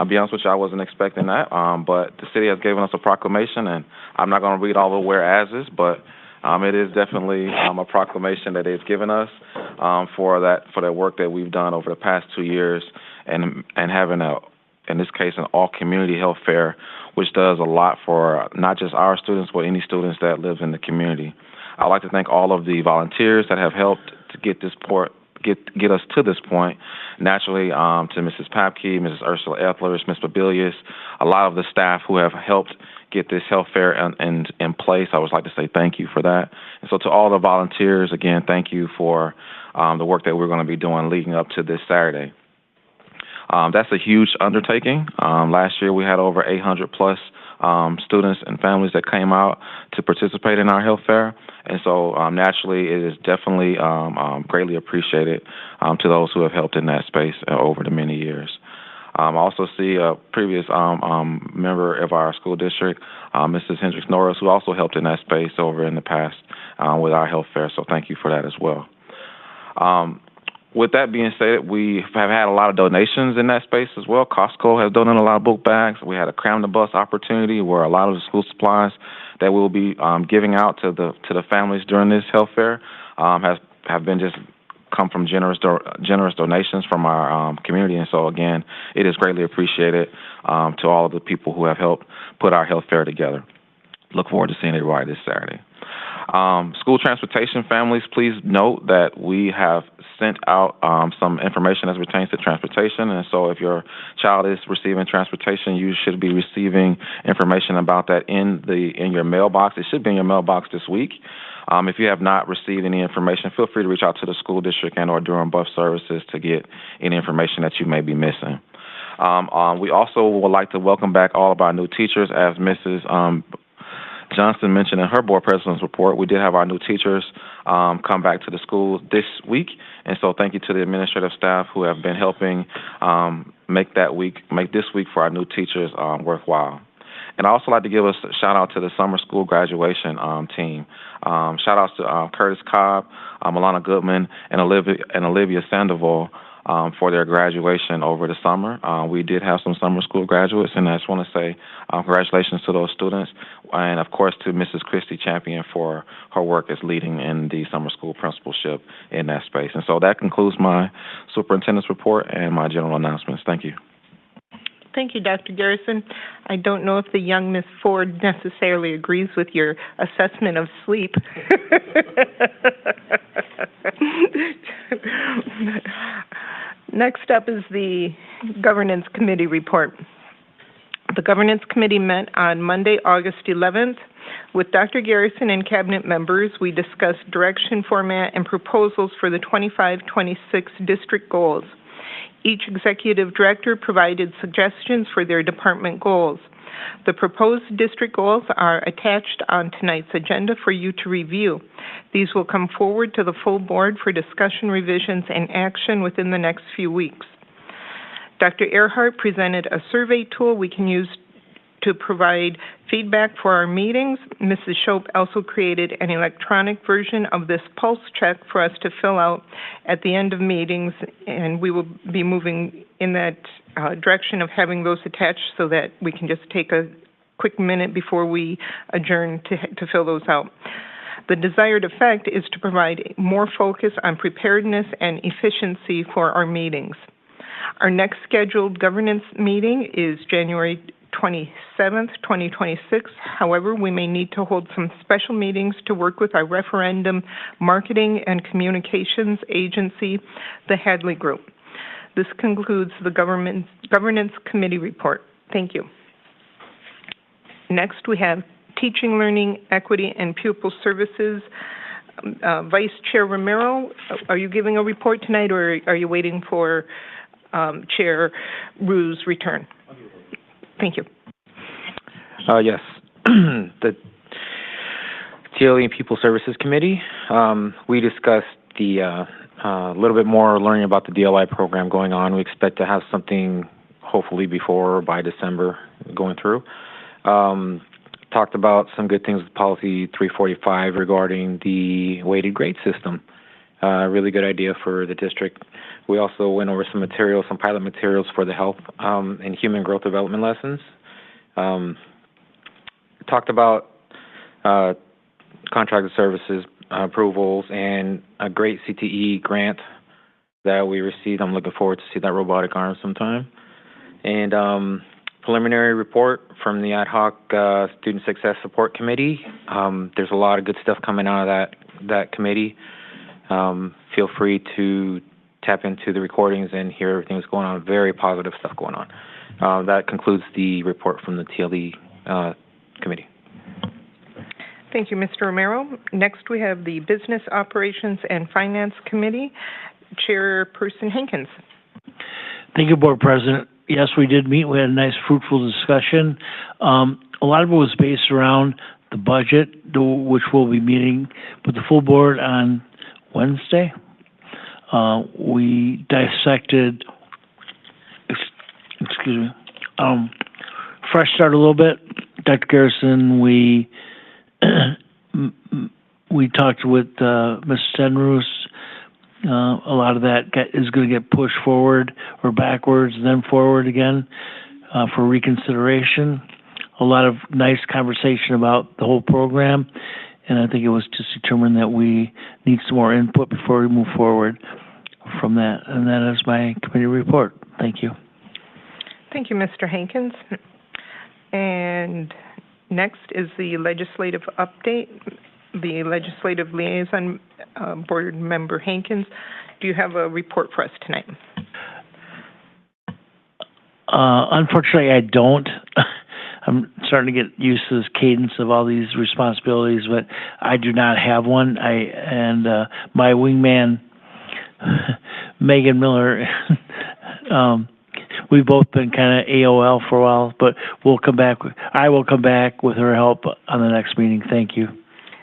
be honest with you, I wasn't expecting that. But the city has given us a proclamation, and I'm not going to read all the whereases, but it is definitely a proclamation that they've given us for that work that we've done over the past 2 years, and having in this case, an all-community health fair, which does a lot for not just our students, but any students that live in the community. I'd like to thank all of the volunteers that have helped to get us to this point. Naturally, to Mrs. Papke, Mrs. Ursula Ethlers, Ms. Babilius, a lot of the staff who have helped get this health fair in place. I would like to say thank you for that. And so to all the volunteers, again, thank you for the work that we're going to be doing leading up to this Saturday. That's a huge undertaking. Last year we had over 800 plus students and families that came out to participate in our health fair. And so naturally it is definitely greatly appreciated to those who have helped in that space over the many years. I also see a previous member of our school district, Mrs. Hendricks Norris, who also helped in that space over in the past with our health fair. So thank you for that as well. With that being said, we have had a lot of donations in that space as well. Costco has donated a lot of book bags. We had a Cram the Bus opportunity where a lot of the school supplies that we'll be giving out to the families during this health fair have been just come from generous donations from our community. And so, again, it is greatly appreciated to all of the people who have helped put our health fair together. Look forward to seeing everybody this Saturday. School transportation families, please note that we have sent out some information as pertains to transportation. And so if your child is receiving transportation, you should be receiving information about that in your mailbox. It should be in your mailbox this week. If you have not received any information, feel free to reach out to the school district and or Durham Bus Services to get any information that you may be missing. We also would like to welcome back all of our new teachers, as Mrs. Johnson mentioned in her board president's report. We did have our new teachers come back to the school this week, and so thank you to the administrative staff who have been helping make this week for our new teachers worthwhile. And I also like to give a shout out to the summer school graduation team. Shout outs to Curtis Cobb, Alana Goodman, and Olivia Sandoval for their graduation over the summer. We did have some summer school graduates, and I just want to say congratulations to those students, and of course to Mrs. Christy Champion for her work as leading in the summer school principalship in that space. And so that concludes my superintendent's report and my general announcements. Thank you. Thank you, Dr. Garrison. I don't know if the young Miss Ford necessarily agrees with your assessment of sleep. Next up is the Governance Committee report. The Governance Committee met on Monday, August 11th. With Dr. Garrison and cabinet members, we discussed direction, format, and proposals for the 25-26 district goals. Each executive director provided suggestions for their department goals. The proposed district goals are attached on tonight's agenda for you to review. These will come forward to the full board for discussion, revisions, and action within the next few weeks. Dr. Earhart presented a survey tool we can use to provide feedback for our meetings. Mrs. Shope also created an electronic version of this pulse check for us to fill out at the end of meetings, and we will be moving in that direction of having those attached so that we can just take a quick minute before we adjourn to fill those out. The desired effect is to provide more focus on preparedness and efficiency for our meetings. Our next scheduled governance meeting is January 27th, 2026. However, we may need to hold some special meetings to work with our referendum marketing and communications agency, the Hadley Group. This concludes the Governance Committee report. Thank you. Next, we have Teaching, Learning, Equity, and Pupil Services. Vice Chair Romero, are you giving a report tonight, or are you waiting for Chair Rue's return? Thank you. Yes. The TLE and Pupil Services Committee, we discussed the little bit more learning about the DLI program going on. We expect to have something hopefully before or by December going through. Talked about some good things with Policy 345 regarding the weighted grade system. Really good idea for the district. We also went over some materials, some pilot materials for the health and human growth development lessons. Talked about contracted services approvals and a great CTE grant that we received. I'm looking forward to see that robotic arm sometime. And preliminary report from the Ad Hoc Student Success Support Committee. There's a lot of good stuff coming out of that committee. Feel free to tap into the recordings and hear everything that's going on. Very positive stuff going on. That concludes the report from the TLE committee. Thank you, Mr. Romero. Next, we have the Business Operations and Finance Committee, Chairperson Hankins. Thank you, Board President. Yes, we did meet. We had a nice, fruitful discussion. A lot of it was based around the budget, which we'll be meeting with the full board on Wednesday. We dissected, Fresh Start a little bit. Dr. Garrison, we talked with Ms. Stenroos. A lot of that is going to get pushed forward or backwards, then forward again for reconsideration. A lot of nice conversation about the whole program, and I think it was just determined that we need some more input before we move forward from that. And that is my committee report. Thank you. Thank you, Mr. Hankins. And next is the legislative update. The Legislative Liaison, Board Member Hankins, do you have a report for us tonight? Unfortunately, I don't. I'm starting to get used to this cadence of all these responsibilities, but I do not have one. My wingman, Megan Miller, we've both been kind of AOL for a while, but I will come back with her help on the next meeting. Thank you.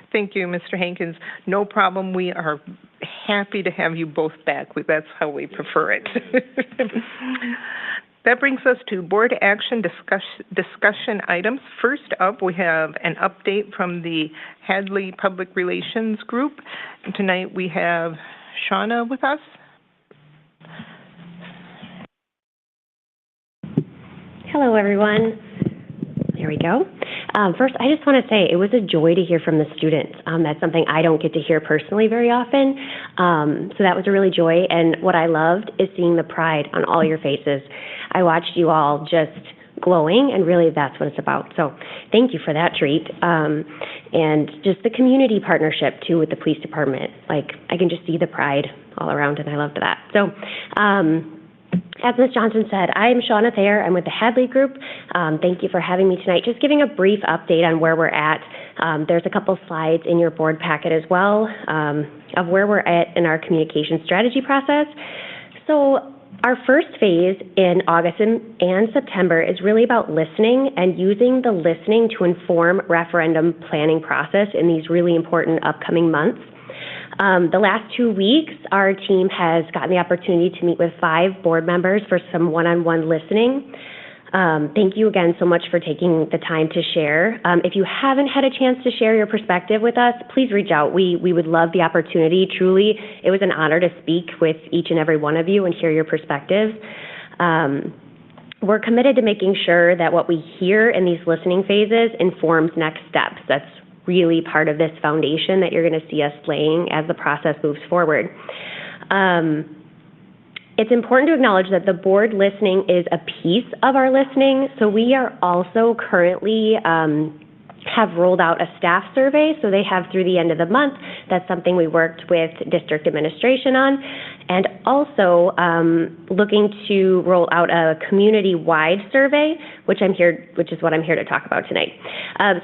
Thank you, Mr. Hankins. No problem. We are happy to have you both back. That's how we prefer it. That brings us to board action discussion items. First up, we have an update from the Hadley Public Relations Group. And tonight we have Shauna with us. Hello, everyone. There we go. First, I just want to say it was a joy to hear from the students. That's something I don't get to hear personally very often. So that was a really joy. And what I loved is seeing the pride on all your faces. I watched you all just glowing, and really that's what it's about. So thank you for that treat. And just the community partnership, too, with the police department. Like, I can just see the pride all around, and I loved that. So, as Ms. Johnson said, I am Shauna Thayer. I'm with the Hadley Group. Thank you for having me tonight. Just giving a brief update on where we're at. There's a couple slides in your board packet as well of where we're at in our communication strategy process. So our first phase in August and September is really about listening and using the listening to inform referendum planning process in these really important upcoming months. The last 2 weeks, our team has gotten the opportunity to meet with 5 board members for some one-on-one listening. Thank you again so much for taking the time to share. If you haven't had a chance to share your perspective with us, please reach out. We would love the opportunity. Truly, it was an honor to speak with each and every one of you and hear your perspectives. We're committed to making sure that what we hear in these listening phases informs next steps. That's really part of this foundation that you're going to see us laying as the process moves forward. It's important to acknowledge that the board listening is a piece of our listening, so we are also currently have rolled out a staff survey, so they have through the end of the month. That's something we worked with district administration on, and also looking to roll out a community-wide survey, which is what I'm here to talk about tonight.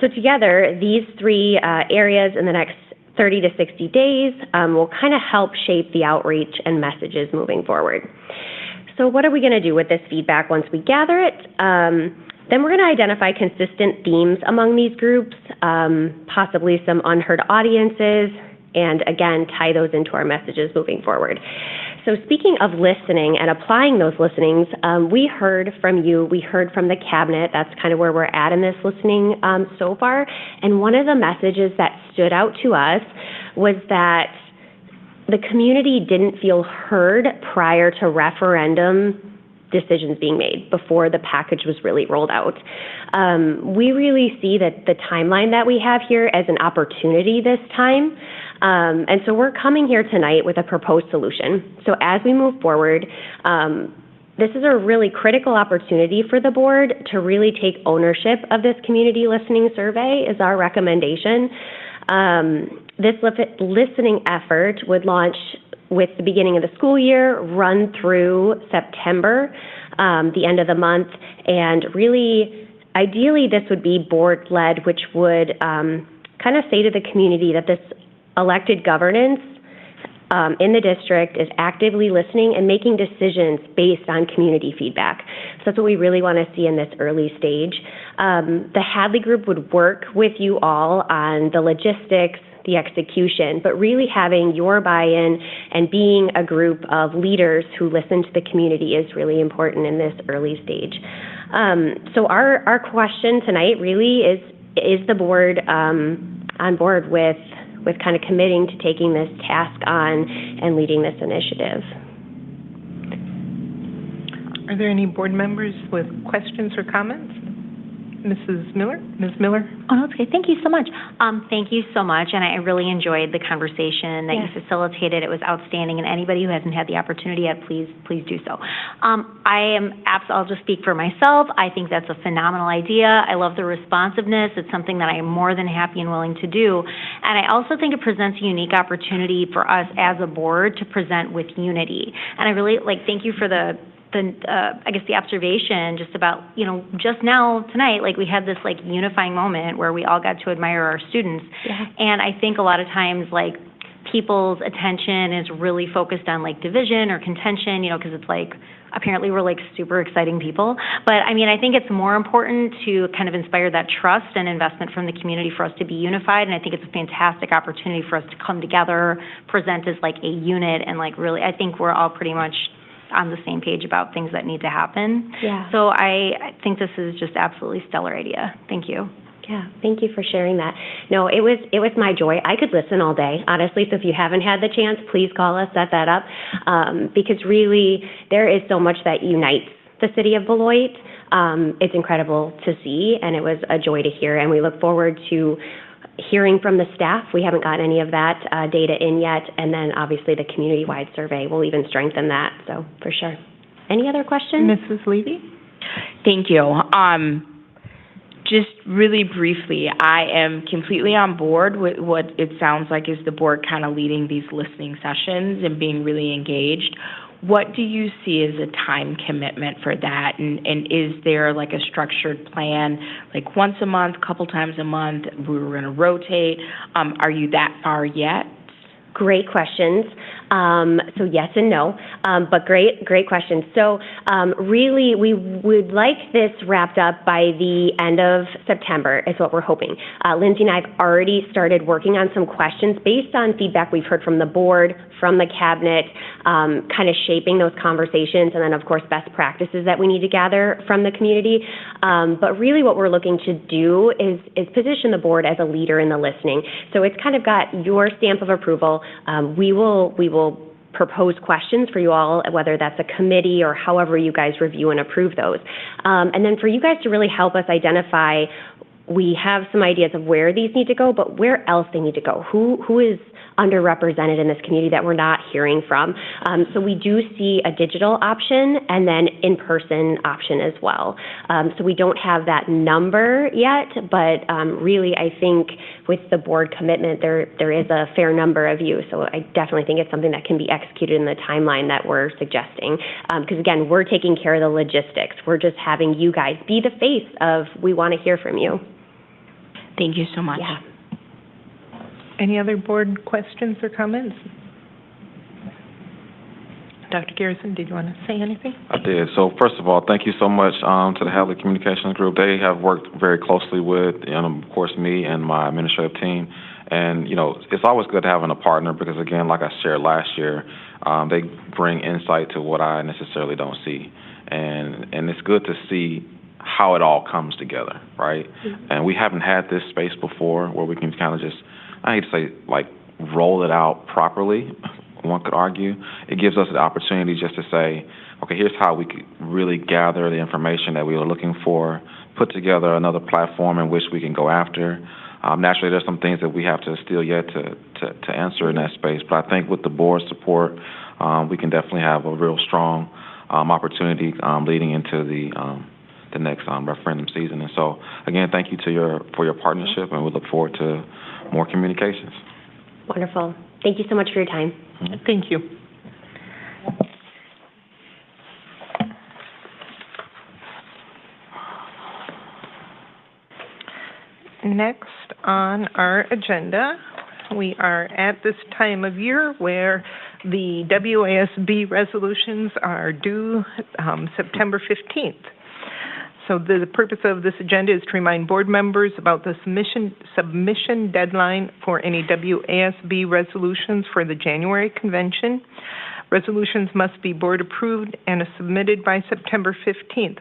So together, these 3 areas in the next 30 to 60 days will kind of help shape the outreach and messages moving forward. So what are we going to do with this feedback once we gather it? Then we're going to identify consistent themes among these groups, possibly some unheard audiences, and again, tie those into our messages moving forward. So speaking of listening and applying those listenings, we heard from you, we heard from the cabinet. That's kind of where we're at in this listening so far. And one of the messages that stood out to us was that the community didn't feel heard prior to referendum decisions being made, before the package was really rolled out. We really see that the timeline that we have here as an opportunity this time. And so we're coming here tonight with a proposed solution. So as we move forward, this is a really critical opportunity for the board to really take ownership of this community listening survey is our recommendation. This listening effort would launch with the beginning of the school year, run through September, the end of the month, and really, ideally, this would be board-led, which would kind of say to the community that this elected governance in the district is actively listening and making decisions based on community feedback. So that's what we really want to see in this early stage. The Hadley Group would work with you all on the logistics, the execution, but really having your buy-in and being a group of leaders who listen to the community is really important in this early stage. So our question tonight really is the board on board with kind of committing to taking this task on and leading this initiative? Are there any board members with questions or comments? Mrs. Miller? Ms. Miller? Oh, no, it's okay. Thank you so much. Thank you so much, and I really enjoyed the conversation that you facilitated. It was outstanding, and anybody who hasn't had the opportunity yet, please do so. I'll just speak for myself. I think that's a phenomenal idea. I love the responsiveness. It's something that I am more than happy and willing to do. And I also think it presents a unique opportunity for us as a board to present with unity. And I really, thank you for the observation just about, just now tonight, we had this unifying moment where we all got to admire our students. Yeah. And I think a lot of times people's attention is really focused on division or contention, because it's apparently we're super exciting people. But I think it's more important to kind of inspire that trust and investment from the community for us to be unified. And I think it's a fantastic opportunity for us to come together, present as a unit, and really, I think we're all pretty much on the same page about things that need to happen. Yeah. So I think this is just absolutely stellar idea. Thank you. Yeah, thank you for sharing that. No, it was my joy. I could listen all day, honestly, so if you haven't had the chance, please call us, set that up, because really there is so much that unites the city of Beloit. It's incredible to see, and it was a joy to hear, and we look forward to hearing from the staff. We haven't got any of that data in yet, and then obviously the community-wide survey will even strengthen that, so for sure. Any other questions? Mrs. Levy? Thank you. Just really briefly, I am completely on board with what it sounds like is the board kind of leading these listening sessions and being really engaged. What do you see as a time commitment for that? And is there a structured plan, once a month, couple times a month, we're going to rotate? Are you that far yet? Great questions. So yes and no, but great question. So really, we would like this wrapped up by the end of September is what we're hoping. Lindsay and I have already started working on some questions based on feedback we've heard from the board, from the cabinet, kind of shaping those conversations, and then of course best practices that we need to gather from the community. But really what we're looking to do is position the board as a leader in the listening. So it's kind of got your stamp of approval. We will propose questions for you all, whether that's a committee or however you guys review and approve those. And then for you guys to really help us identify, we have some ideas of where these need to go, but where else they need to go. Who is underrepresented in this community that we're not hearing from? So we do see a digital option and then in-person option as well. So we don't have that number yet, but really I think with the board commitment, there is a fair number of you. So I definitely think it's something that can be executed in the timeline that we're suggesting. Because again, we're taking care of the logistics. We're just having you guys be the face of, we want to hear from you. Thank you so much. Yeah. Any other board questions or comments? Dr. Garrison, did you want to say anything? I did. So first of all, thank you so much to the Hadley Communications Group. They have worked very closely with, of course, me and my administrative team. And, it's always good having a partner because, again, like I shared last year, they bring insight to what I necessarily don't see. And it's good to see how it all comes together, right? Mm-hmm. And we haven't had this space before where we can kind of just, I hate to say, like, roll it out properly, one could argue. It gives us the opportunity just to say, okay, here's how we could really gather the information that we were looking for, put together another platform in which we can go after. Naturally, there's some things that we have to still yet to answer in that space, but I think with the board support, we can definitely have a real strong opportunity leading into the next referendum season. And so, again, thank you for your partnership, and we look forward to more communications. Wonderful. Thank you so much for your time. Mm-hmm. Thank you. Next on our agenda, we are at this time of year where the WASB resolutions are due September 15th. So the purpose of this agenda is to remind board members about the submission deadline for any WASB resolutions for the January convention. Resolutions must be board approved and submitted by September 15th.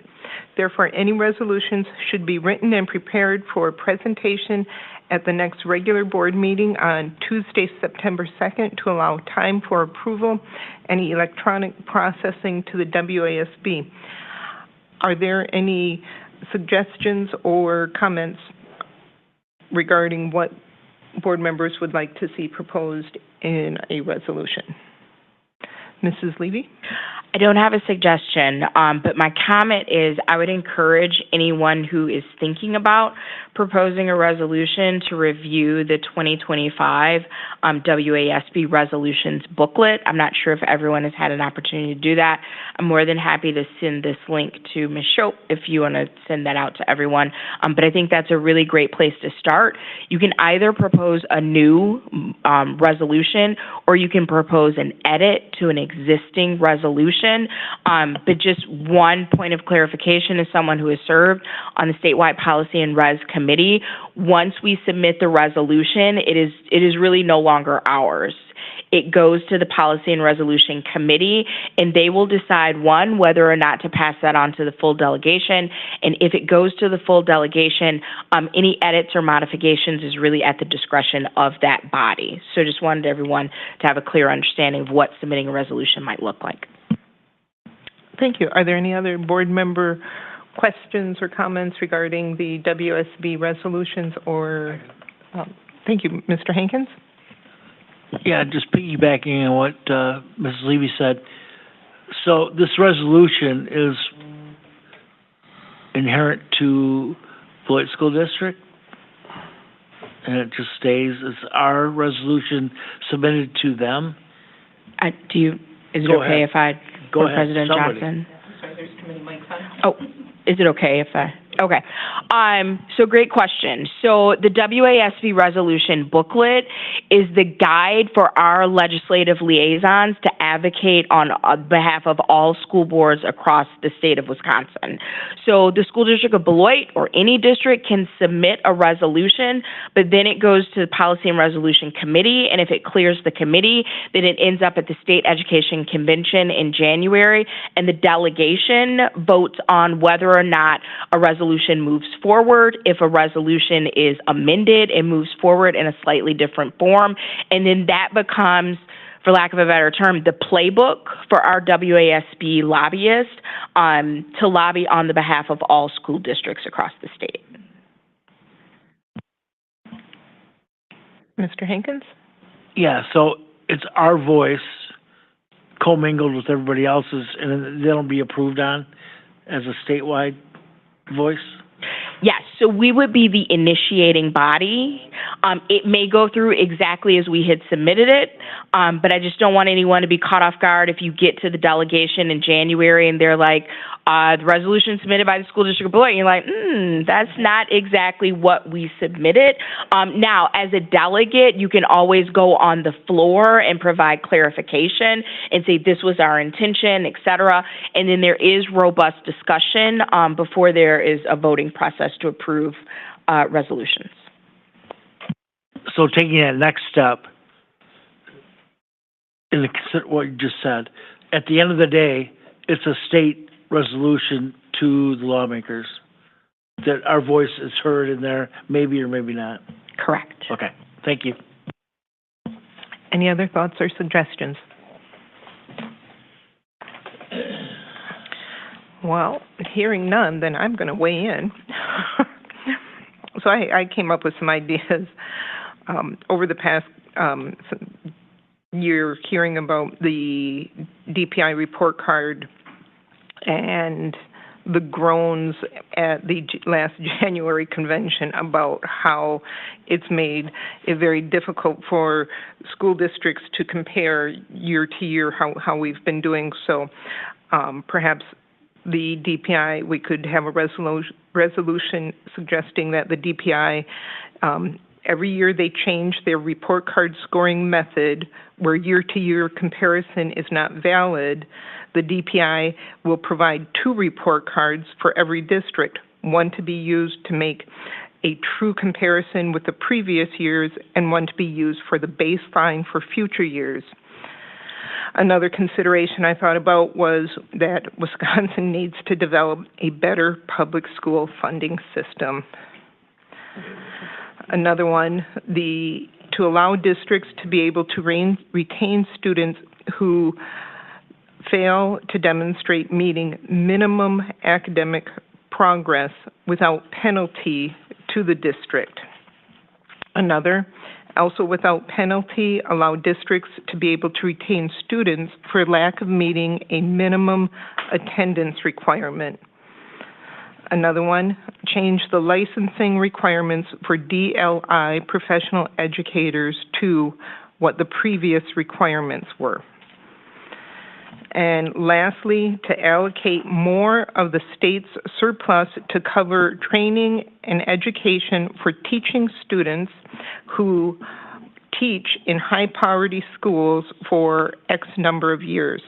Therefore, any resolutions should be written and prepared for presentation at the next regular board meeting on Tuesday, September 2nd to allow time for approval and electronic processing to the WASB. Are there any suggestions or comments regarding what board members would like to see proposed in a resolution? Mrs. Levy? I don't have a suggestion, but my comment is I would encourage anyone who is thinking about proposing a resolution to review the 2025 WASB resolutions booklet. I'm not sure if everyone has had an opportunity to do that. I'm more than happy to send this link to Ms. Shope if you want to send that out to everyone. But I think that's a really great place to start. You can either propose a new resolution or you can propose an edit to an existing resolution. But just one point of clarification as someone who has served on the statewide policy and res committee, once we submit the resolution, it is really no longer ours. It goes to the Policy and Resolution Committee, and they will decide, one, whether or not to pass that on to the full delegation, and if it goes to the full delegation, any edits or modifications is really at the discretion of that body. So just wanted everyone to have a clear understanding of what submitting a resolution might look like. Thank you. Are there any other board member questions or comments regarding the WSB resolutions or, thank you, Mr. Hankins? Yeah, just piggybacking on what Mrs. Levy said. So this resolution is inherent to Beloit School District, and it just stays as our resolution submitted to them. Is it okay if I, Go ahead. President Somebody. Johnson? Oh, is it okay if I? Okay. So great question. So the WASB resolution booklet is the guide for our legislative liaisons to advocate on behalf of all school boards across the state of Wisconsin. So the school district of Beloit or any district can submit a resolution, but then it goes to the Policy and Resolution Committee, and if it clears the committee, then it ends up at the State Education Convention in January, and the delegation votes on whether or not a resolution moves forward. If a resolution is amended, it moves forward in a slightly different form, and then that becomes, for lack of a better term, the playbook for our WASB lobbyists to lobby on the behalf of all school districts across the state. Mr. Hankins? Yeah, so it's our voice commingled with everybody else's, and they'll be approved on as a statewide voice? Yes, so we would be the initiating body. It may go through exactly as we had submitted it, but I just don't want anyone to be caught off guard if you get to the delegation in January and they're like, the resolution submitted by the school district of Beloit, and you're like, that's not exactly what we submitted. Now, as a delegate, you can always go on the floor and provide clarification and say this was our intention, et cetera, and then there is robust discussion before there is a voting process to approve resolutions. So taking that next step, in what you just said, at the end of the day, it's a state resolution to the lawmakers that our voice is heard in there, maybe or maybe not. Correct. Okay, thank you. Any other thoughts or suggestions? Well, hearing none, then I'm going to weigh in. So I came up with some ideas over the past year, hearing about the DPI report card and the groans at the last January convention about how it's made it very difficult for school districts to compare year to year how we've been doing. So perhaps the DPI, we could have a resolution suggesting that the DPI, every year they change their report card scoring method where year-to-year comparison is not valid. The DPI will provide 2 report cards for every district, one to be used to make a true comparison with the previous years and one to be used for the baseline for future years. Another consideration I thought about was that Wisconsin needs to develop a better public school funding system. Another one, to allow districts to be able to retain students who fail to demonstrate meeting minimum academic progress without penalty to the district. Another, also without penalty, allow districts to be able to retain students for lack of meeting a minimum attendance requirement. Another one, change the licensing requirements for DLI professional educators to what the previous requirements were. And lastly, to allocate more of the state's surplus to cover training and education for teaching students who teach in high-poverty schools for X number of years.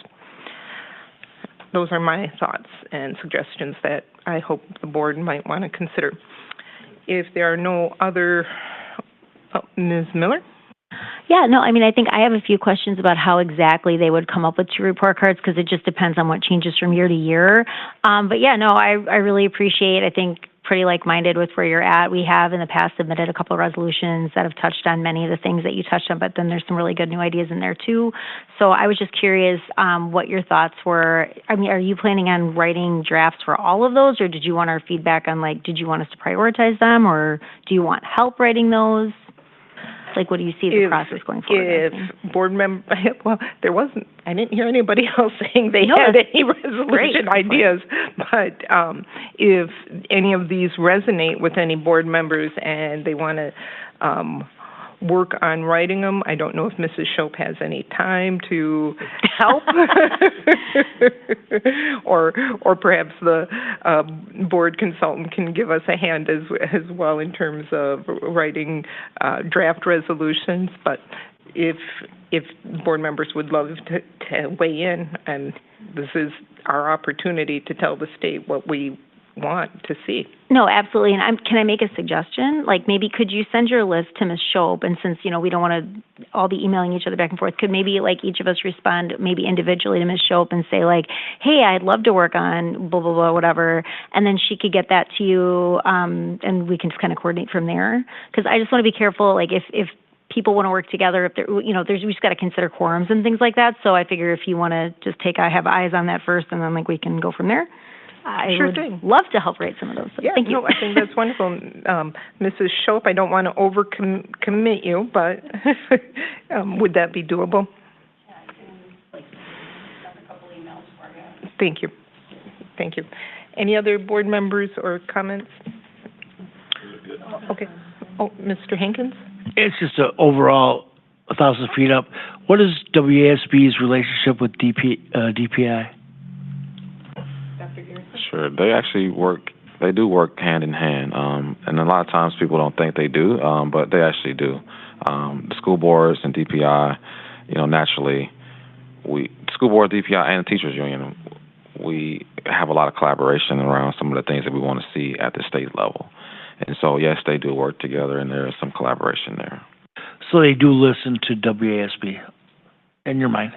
Those are my thoughts and suggestions that I hope the board might want to consider. If there are no other, Ms. Miller? Yeah, no, I mean, I think I have a few questions about how exactly they would come up with 2 report cards because it just depends on what changes from year to year. But yeah, no, I really appreciate, I think, pretty like-minded with where you're at. We have in the past submitted a couple of resolutions that have touched on many of the things that you touched on, but then there's some really good new ideas in there too. So I was just curious what your thoughts were. I mean, are you planning on writing drafts for all of those, or did you want our feedback on, like, did you want us to prioritize them, or do you want help writing those? Like, what do you see the process going forward? If board member, well, I didn't hear anybody else saying they had any resolution ideas, but if any of these resonate with any board members and they want to work on writing them. I don't know if Mrs. Shope has any time to help, or perhaps the board consultant can give us a hand as well in terms of writing draft resolutions. But if board members would love to weigh in, and this is our opportunity to tell the state what we want to see. No, absolutely. And can I make a suggestion? Like, maybe could you send your list to Ms. Shope? And since, we don't want to all be emailing each other back and forth, could maybe, like, each of us respond maybe individually to Ms. Shope and say, like, hey, I'd love to work on blah, blah, blah, whatever. And then she could get that to you, and we can just kind of coordinate from there. Because I just want to be careful, like, if people want to work together, if they're, we just got to consider quorums and things like that. So I figure if you want to just have eyes on that first, and then, like, we can go from there. I would love to help write some of those. So thank you. No, I think that's wonderful. Mrs. Shope, I don't want to overcommit you, but would that be doable? Yeah, I can send a couple emails for you. Thank you. Thank you. Any other board members or comments? Okay. Oh, Mr. Hankins? It's just overall 1,000 feet up. What is WASB's relationship with DPI? Sure, they actually do work hand in hand, and a lot of times people don't think they do, but they actually do. The school boards and DPI, naturally, school board, DPI, and the teachers union, we have a lot of collaboration around some of the things that we want to see at the state level. And so, yes, they do work together, and there is some collaboration there. So they do listen to WASB, in your mind?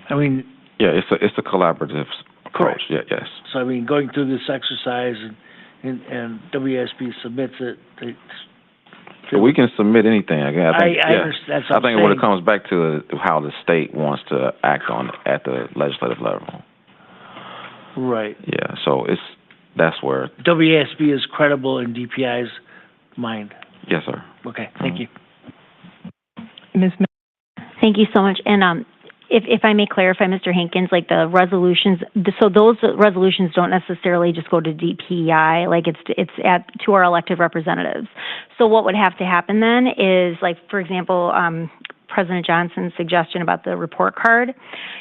I mean... Yeah, it's a collaborative approach. Yeah, yes. So, I mean, going through this exercise and WASB submits it, we can submit anything. I think, I understand. I think what it comes back to is how the state wants to act on it at the legislative level. Right. Yeah, so that's where... WASB is credible in DPI's mind. Yes, sir. Okay, thank you. Ms. Thank you so much. And if I may clarify, Mr. Hankins, like the resolutions, so those resolutions don't necessarily just go to DPI, like it's to our elected representatives. So what would have to happen then is, like, for example, President Johnson's suggestion about the report card,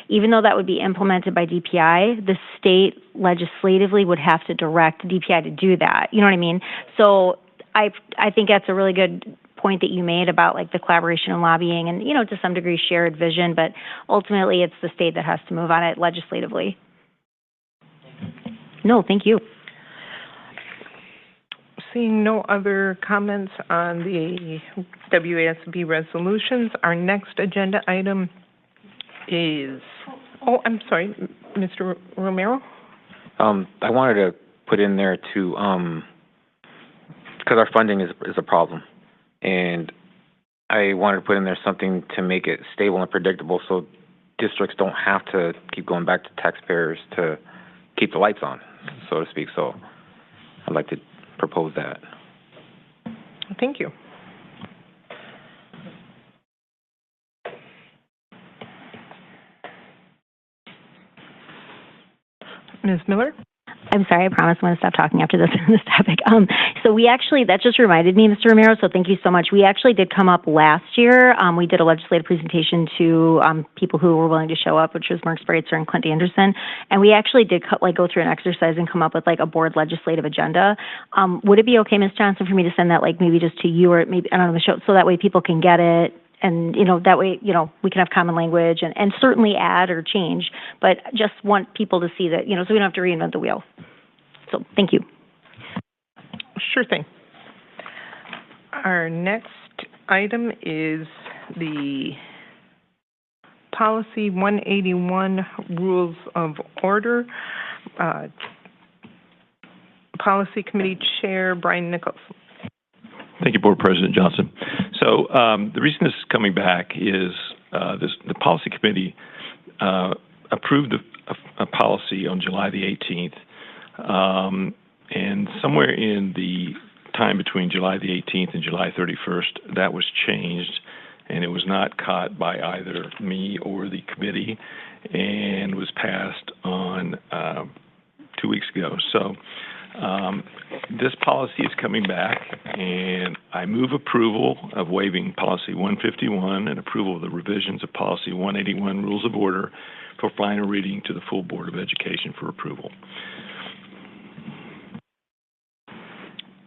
even though that would be implemented by DPI, the state legislatively would have to direct DPI to do that. You know what I mean? So I think that's a really good point that you made about, like, the collaboration and lobbying and, to some degree shared vision, but ultimately it's the state that has to move on it legislatively. No, thank you. Seeing no other comments on the WASB resolutions, our next agenda item is, I'm sorry, Mr. Romero? I wanted to put in there too, because our funding is a problem. And I wanted to put in there something to make it stable and predictable so districts don't have to keep going back to taxpayers to keep the lights on, so to speak. So I'd like to propose that. Thank you. Ms. Miller? I'm sorry, I promise I'm going to stop talking after this topic. So that just reminded me, Mr. Romero, so thank you so much. We actually did come up last year. We did a legislative presentation to people who were willing to show up, which was Mark Spreitzer and Clint Anderson. And we actually did go through an exercise and come up with, like, a board legislative agenda. Would it be okay, Ms. Johnson, for me to send that, like, maybe just to you or maybe, I don't know, the show, so that way people can get it? And, that way, we can have common language and certainly add or change, but just want people to see that, so we don't have to reinvent the wheel. So, thank you. Sure thing. Our next item is the Policy 181 Rules of Order. Policy Committee Chair Brian Nichols. Thank you, Board President Johnson. So the reason this is coming back is the Policy Committee approved a policy on July the 18th, and somewhere in the time between July the 18th and July 31st, that was changed, and it was not caught by either me or the committee, and was passed on 2 weeks ago. So This policy is coming back, and I move approval of waiving policy 151 and approval of the revisions of policy 181 rules of order for final reading to the full Board of Education for approval.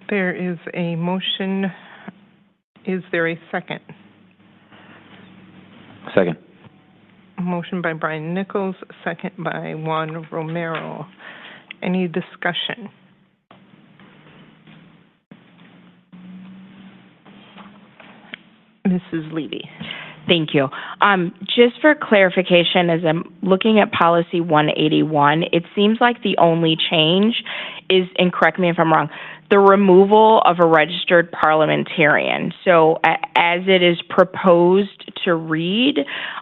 There is a motion. Is there a second? Second. Motion by Brian Nichols, second by Juan Romero. Any discussion? Mrs. Levy. Thank you. Just for clarification, as I'm looking at policy 181, it seems like the only change is, and correct me if I'm wrong, the removal of a registered parliamentarian. So as it is proposed to read,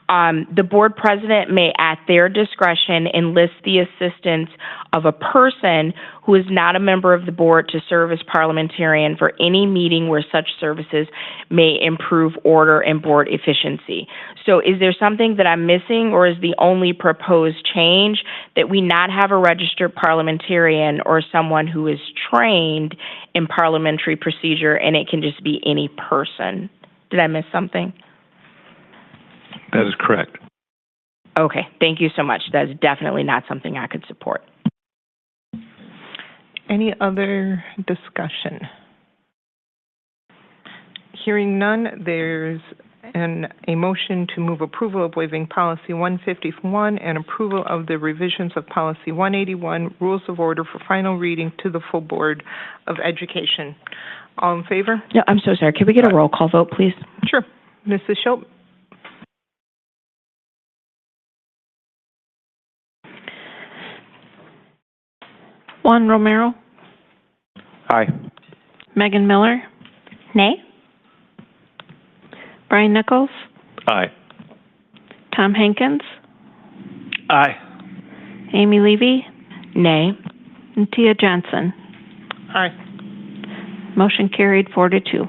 the board president may, at their discretion, enlist the assistance of a person who is not a member of the board to serve as parliamentarian for any meeting where such services may improve order and board efficiency. So is there something that I'm missing, or is the only proposed change that we not have a registered parliamentarian or someone who is trained in parliamentary procedure, and it can just be any person? Did I miss something? That is correct. Okay, thank you so much. That's definitely not something I could support. Any other discussion? Hearing none, there's a motion to move approval of waiving policy 151 and approval of the revisions of policy 181, rules of order for final reading to the full Board of Education. All in favor? No, I'm so sorry. Can we get a roll call vote, please? Sure. Mrs. Schultz? Juan Romero? Aye. Megan Miller? Nay? Brian Nichols? Aye. Tom Hankins? Aye. Amy Levy? Nay. And Tia Johnson? Aye. Motion carried 4-2.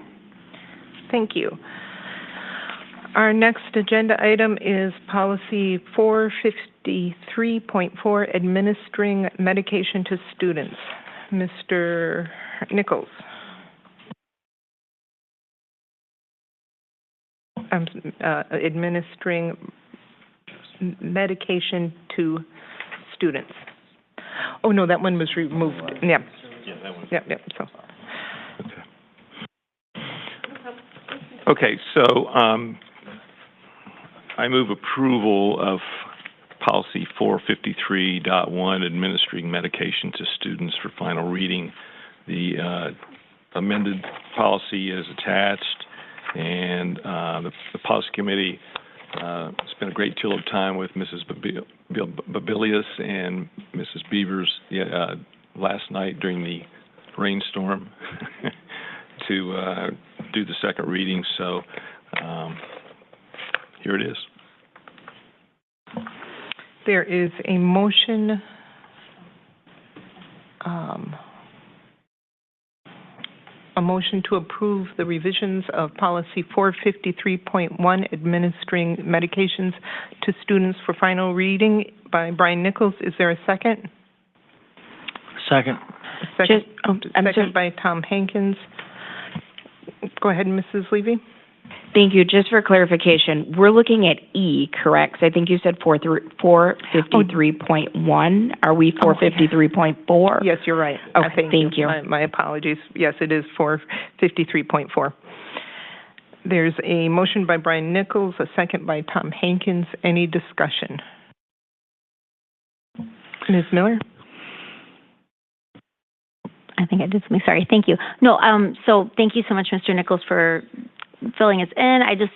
Thank you. Our next agenda item is policy 453.4, administering medication to students. Mr. Nichols. Administering medication to students. Oh, no, that one was removed. Yeah. Yeah, that one. Yep, so. Okay, so I move approval of policy 453.1, administering medication to students for final reading. The amended policy is attached, and the policy committee spent a great deal of time with Mrs. Babilius and Mrs. Beavers last night during the rainstorm to do the second reading, so here it is. There is a motion to approve the revisions of policy 453.1, administering medications to students for final reading by Brian Nichols. Is there a second? Second. Second by Tom Hankins. Go ahead, Mrs. Levy. Thank you. Just for clarification, we're looking at E, correct? I think you said 453.1. Are we 453.4? Yes, you're right. Okay, thank you. My apologies. Yes, it is 453.4. There's a motion by Brian Nichols, a second by Tom Hankins. Any discussion? Ms. Miller? I think I did something. Sorry. Thank you. No, so thank you so much, Mr. Nichols, for filling us in. I just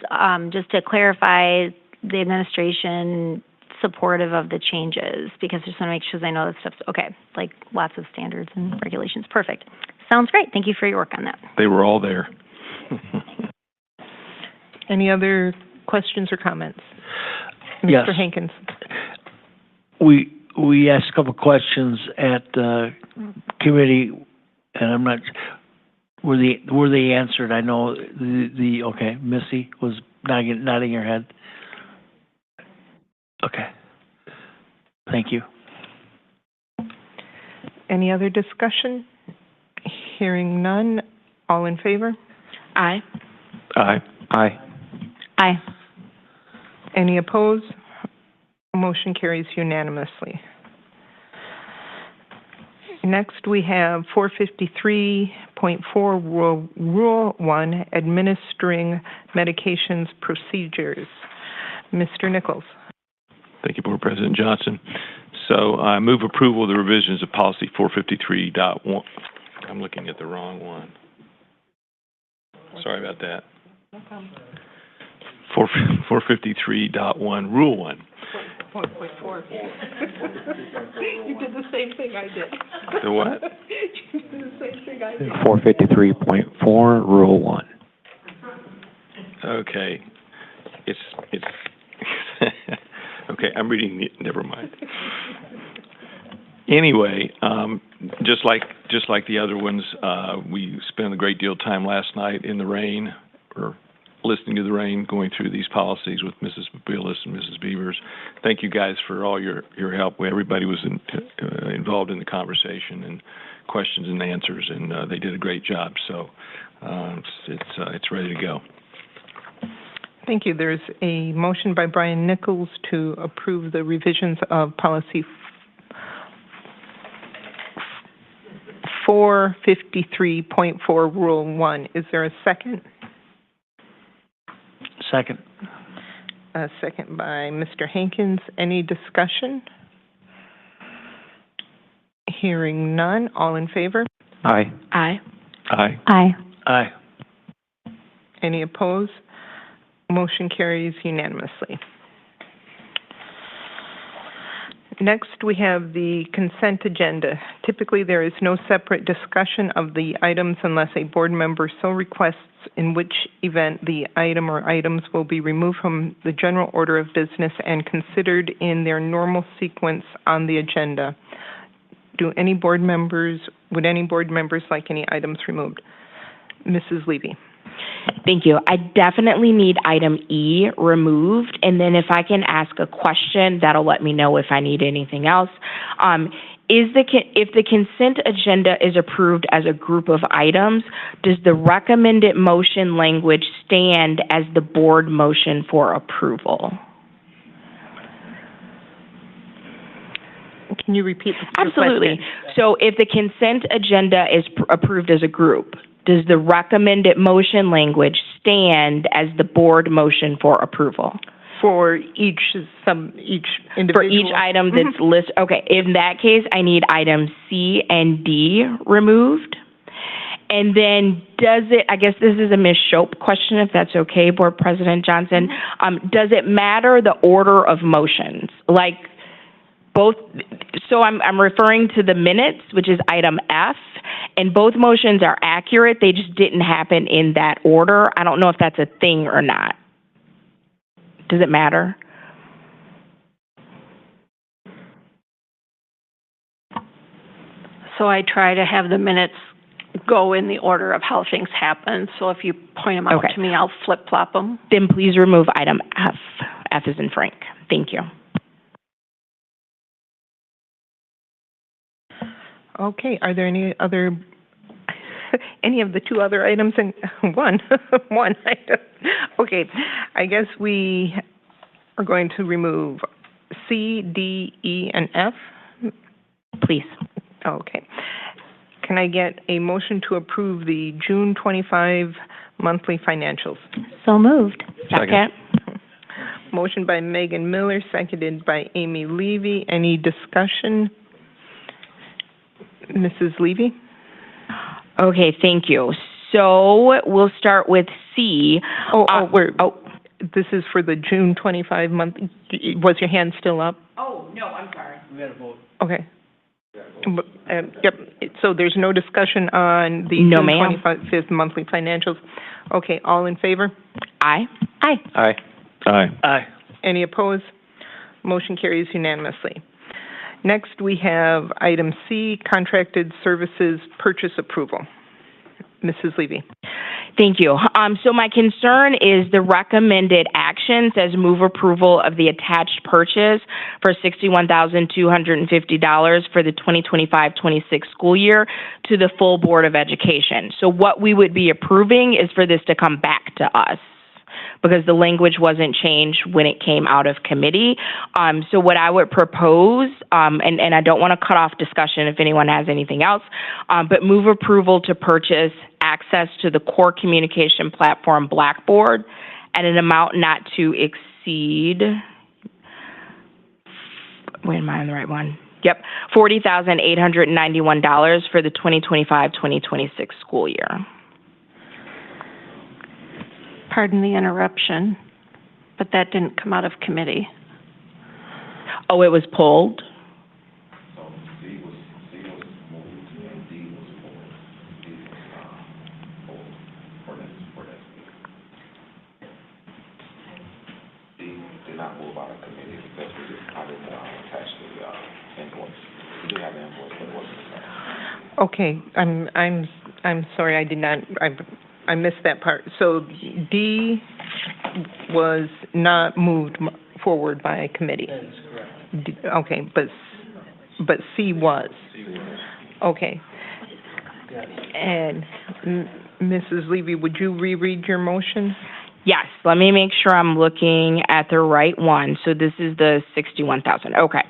to clarify, the administration supportive of the changes, because I just want to make sure I know that stuff's okay, like lots of standards and regulations. Perfect. Sounds great. Thank you for your work on that. They were all there. Any other questions or comments? Yes. Mr. Hankins. We asked a couple questions at the committee, and I'm not. Were they answered? I know okay. Missy was nodding her head. Okay. Thank you. Any other discussion? Hearing none, all in favor? Aye. Aye. Aye. Aye. Any opposed? Motion carries unanimously. Next, we have 453.4 Rule 1, Administering Medications Procedures. Mr. Nichols. Thank you, Board President Johnson. So I move approval of the revisions of policy 453.1. I'm looking at the wrong one. Sorry about that. No problem. 453.1, Rule 1. 1.4. You did the same thing I did. The what? You did the same thing I did. 453.4, Rule 1. Okay. It's okay, I'm reading, never mind. Anyway, just like the other ones, we spent a great deal of time last night in the rain, or listening to the rain, going through these policies with Mrs. Pupil and Mrs. Beavers. Thank you guys for all your help. Everybody was involved in the conversation and questions and answers, and they did a great job. So it's ready to go. Thank you. There's a motion by Brian Nichols to approve the revisions of policy 453.4 Rule 1. Is there a second? Second. A second by Mr. Hankins. Any discussion? Hearing none. All in favor? Aye. Aye. Aye. Aye. Aye. Any opposed? Motion carries unanimously. Next, we have the consent agenda. Typically, there is no separate discussion of the items unless a board member so requests, in which event the item or items will be removed from the general order of business and considered in their normal sequence on the agenda. Would any board members like any items removed? Mrs. Levy. Thank you. I definitely need item E removed, and then if I can ask a question, that'll let me know if I need anything else. If the consent agenda is approved as a group of items, does the recommended motion language stand as the board motion for approval? Can you repeat the Absolutely. question? So if the consent agenda is approved as a group, does the recommended motion language stand as the board motion for approval? For each individual? For each item that's listed. Okay, in that case, I need items C and D removed. And then I guess this is a Ms. Shope question, if that's okay, Board President Johnson. Does it matter the order of motions? Like both, so I'm referring to the minutes, which is item F, and both motions are accurate, they just didn't happen in that order. I don't know if that's a thing or not. Does it matter? So I try to have the minutes go in the order of how things happen. So if you point them out to me, I'll flip-flop them. Then please remove item F. F is in Frank. Thank you. Okay, are there any other, any of the two other items in one item? Okay, I guess we are going to remove C, D, E, and F. Please. Okay. Can I get a motion to approve the June 25 monthly financials? So moved. Second. Motion by Megan Miller, seconded by Amy Levy. Any discussion? Mrs. Levy? Okay, thank you. So we'll start with C. This is for the June 25 month. Was your hand still up? Oh, no, I'm sorry. We got to vote. Okay. Yep. So there's no discussion on the No, June ma'am. 25th monthly financials. Okay, all in favor? Aye. Aye. Aye. Aye. Aye. Any opposed? Motion carries unanimously. Next, we have item C, contracted services purchase approval. Mrs. Levy. Thank you. So my concern is the recommended action says move approval of the attached purchase for $61,250 for the 2025-26 school year to the full Board of Education. So what we would be approving is for this to come back to us, because the language wasn't changed when it came out of committee. So what I would propose, and I don't want to cut off discussion if anyone has anything else, but move approval to purchase access to the core communication platform Blackboard at an amount not to exceed, wait, am I on the right one? Yep, $40,891 for the 2025-2026 school year. Pardon the interruption, but that didn't come out of committee. Oh, it was pulled? Okay, I'm sorry, I did not, I missed that part. So D was not moved forward by a committee? That is correct. Okay, but C was? Okay. And Mrs. Levy, would you reread your motion? Yes, let me make sure I'm looking at the right one. So this is the 61,000, okay.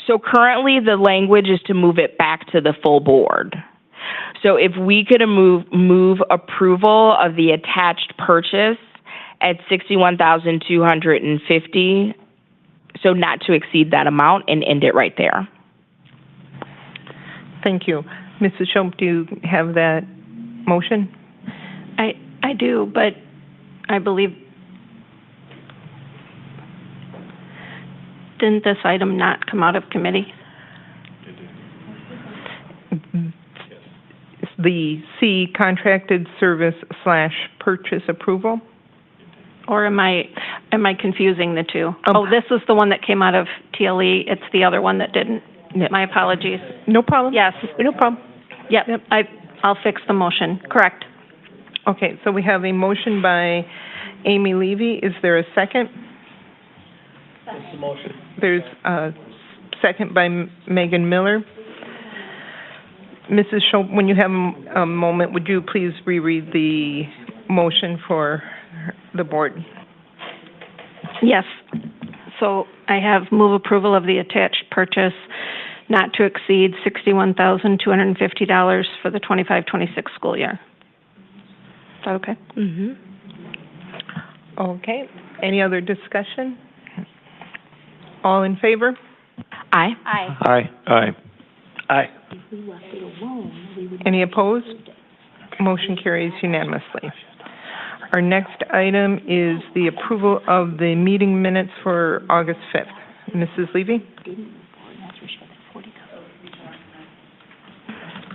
So currently the language is to move it back to the full board. So if we could move approval of the attached purchase at $61,250, so not to exceed that amount, and end it right there. Thank you. Mrs. Schultz, do you have that motion? I do, but I believe, didn't this item not come out of committee? The C, contracted service / purchase approval? Or am I confusing the two? Oh, this is the one that came out of TLE. It's the other one that didn't. Yeah. My apologies. No problem. Yes. No problem. Yep. I'll fix the motion. Correct. Okay, so we have a motion by Amy Levy. Is there a second? That's the motion. There's a second by Megan Miller. Mrs. Schultz, when you have a moment, would you please reread the motion for the board? Yes. So I have move approval of the attached purchase not to exceed $61,250 for the 25-26 school year. Is that okay? Mm-hmm. Okay. Any other discussion? All in favor? Aye. Aye. Aye. Aye. Aye. Any opposed? Motion carries unanimously. Our next item is the approval of the meeting minutes for August 5th. Mrs. Levy?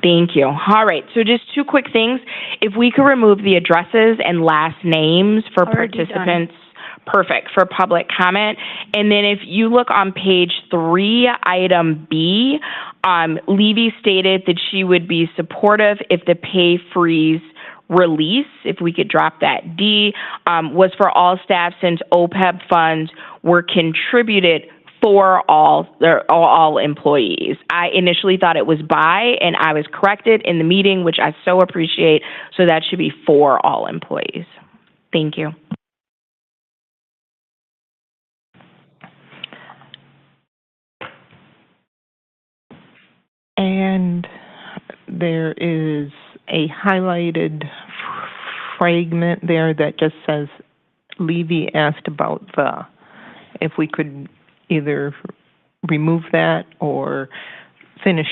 Thank you. All right, so just two quick things. If we could remove the addresses and last names for participants, perfect, for public comment. And then if you look on page 3, item B, Levy stated that she would be supportive if the pay freeze release, if we could drop that D, was for all staff since OPEB funds were contributed for all employees. I initially thought it was by, and I was corrected in the meeting, which I so appreciate, so that should be for all employees. Thank you. And there is a highlighted fragment there that just says Levy asked about if we could either remove that or finish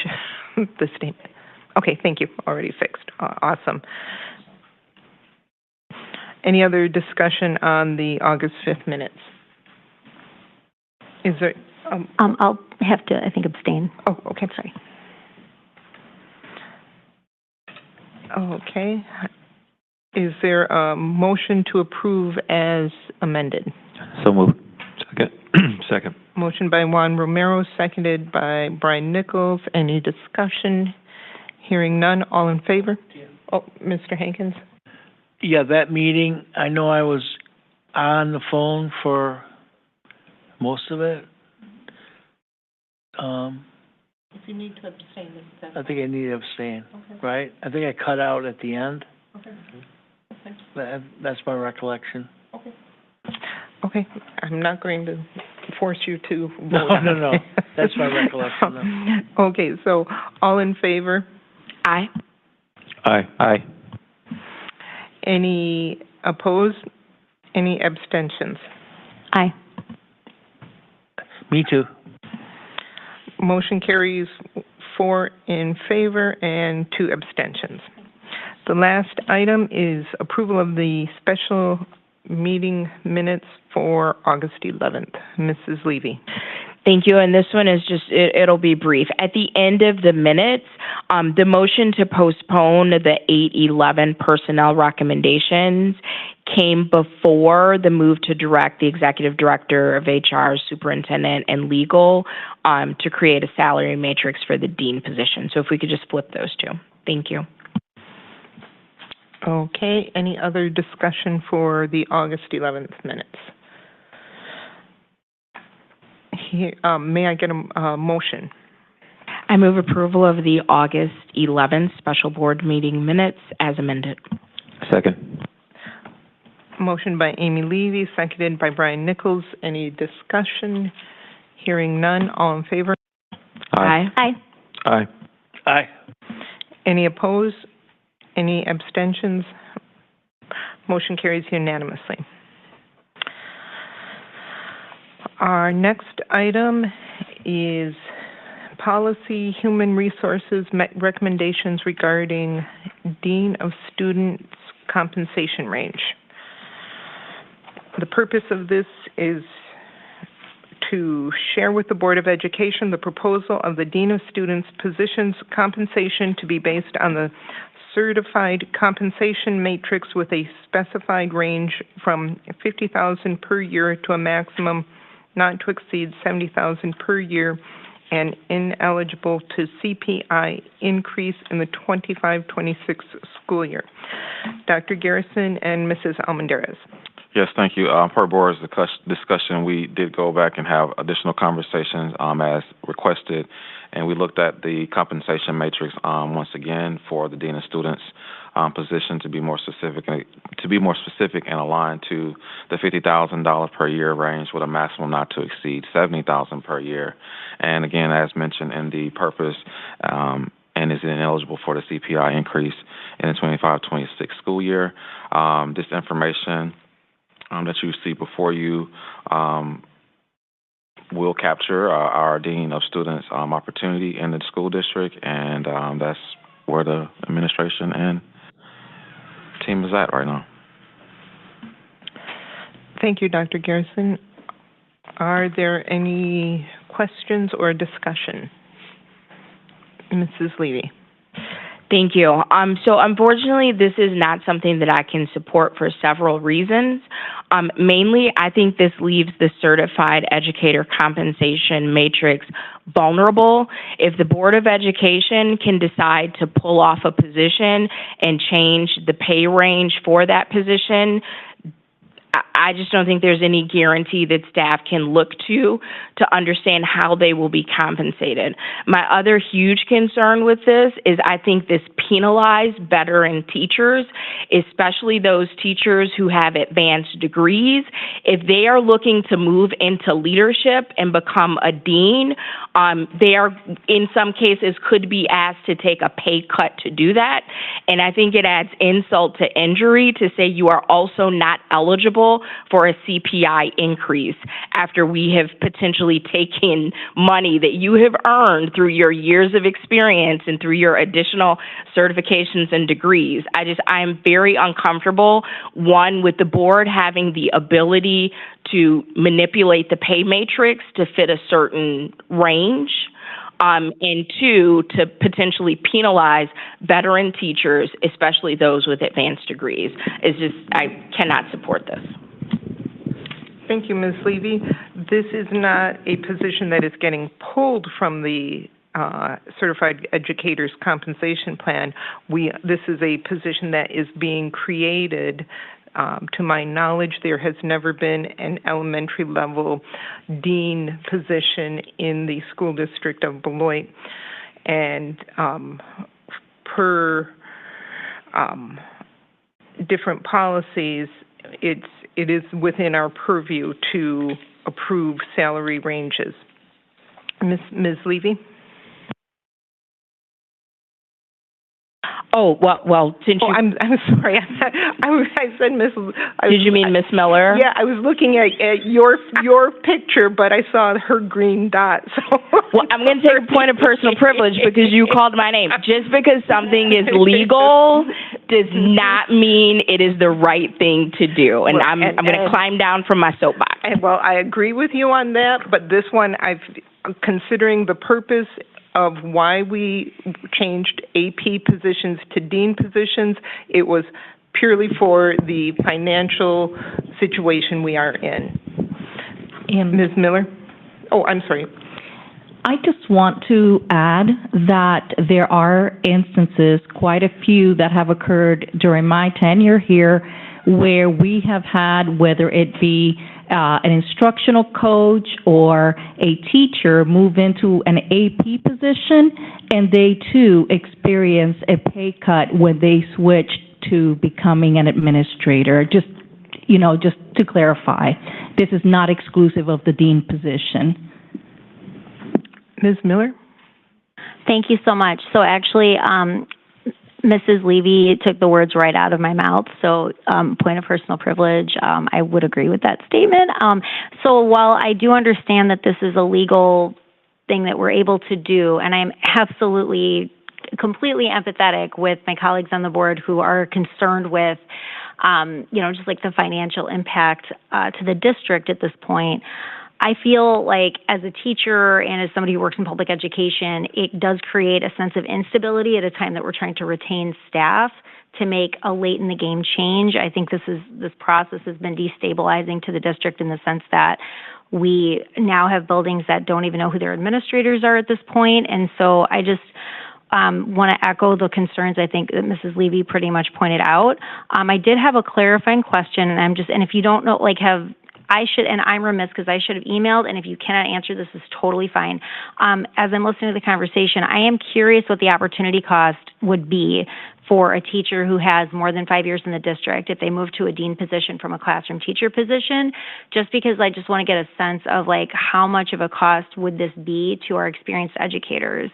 the statement. Okay, thank you. Already fixed. Awesome. Any other discussion on the August 5th minutes? Is there? I'll have to, I think, abstain. Oh, okay. Sorry. Okay. Is there a motion to approve as amended? So moved. Second. Second. Motion by Juan Romero, seconded by Brian Nichols. Any discussion? Hearing none. All in favor? Do you Oh, Mr. Hankins? Yeah, that meeting, I know I was on the phone for most of it. If you need to abstain, I think I need to abstain, right? I think I cut out at the end. That's my recollection. Okay, I'm not going to force you to vote No, on no, it. that's my recollection, though. Okay, so all in favor? Aye. Aye. Aye. Any opposed? Any abstentions? Aye. Me too. Motion carries 4 in favor and 2 abstentions. The last item is approval of the special meeting minutes for August 11th. Mrs. Levy. Thank you, and this one is just, it'll be brief. At the end of the minutes, the motion to postpone the 8/11 personnel recommendations came before the move to direct the executive director of HR, superintendent, and legal to create a salary matrix for the dean position. So if we could just flip those two. Thank you. Okay, any other discussion for the August 11th minutes? May I get a motion? I move approval of the August 11th special board meeting minutes as amended. Second. Motion by Amy Levy, seconded by Brian Nichols. Any discussion? Hearing none. All in favor? Aye. Aye. Aye. Aye. Any opposed? Any abstentions? Motion carries unanimously. Our next item is policy human resources recommendations regarding Dean of Students compensation range. The purpose of this is to share with the Board of Education the proposal of the Dean of Students position's compensation to be based on the certified compensation matrix with a specified range from $50,000 per year to a maximum not to exceed $70,000 per year and ineligible to CPI increase in the 25-26 school year. Dr. Garrison and Mrs. Almendarez. Yes, thank you. Per board's discussion, we did go back and have additional conversations as requested, and we looked at the compensation matrix once again for the Dean of Students position to be more specific and aligned to the $50,000 per year range with a maximum not to exceed $70,000 per year. And again, as mentioned in the purpose, and is ineligible for the CPI increase in the 25-26 school year. This information that you see before you will capture our Dean of Students opportunity in the school district, and that's where the administration and team is at right now. Thank you, Dr. Garrison. Are there any questions or discussion? Mrs. Levy. Thank you. So unfortunately, this is not something that I can support for several reasons. Mainly, I think this leaves the certified educator compensation matrix vulnerable. If the Board of Education can decide to pull off a position and change the pay range for that position, I just don't think there's any guarantee that staff can look to understand how they will be compensated. My other huge concern with this is I think this penalizes veteran teachers, especially those teachers who have advanced degrees. If they are looking to move into leadership and become a dean, they are, in some cases, could be asked to take a pay cut to do that. And I think it adds insult to injury to say you are also not eligible for a CPI increase after we have potentially taken money that you have earned through your years of experience and through your additional certifications and degrees. I am very uncomfortable, one, with the board having the ability to manipulate the pay matrix to fit a certain range, and two, to potentially penalize veteran teachers, especially those with advanced degrees. I cannot support this. Thank you, Ms. Levy. This is not a position that is getting pulled from the certified educators compensation plan, this is a position that is being created. To my knowledge, there has never been an elementary level dean position in the school district of Beloit. And per different policies, it is within our purview to approve salary ranges. Ms. Levy? Oh, well, since you... I'm sorry. I said Miss... Did you mean Miss Miller? Yeah, I was looking at your picture, but I saw her green dot, so... Well, I'm going to take a point of personal privilege because you called my name. Just because something is legal does not mean it is the right thing to do, and I'm going to climb down from my soapbox. Well, I agree with you on that, but this one, considering the purpose of why we changed AP positions to dean positions, it was purely for the financial situation we are in. And Ms. Miller? Oh, I'm sorry. I just want to add that there are instances, quite a few that have occurred during my tenure here, where we have had, whether it be an instructional coach or a teacher, move into an AP position, and they too experience a pay cut when they switch to becoming an administrator. Just to clarify, this is not exclusive of the dean position. Ms. Miller? Thank you so much. So actually, Mrs. Levy took the words right out of my mouth. So, point of personal privilege, I would agree with that statement. So while I do understand that this is a legal thing that we're able to do, and I'm absolutely, completely empathetic with my colleagues on the board who are concerned with, just like the financial impact to the district at this point, I feel like as a teacher and as somebody who works in public education, it does create a sense of instability at a time that we're trying to retain staff to make a late in the game change. I think this process has been destabilizing to the district in the sense that we now have buildings that don't even know who their administrators are at this point. And so I just want to echo the concerns I think that Mrs. Levy pretty much pointed out. I did have a clarifying question, and if you don't know, and I'm remiss because I should have emailed, and if you cannot answer, this is totally fine. As I'm listening to the conversation, I am curious what the opportunity cost would be for a teacher who has more than 5 years in the district if they move to a dean position from a classroom teacher position, just because I just want to get a sense of how much of a cost would this be to our experienced educators.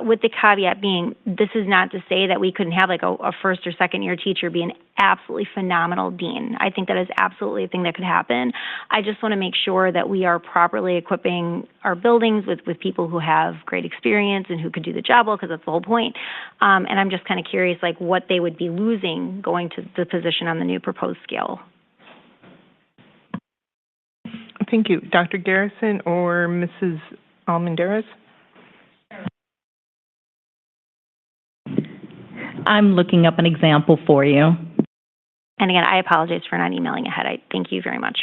With the caveat being, this is not to say that we couldn't have a first or second year teacher be an absolutely phenomenal dean. I think that is absolutely a thing that could happen. I just want to make sure that we are properly equipping our buildings with people who have great experience and who could do the job well, because that's the whole point. And I'm just kind of curious what they would be losing going to the position on the new proposed scale. Thank you. Dr. Garrison or Mrs. Almendarez? I'm looking up an example for you. And again, I apologize for not emailing ahead. I thank you very much.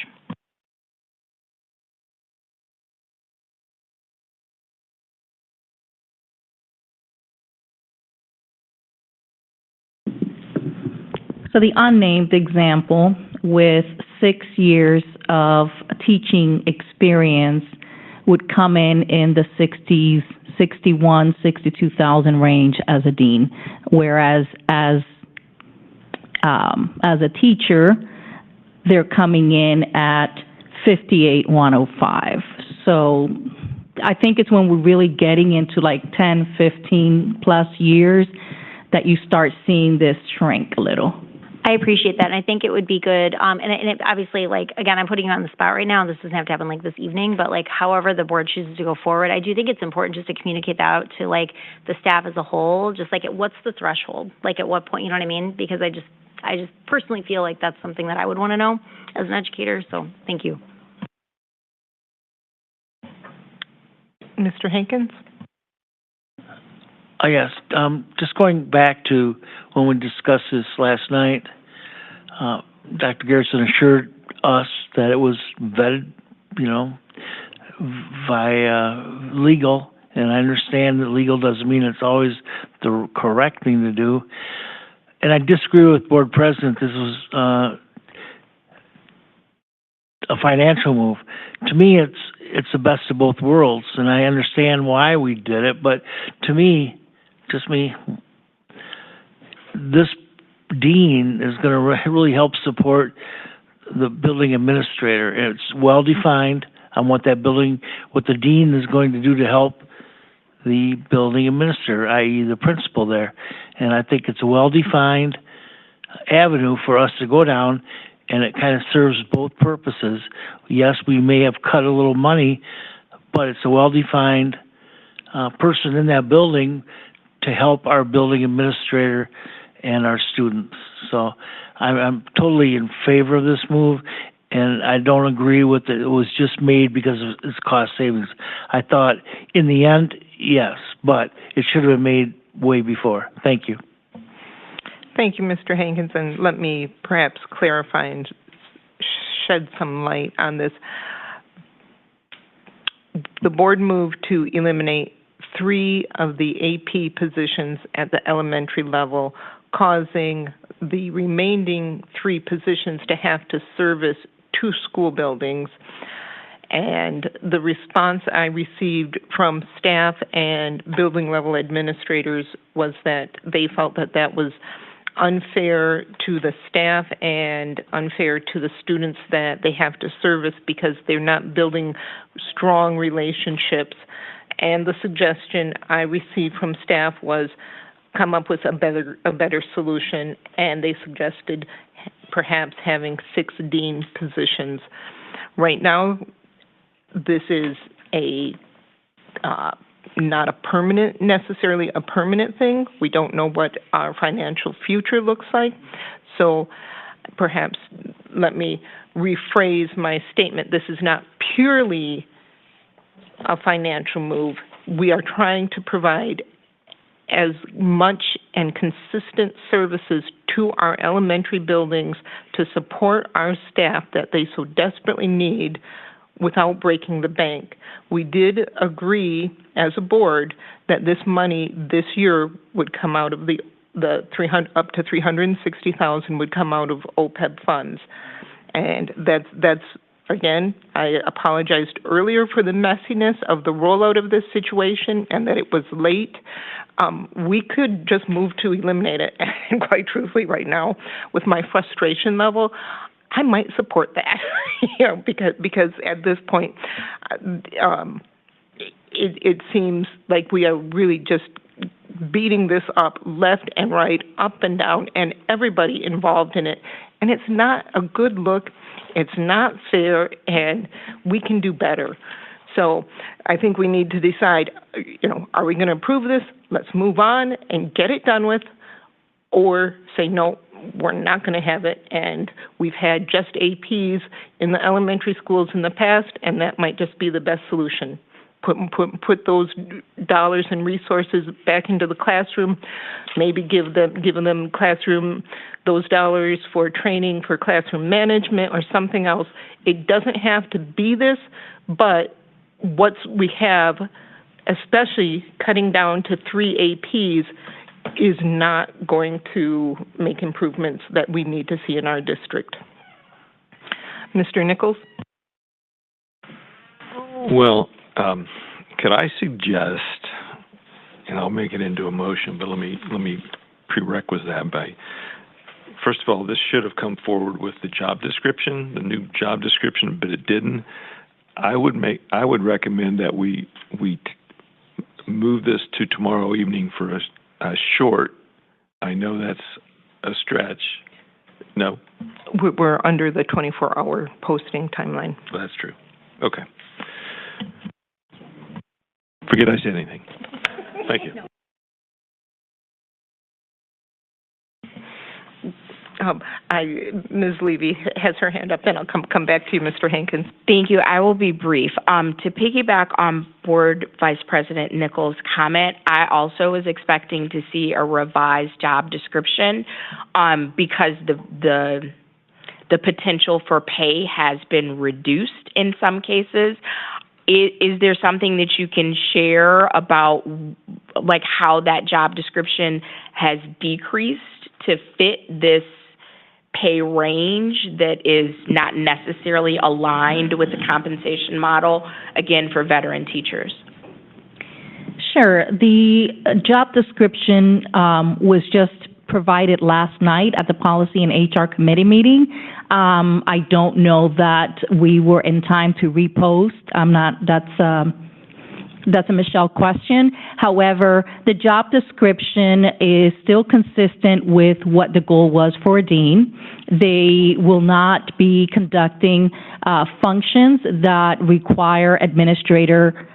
So the unnamed example with 6 years of teaching experience would come in the 60s, 61, 62,000 range as a dean, whereas as a teacher, they're coming in at 58,105. So I think it's when we're really getting into 10, 15 plus years that you start seeing this shrink a little. I appreciate that, and I think it would be good. And it obviously, again, I'm putting you on the spot right now. This doesn't have to happen this evening, but however the board chooses to go forward, I do think it's important just to communicate that out to the staff as a whole. Just what's the threshold? At what point? You know what I mean? Because I just personally feel like that's something that I would want to know as an educator. So thank you, Mr. Hankins. Yes, just going back to when we discussed this last night, Dr. Garrison assured us that it was vetted, via legal and I understand that legal doesn't mean it's always the correct thing to do. And I disagree with Board President. This was a financial move. To me, it's the best of both worlds, and I understand why we did it. But to me, just me, this dean is going to really help support the building administrator. It's well defined on what the dean is going to do to help the building administrator, i.e. the principal there. And I think it's a well-defined avenue for us to go down, and it kind of serves both purposes. Yes, we may have cut a little money, but it's a well-defined person in that building to help our building administrator and our students. So I'm totally in favor of this move, and I don't agree with it. It was just made because of its cost savings. I thought in the end, yes, but it should have been made way before. Thank you. Thank you, Mr. Hankinson. Let me perhaps clarify and shed some light on this. The board moved to eliminate 3 of the AP positions at the elementary level, causing the remaining 3 positions to have to service 2 school buildings. And the response I received from staff and building level administrators was that they felt that that was unfair to the staff and unfair to the students that they have to service because they're not building strong relationships. And the suggestion I received from staff was come up with a better solution, and they suggested perhaps having 6 dean positions. Right now, this is not necessarily a permanent thing. We don't know what our financial future looks like. So perhaps let me rephrase my statement. This is not purely a financial move. We are trying to provide as much and consistent services to our elementary buildings to support our staff that they so desperately need without breaking the bank. We did agree as a board that this money this year would come out of the 300 up to $360,000 would come out of OPEB funds, and that's again. I apologized earlier for the messiness of the rollout of this situation and that it was late. We could just move to eliminate it, and quite truthfully, right now, with my frustration level, I might support that, because at this point, it seems like we are really just beating this up left and right, up and down, and everybody involved in it. And it's not a good look, it's not fair, and we can do better. So I think we need to decide, are we going to approve this? Let's move on and get it done with, or say, no, we're not going to have it, and we've had just APs in the elementary schools in the past, and that might just be the best solution. Put those dollars and resources back into the classroom, maybe give them classroom, those dollars for training for classroom management or something else. It doesn't have to be this, but what we have, especially cutting down to 3 APs, is not going to make improvements that we need to see in our district. Mr. Nichols? Well, could I suggest, and I'll make it into a motion, but let me prerequisite that by, first of all, this should have come forward with the job description, the new job description, but it didn't. I would recommend that we move this to tomorrow evening for a short. I know that's a stretch. No? We're under the 24-hour posting timeline. Well, that's true. Okay. Forget I said anything. Thank you. Ms. Levy has her hand up, then I'll come back to you, Mr. Hankins. Thank you. I will be brief. To piggyback on Board Vice President Nichols' comment, I also was expecting to see a revised job description because the potential for pay has been reduced in some cases. is there something that you can share about, like, how that job description has decreased to fit this pay range that is not necessarily aligned with the compensation model, again, for veteran teachers? Sure. The job description was just provided last night at the Policy and HR Committee meeting. I don't know that we were in time to repost. That's a Michelle question. However, the job description is still consistent with what the goal was for a dean. They will not be conducting functions that require administrator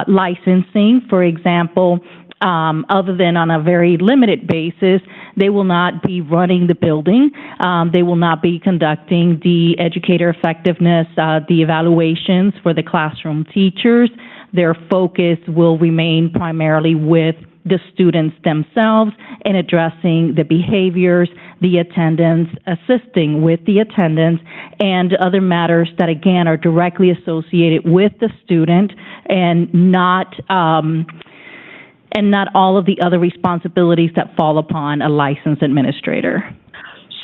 licensing. For example, other than on a very limited basis, they will not be running the building. They will not be conducting the educator effectiveness, the evaluations for the classroom teachers. Their focus will remain primarily with the students themselves in addressing the behaviors, the attendance, assisting with the attendance, and other matters that, again, are directly associated with the student and not all of the other responsibilities that fall upon a licensed administrator.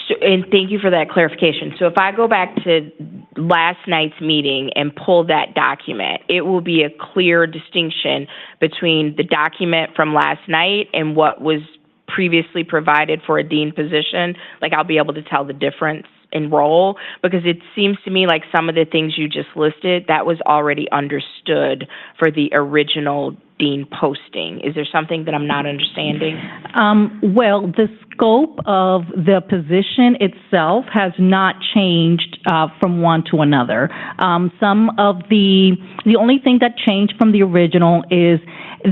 So, and thank you for that clarification. So if I go back to last night's meeting and pull that document, it will be a clear distinction between the document from last night and what was previously provided for a dean position. Like, I'll be able to tell the difference in role, because it seems to me like some of the things you just listed, that was already understood for the original dean posting. Is there something that I'm not understanding? Well, the scope of the position itself has not changed from one to another. The only thing that changed from the original is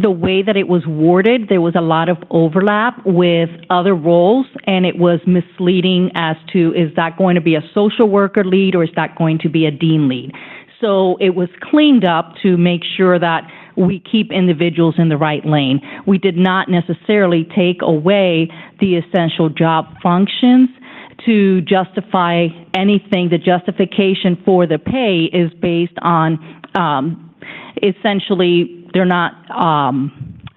the way that it was worded. There was a lot of overlap with other roles, and it was misleading as to, is that going to be a social worker lead or is that going to be a dean lead? So it was cleaned up to make sure that we keep individuals in the right lane. We did not necessarily take away the essential job functions to justify anything. The justification for the pay is based on essentially they're not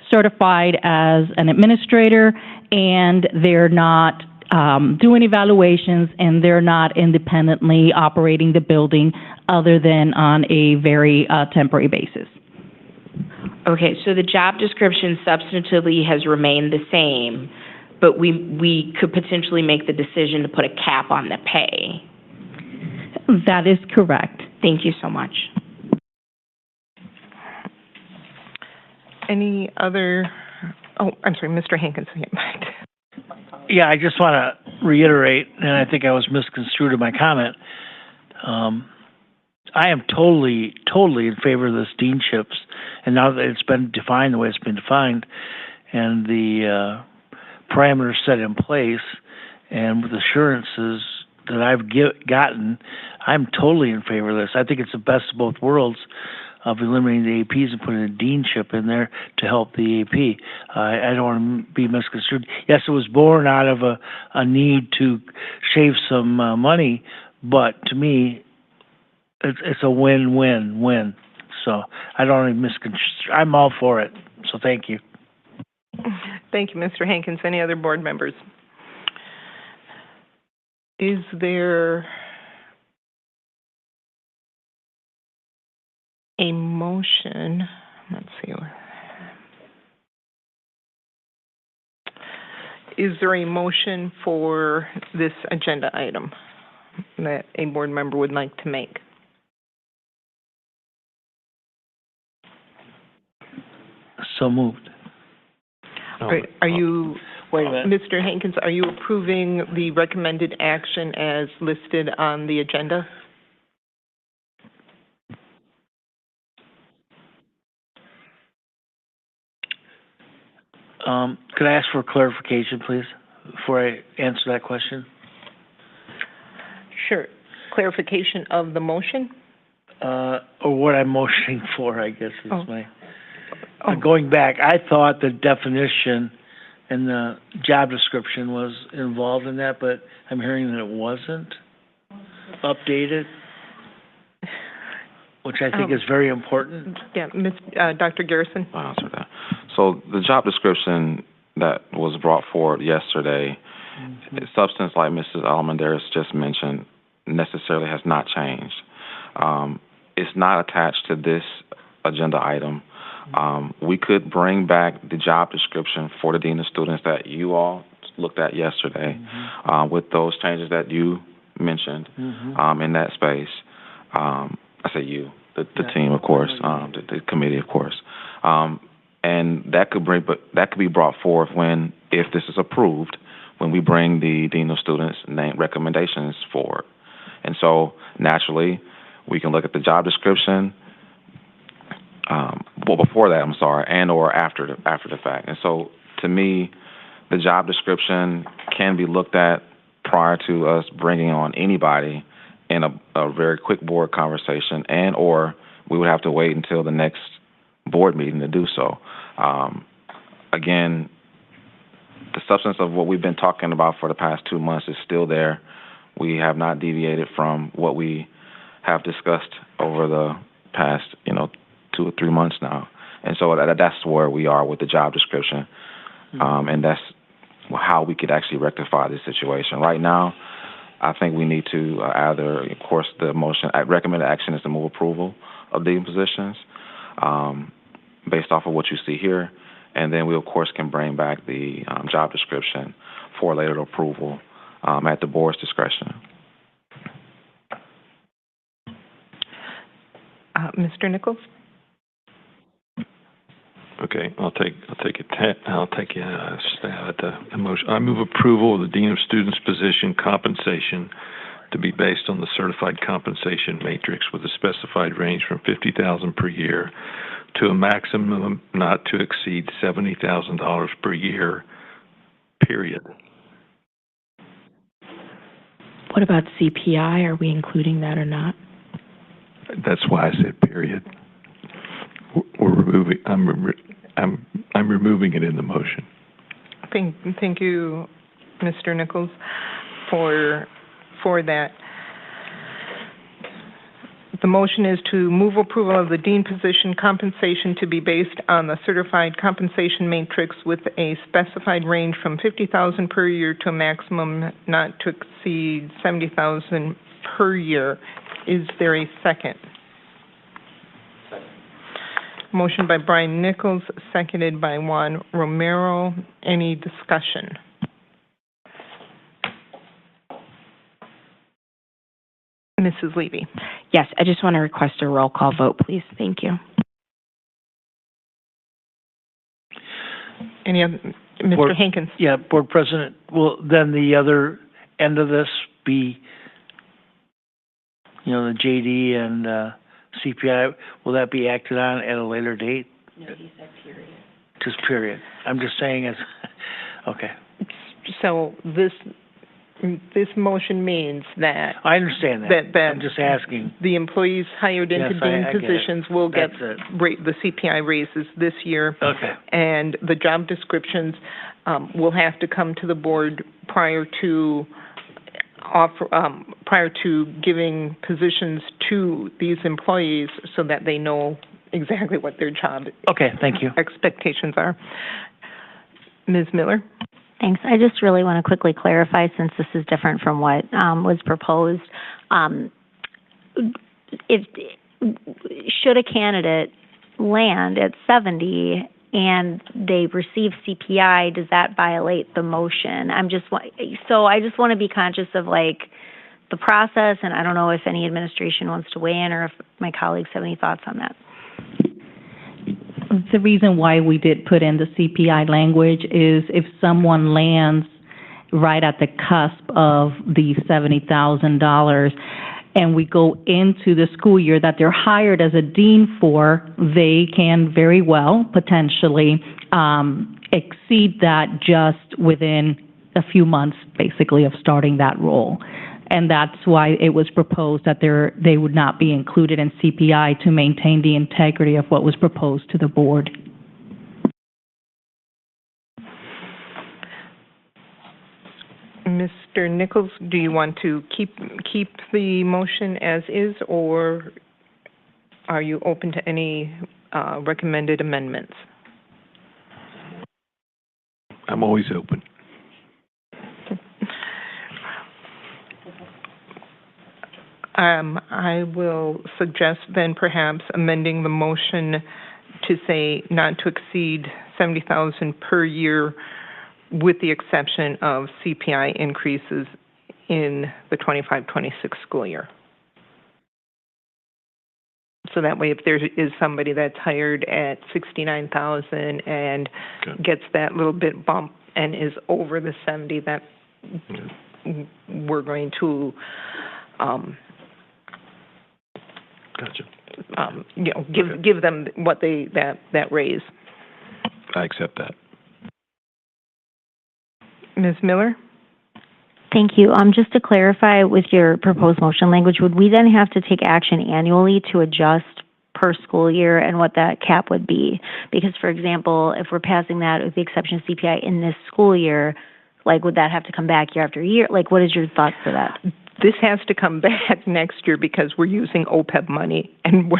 certified as an administrator, and they're not doing evaluations, and they're not independently operating the building other than on a very temporary basis. Okay, so the job description substantively has remained the same, but we could potentially make the decision to put a cap on the pay. That is correct. Thank you so much. Any other, I'm sorry, Mr. Hankins. Yeah, I just want to reiterate, and I think I was misconstrued in my comment. I am totally in favor of this deanships, and now that it's been defined the way it's been defined, and the parameters set in place, and with assurances that I've gotten, I'm totally in favor of this. I think it's the best of both worlds of eliminating the APs and putting a deanship in there to help the AP. I don't want to be misconstrued. Yes, it was born out of a need to shave some money, but to me, it's a win-win-win. So I don't want to misconstrue. I'm all for it. So thank you. Thank you, Mr. Hankins. Any other board members? Is there a motion? Let's see. Is there a motion for this agenda item that a board member would like to make? So moved. Are you, wait a minute. Mr. Hankins, are you approving the recommended action as listed on the agenda? Could I ask for clarification, please, before I answer that question? Sure. Clarification of the motion? Or what I'm motioning for, I guess, is my... Going back, I thought the definition and the job description was involved in that, but I'm hearing that it wasn't updated. which I think is very important. Yeah, Dr. Garrison? I'll answer that. So the job description that was brought forward yesterday, substance like Mrs. Almendarez just mentioned, necessarily has not changed. It's not attached to this agenda item. We could bring back the job description for the Dean of Students that you all looked at yesterday with those changes that you mentioned in that space. I say you, the team, of course, the committee, of course. And that could be brought forth if this is approved, when we bring the Dean of Students name recommendations forward. And so naturally, we can look at the job description, before that, and or after the fact. And so to me, the job description can be looked at prior to us bringing on anybody in a very quick board conversation, and or we would have to wait until the next board meeting to do so. Again, the substance of what we've been talking about for the past 2 months is still there. We have not deviated from what we have discussed over the past, 2 or 3 months now. And so that's where we are with the job description. And that's how we could actually rectify this situation. Right now, I think we need to either, of course, the motion, recommended action is to move approval of the positions based off of what you see here. And then we, of course, can bring back the job description for later approval at the board's discretion. Mr. Nichols? Okay, I'll take a stab at the motion. I move approval of the Dean of Students position compensation to be based on the certified compensation matrix with a specified range from $50,000 per year to a maximum not to exceed $70,000 per year, period. What about CPI? Are we including that or not? That's why I said period. We're removing. I'm removing it in the motion. Thank you, Mr. Nichols, for that. The motion is to move approval of the dean position compensation to be based on the certified compensation matrix with a specified range from $50,000 per year to a maximum not to exceed $70,000 per year. Is there a second? Motion by Brian Nichols, seconded by Juan Romero. Any discussion? Mrs. Levy. Yes, I just want to request a roll call vote, please. Thank you. Any other, Mr. Hankins? Yeah, Board President, will then the other end of this be, the JD and CPI, will that be acted on at a later date? No, he said period. Just period. I'm just saying it's, okay. So this motion means that... I understand that. I'm just asking. The employees hired into dean positions will get the CPI raises this year. Okay. And the job descriptions will have to come to the board prior to giving positions to these employees so that they know exactly what their job thank you. expectations are. Ms. Miller? Thanks. I just really want to quickly clarify, since this is different from what was proposed. Should a candidate land at 70 and they receive CPI, does that violate the motion? I just want to be conscious of the process, and I don't know if any administration wants to weigh in or if my colleagues have any thoughts on that. The reason why we did put in the CPI language is if someone lands right at the cusp of the $70,000 and we go into the school year that they're hired as a dean for, they can very well potentially exceed that just within a few months, basically, of starting that role. And that's why it was proposed that they would not be included in CPI to maintain the integrity of what was proposed to the board. Mr. Nichols, do you want to keep the motion as is, or are you open to any recommended amendments? I'm always open. I will suggest then perhaps amending the motion to say not to exceed $70,000 per year, with the exception of CPI increases in the 25-26 school year. So that way, if there is somebody that's hired at $69,000 and gets that little bit bump and is over the 70, that we're going to, Gotcha. Give them what that raise. I accept that. Ms. Miller? Thank you. Just to clarify with your proposed motion language, would we then have to take action annually to adjust per school year and what that cap would be? Because, for example, if we're passing that with the exception of CPI in this school year, would that have to come back year after year? What is your thought for that? This has to come back next year because we're using OPEB money, and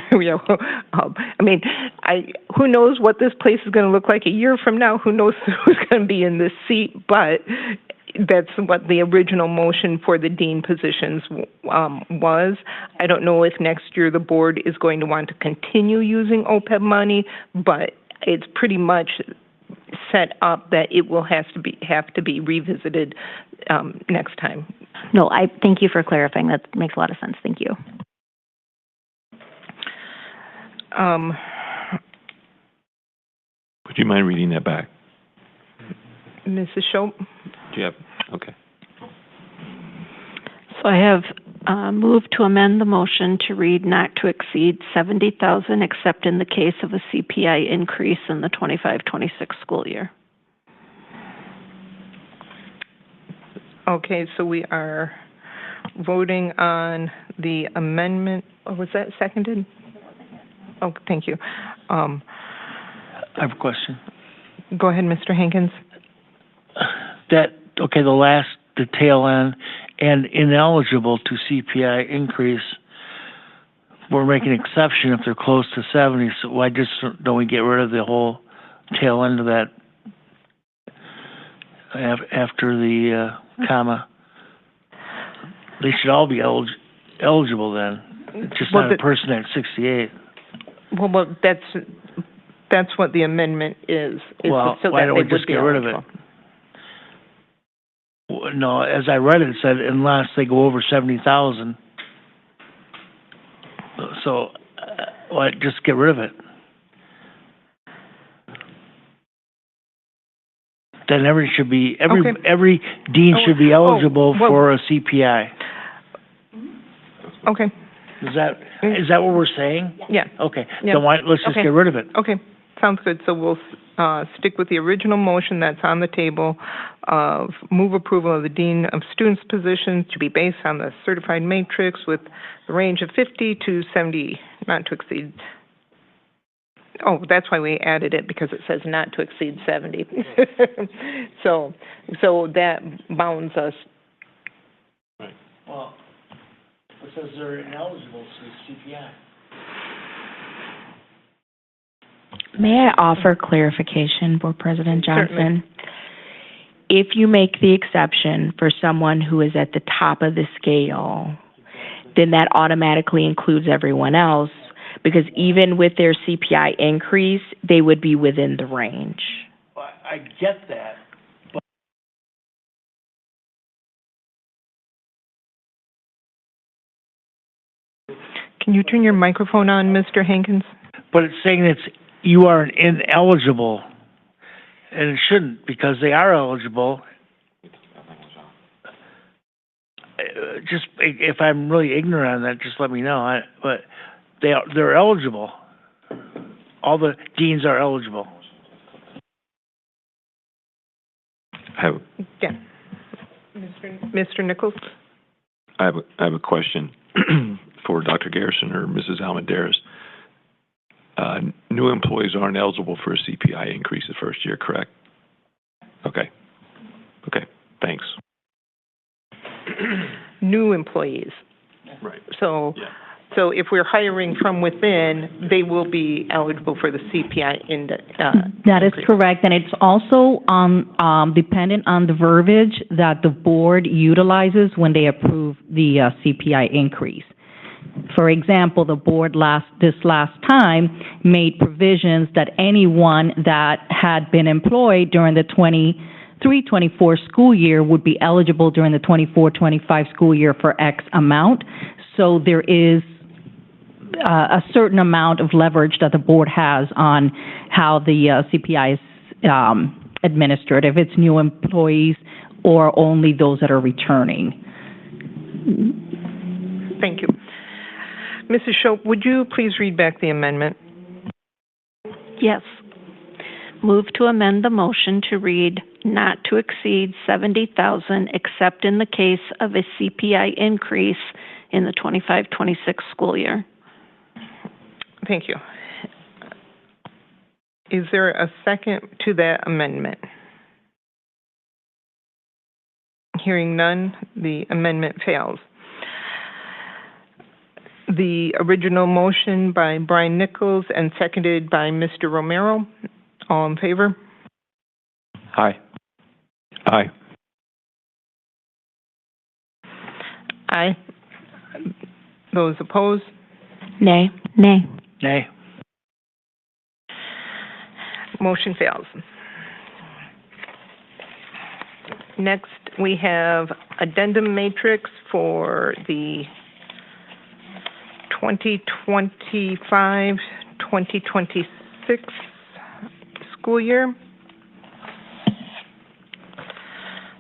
who knows what this place is going to look like a year from now? Who knows who's going to be in this seat? But that's what the original motion for the dean positions was. I don't know if next year the board is going to want to continue using OPEB money, but it's pretty much set up that it will have to be revisited next time. No, I thank you for clarifying. That makes a lot of sense. Thank you. Would you mind reading that back? Mrs. Schopp? Yep. Okay. So I have moved to amend the motion to read not to exceed $70,000 except in the case of a CPI increase in the 25-26 school year. Okay, so we are voting on the amendment. Oh, was that seconded? Oh, thank you. I have a question. Go ahead, Mr. Hankins. The tail end, and ineligible to CPI increase, we're making an exception if they're close to 70, so why don't we get rid of the whole tail end of that after the comma? They should all be eligible then, just not a person at 68. Well, that's what the amendment is. Well, why don't we just get rid of it? No, as I read it, it said unless they go over 70,000. So, just get rid of it. Then every dean should be eligible for a CPI. Okay. Is that what we're saying? Yeah. Okay. Then let's just get rid of it. Okay. Sounds good. So we'll stick with the original motion that's on the table of move approval of the Dean of Students position to be based on the certified matrix with the range of 50 to 70, not to exceed. Oh, that's why we added it, because it says not to exceed 70. So that bounds us. Right. Well, it says they're ineligible to CPI. May I offer clarification, Board President Johnson? Certainly. If you make the exception for someone who is at the top of the scale, then that automatically includes everyone else, because even with their CPI increase, they would be within the range. I get that. Can you turn your microphone on, Mr. Hankins? But it's saying you are ineligible, and it shouldn't, because they are eligible. Just if I'm really ignorant on that, just let me know. But they're eligible. All the deans are eligible. Yeah. Mr. Nichols? I have a question for Dr. Garrison or Mrs. Almendarez. New employees aren't eligible for a CPI increase the first year, correct? Okay. Okay, thanks. New employees. Right. So So if we're hiring from within, they will be eligible for the CPI index. That is correct, and it's also dependent on the verbiage that the board utilizes when they approve the CPI increase. For example, the board this last time made provisions that anyone that had been employed during the 23-24 school year would be eligible during the 24-25 school year for X amount. So there is a certain amount of leverage that the board has on how the CPI is administered, if it's new employees or only those that are returning. Thank you. Mrs. Shope, would you please read back the amendment? Yes. Move to amend the motion to read not to exceed $70,000 except in the case of a CPI increase in the 25-26 school year. Thank you. Is there a second to that amendment? Hearing none, the amendment fails. The original motion by Brian Nichols and seconded by Mr. Romero. All in favor? Aye. Aye. Aye. Those opposed? Nay. Nay. Nay. Motion fails. Next, we have addendum matrix for the 2025-2026 school year.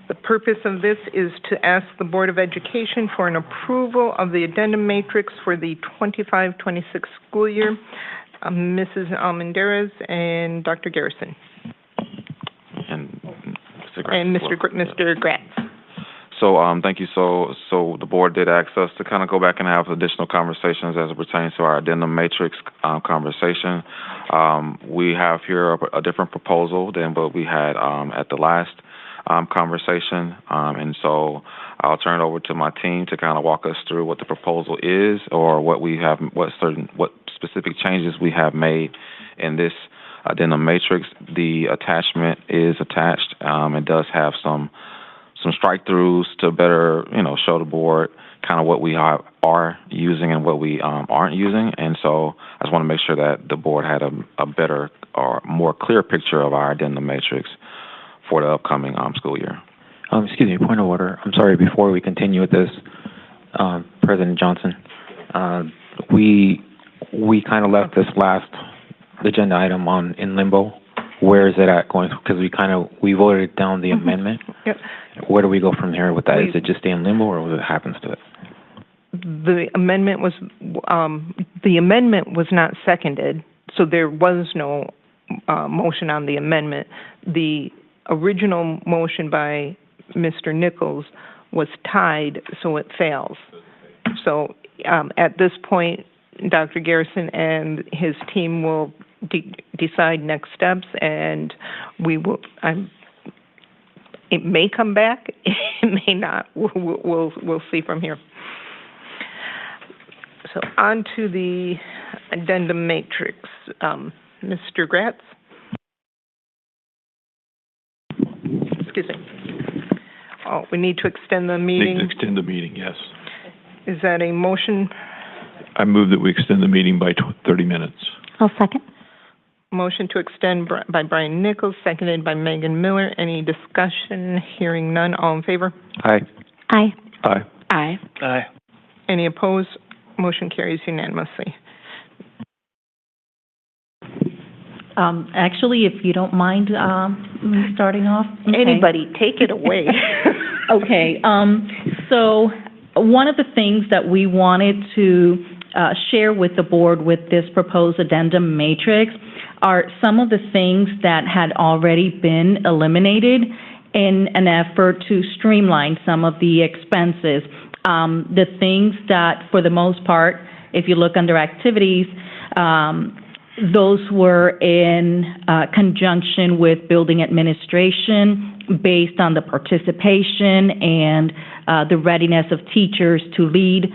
The purpose of this is to ask the Board of Education for an approval of the addendum matrix for the 25-26 school year. Mrs. Almendarez and Dr. Garrison. And Mr. Gratz. And Mr. Gratz. So, thank you. So the board did ask us to kind of go back and have additional conversations as it pertains to our addendum matrix conversation. We have here a different proposal than what we had at the last conversation, and so I'll turn it over to my team to kind of walk us through what the proposal is, or what specific changes we have made in this addendum matrix. The attachment is attached. It does have some strike-throughs to better, show the board kind of what we are using and what we aren't using. And so I just want to make sure that the board had a better or more clear picture of our addendum matrix for the upcoming school year. Excuse me, point of order. I'm sorry, before we continue with this, President Johnson, we kind of left this last agenda item in limbo. Where is it at going? Because we voted down the amendment. Yep. Where do we go from here with that? Is it just stay in limbo, or what happens to it? The amendment was not seconded, so there was no motion on the amendment. The original motion by Mr. Nichols was tied, so it fails. So at this point, Dr. Garrison and his team will decide next steps, and we will. It may come back, it may not. We'll see from here. So on to the addendum matrix. Mr. Gratz? Excuse me. Oh, we need to extend the meeting? Need to extend the meeting, yes. Is that a motion? I move that we extend the meeting by 30 minutes. I'll second. Motion to extend by Brian Nichols, seconded by Megan Miller. Any discussion? Hearing none. All in favor? Aye. Aye. Aye. Aye. Aye. Any opposed? Motion carries unanimously. Actually, if you don't mind starting off. Okay. Anybody, take it away. Okay. So one of the things that we wanted to share with the board with this proposed addendum matrix are some of the things that had already been eliminated in an effort to streamline some of the expenses. The things that, for the most part, if you look under activities, those were in conjunction with building administration based on the participation and the readiness of teachers to lead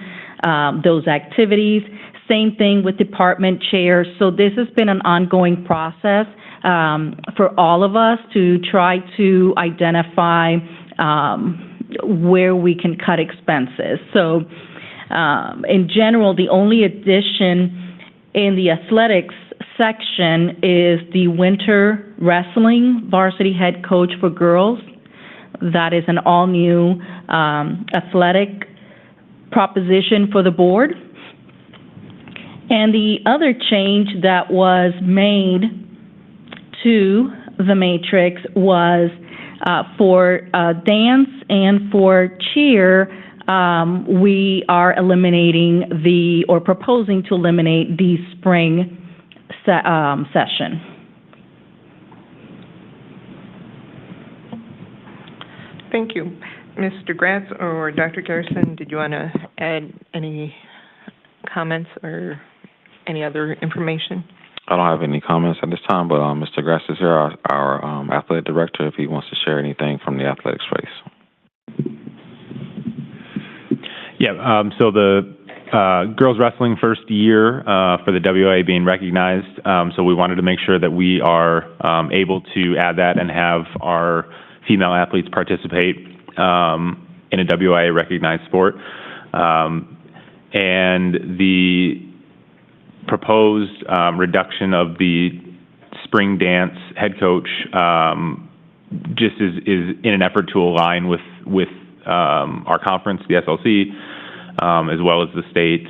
those activities. Same thing with department chairs. So this has been an ongoing process for all of us to try to identify where we can cut expenses. So in general, the only addition in the athletics section is the winter wrestling varsity head coach for girls. That is an all-new athletic proposition for the board. And the other change that was made to the matrix was for dance and for cheer, we are eliminating or proposing to eliminate the spring session. Thank you. Mr. Gratz or Dr. Garrison, did you want to add any comments or any other information? I don't have any comments at this time, but Mr. Grass is here, our athletic director, if he wants to share anything from the athletics space. Yeah, so the girls wrestling first year for the WA being recognized, so we wanted to make sure that we are able to add that and have our female athletes participate in a WA recognized sport. And the proposed reduction of the spring dance head coach just is in an effort to align with our conference, the SLC, as well as the state,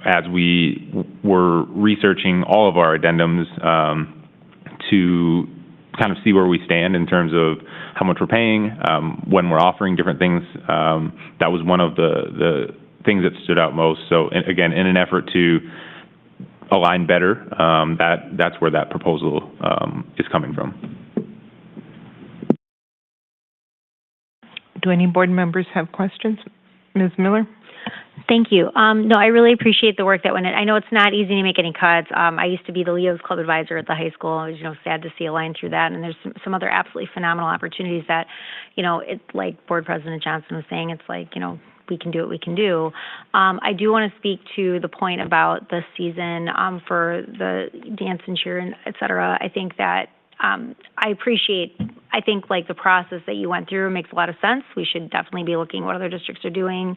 as we were researching all of our addendums to kind of see where we stand in terms of how much we're paying, when we're offering different things. That was one of the things that stood out most. So again, in an effort to align better, that's where that proposal is coming from. Do any board members have questions? Ms. Miller? Thank you. No, I really appreciate the work that went in. I know it's not easy to make any cuts. I used to be the Leo's Club advisor at the high school. I was, sad to see a line through that. And there's some other absolutely phenomenal opportunities that, it's like Board President Johnson was saying, it's like, we can do what we can do. I do want to speak to the point about the season for the dance and cheer and et cetera. I think that I think the process that you went through makes a lot of sense. We should definitely be looking at what other districts are doing,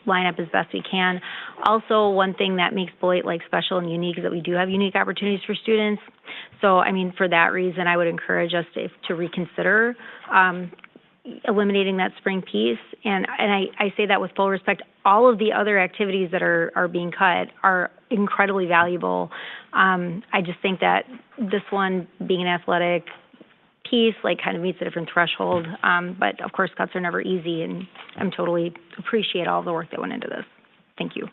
line up as best we can. Also, one thing that makes Beloit special and unique is that we do have unique opportunities for students. So, for that reason, I would encourage us to reconsider eliminating that spring piece. And I say that with full respect. All of the other activities that are being cut are incredibly valuable. I just think that this one, being an athletic piece, kind of meets a different threshold. But of course, cuts are never easy, and I'm totally appreciate all the work that went into this. Thank you.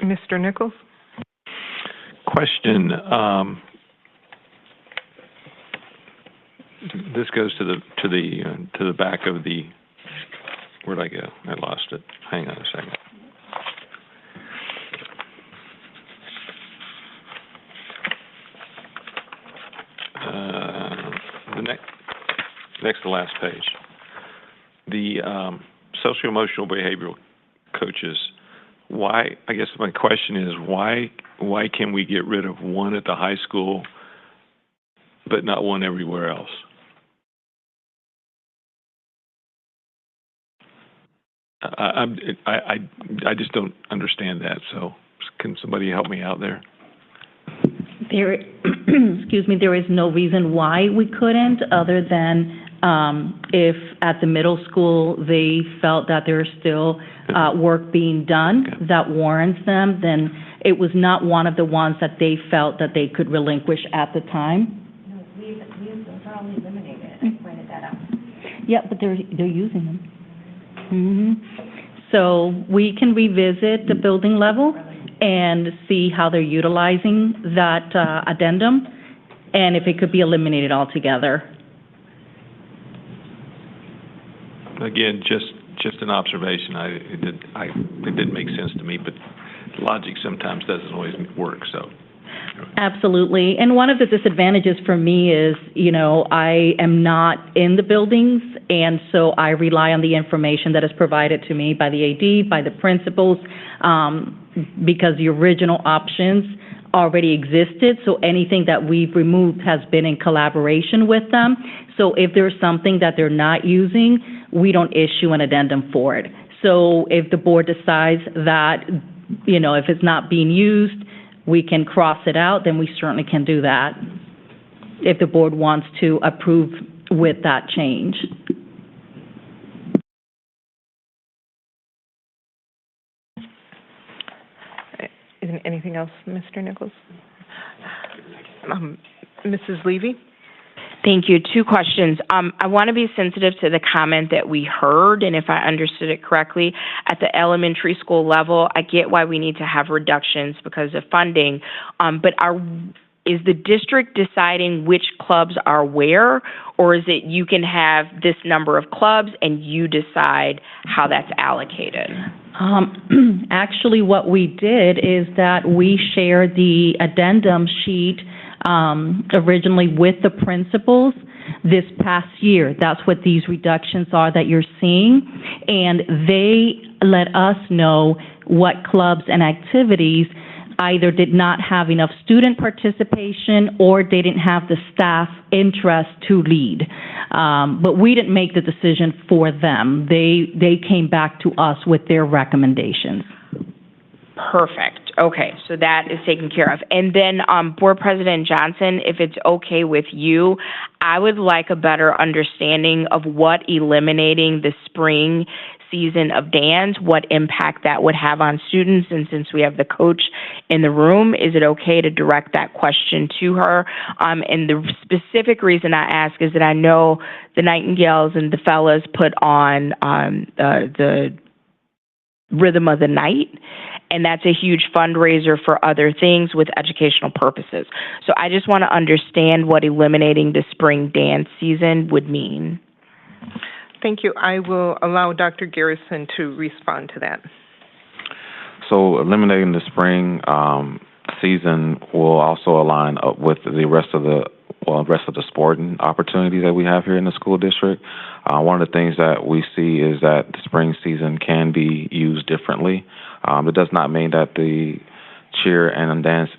Mr. Nichols? Question. This goes to the back of the. Where'd I go? I lost it. Hang on a second. The next to last page. The social-emotional behavioral coaches. Why? I guess my question is why can we get rid of one at the high school, but not one everywhere else? I just don't understand that. So can somebody help me out there? There is no reason why we couldn't, other than if at the middle school they felt that there was still work being done that warrants them, then it was not one of the ones that they felt that they could relinquish at the time. No, those are all eliminated. I pointed that out. Yeah, but they're using them. So we can revisit the building level and see how they're utilizing that addendum, and if it could be eliminated altogether. Again, just an observation. It didn't make sense to me, but logic sometimes doesn't always work. So. Absolutely. And one of the disadvantages for me is, I am not in the buildings, and so I rely on the information that is provided to me by the AD, by the principals, because the original options already existed, so anything that we've removed has been in collaboration with them. So if there's something that they're not using, we don't issue an addendum for it. So if the board decides that, if it's not being used, we can cross it out, then we certainly can do that if the board wants to approve with that change. Anything else, Mr. Nichols? Mrs. Levy? Thank you. 2 questions. I want to be sensitive to the comment that we heard, and if I understood it correctly, at the elementary school level, I get why we need to have reductions because of funding, but is the district deciding which clubs are where, or is it you can have this number of clubs and you decide how that's allocated? Actually, what we did is that we shared the addendum sheet originally with the principals this past year. That's what these reductions are that you're seeing. And they let us know what clubs and activities either did not have enough student participation or they didn't have the staff interest to lead. But we didn't make the decision for them. They came back to us with their recommendations. Perfect. Okay, so that is taken care of. And then, Board President Johnson, if it's okay with you, I would like a better understanding of what eliminating the spring season of dance, what impact that would have on students. And since we have the coach in the room, is it okay to direct that question to her? And the specific reason I ask is that I know the Nightingales and the fellas put on the Rhythm of the Night, and that's a huge fundraiser for other things with educational purposes. So I just want to understand what eliminating the spring dance season would mean. Thank you. I will allow Dr. Garrison to respond to that. So eliminating the spring season will also align up with the rest of the sporting opportunities that we have here in the school district. One of the things that we see is that the spring season can be used differently. It does not mean that the cheer and dance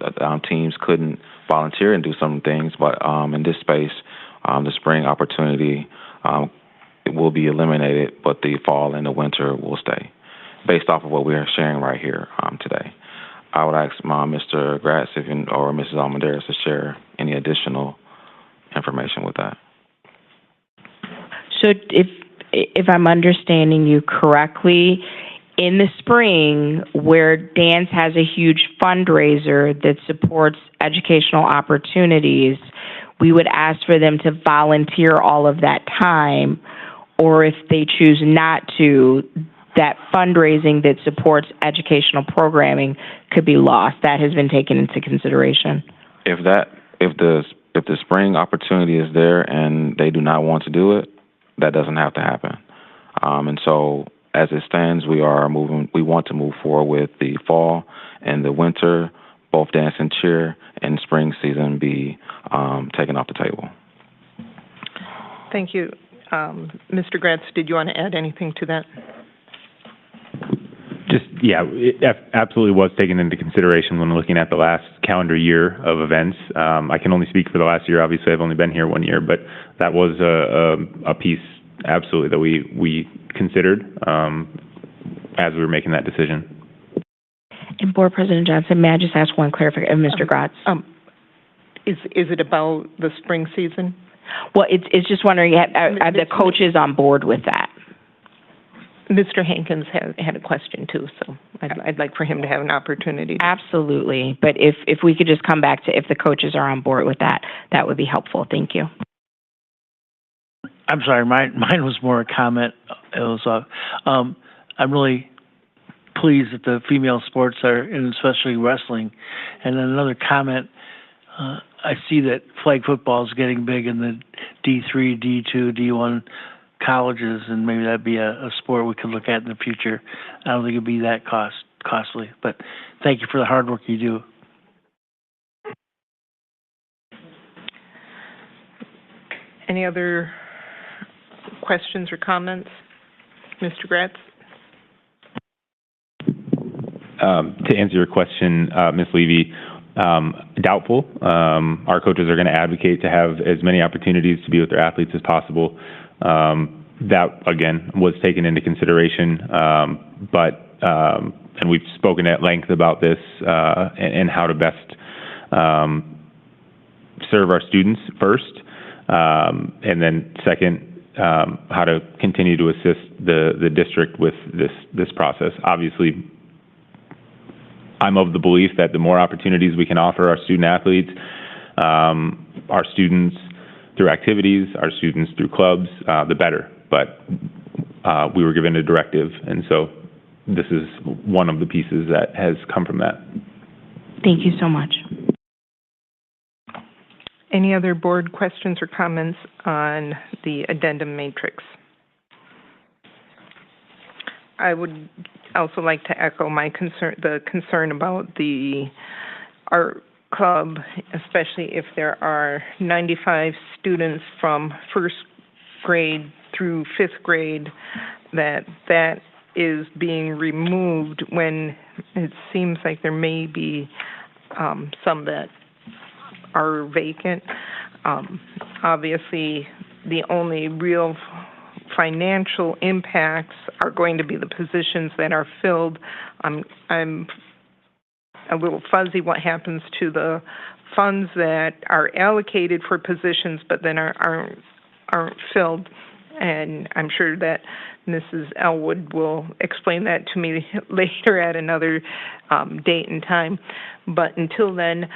teams couldn't volunteer and do some things, but in this space, the spring opportunity it will be eliminated, but the fall and the winter will stay, based off of what we are sharing right here today. I would ask Mr. Gratz or Mrs. Almendarez to share any additional information with that. So if I'm understanding you correctly, in the spring, where dance has a huge fundraiser that supports educational opportunities, we would ask for them to volunteer all of that time, or if they choose not to, that fundraising that supports educational programming could be lost. That has been taken into consideration. If the spring opportunity is there and they do not want to do it, that doesn't have to happen. And so, as it stands, we want to move forward with the fall and the winter, both dance and cheer, and spring season be taken off the table. Thank you. Mr. Gratz, did you want to add anything to that? It absolutely was taken into consideration when looking at the last calendar year of events. I can only speak for the last year. Obviously, I've only been here 1 year, but that was a piece absolutely that we considered as we were making that decision. And Board President Johnson, may I just ask one clarification, Mr. Gratz? Is it about the spring season? Well, it's just wondering, are the coaches on board with that? Mr. Hankins had a question too, so I'd like for him to have an opportunity. Absolutely, but if we could just come back to if the coaches are on board with that, that would be helpful. Thank you. I'm sorry, mine was more a comment. It was, I'm really pleased that the female sports are, and especially wrestling. And then another comment, I see that flag football is getting big in the D3, D2, D1 colleges, and maybe that'd be a sport we could look at in the future. I don't think it'd be that costly, but thank you for the hard work you do. Any other questions or comments? Mr. Gratz? To answer your question, Ms. Levy, doubtful. Our coaches are going to advocate to have as many opportunities to be with their athletes as possible. That, again, was taken into consideration, and we've spoken at length about this and how to best serve our students first, and then second, how to continue to assist the district with this process. Obviously, I'm of the belief that the more opportunities we can offer our student athletes, our students through activities, our students through clubs, the better. But we were given a directive, and so this is one of the pieces that has come from that. Thank you so much. Any other board questions or comments on the addendum matrix? I would also like to echo my concern about the art club, especially if there are 95 students from first grade through fifth grade, that is being removed when it seems like there may be some that are vacant. Obviously, the only real financial impacts are going to be the positions that are filled. I'm a little fuzzy what happens to the funds that are allocated for positions but then aren't filled, and I'm sure that Mrs. Elwood will explain that to me later at another date and time. But until then,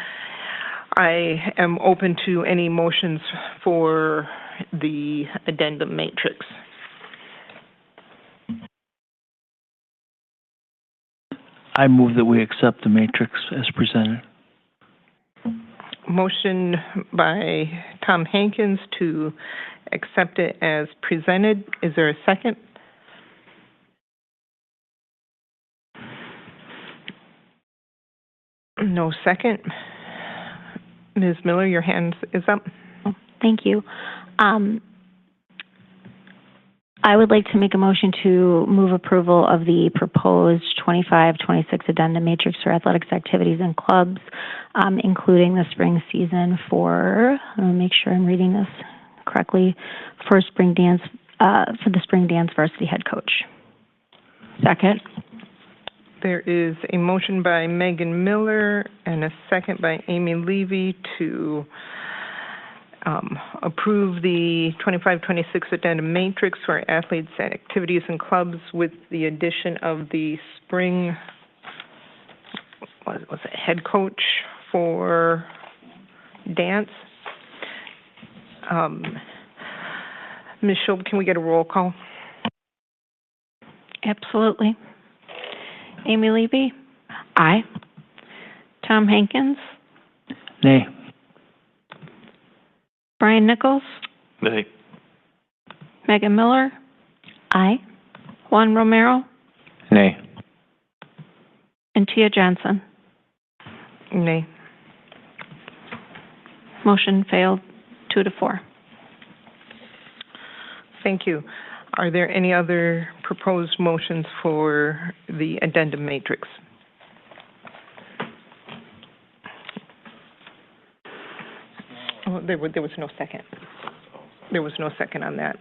I am open to any motions for the addendum matrix. I move that we accept the matrix as presented. Motion by Tom Hankins to accept it as presented. Is there a second? No second. Ms. Miller, your hand is up. Thank you. I would like to make a motion to move approval of the proposed 25-26 addendum matrix for athletics activities and clubs, including the spring season for, let me make sure I'm reading this correctly, for spring dance, for the spring dance varsity head coach. Second. There is a motion by Megan Miller and a second by Amy Levy to approve the 25-26 addendum matrix for athletes, activities, and clubs with the addition of the spring, what was it, head coach for dance. Ms. Schulb, can we get a roll call? Absolutely. Amy Levy? Aye. Tom Hankins? Nay. Brian Nichols? Nay. Megan Miller? Aye. Juan Romero? Nay. And Tia Johnson? Nay. Motion failed 2-4. Thank you. Are there any other proposed motions for the addendum matrix? Oh, there was no second. There was no second on that.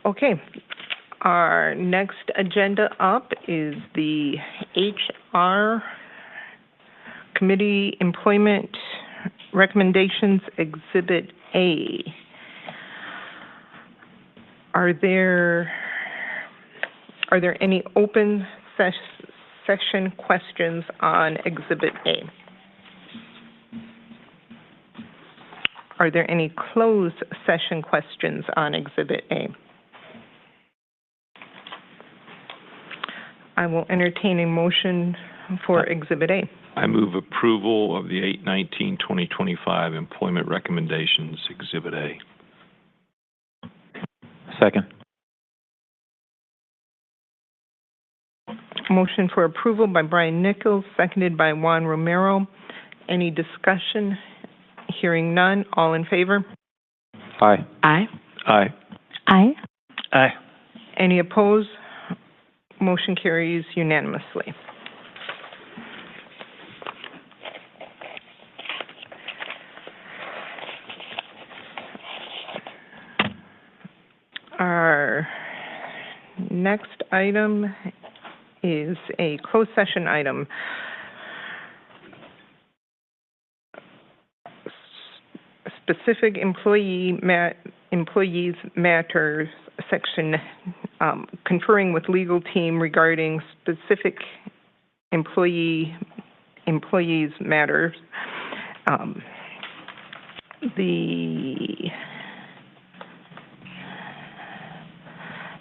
Okay. Our next agenda up is the HR Committee Employment Recommendations Exhibit A. Are there any open session questions on Exhibit A? Are there any closed session questions on Exhibit A? I will entertain a motion for Exhibit A. I move approval of the 8/19/2025 Employment Recommendations, Exhibit A. Second. Motion for approval by Brian Nichols, seconded by Juan Romero. Any discussion? Hearing none. All in favor? Aye. Aye. Aye. Aye. Aye. Any opposed? Motion carries unanimously. Our next item is a closed session item. Specific employees matters section, conferring with legal team regarding specific employees matters.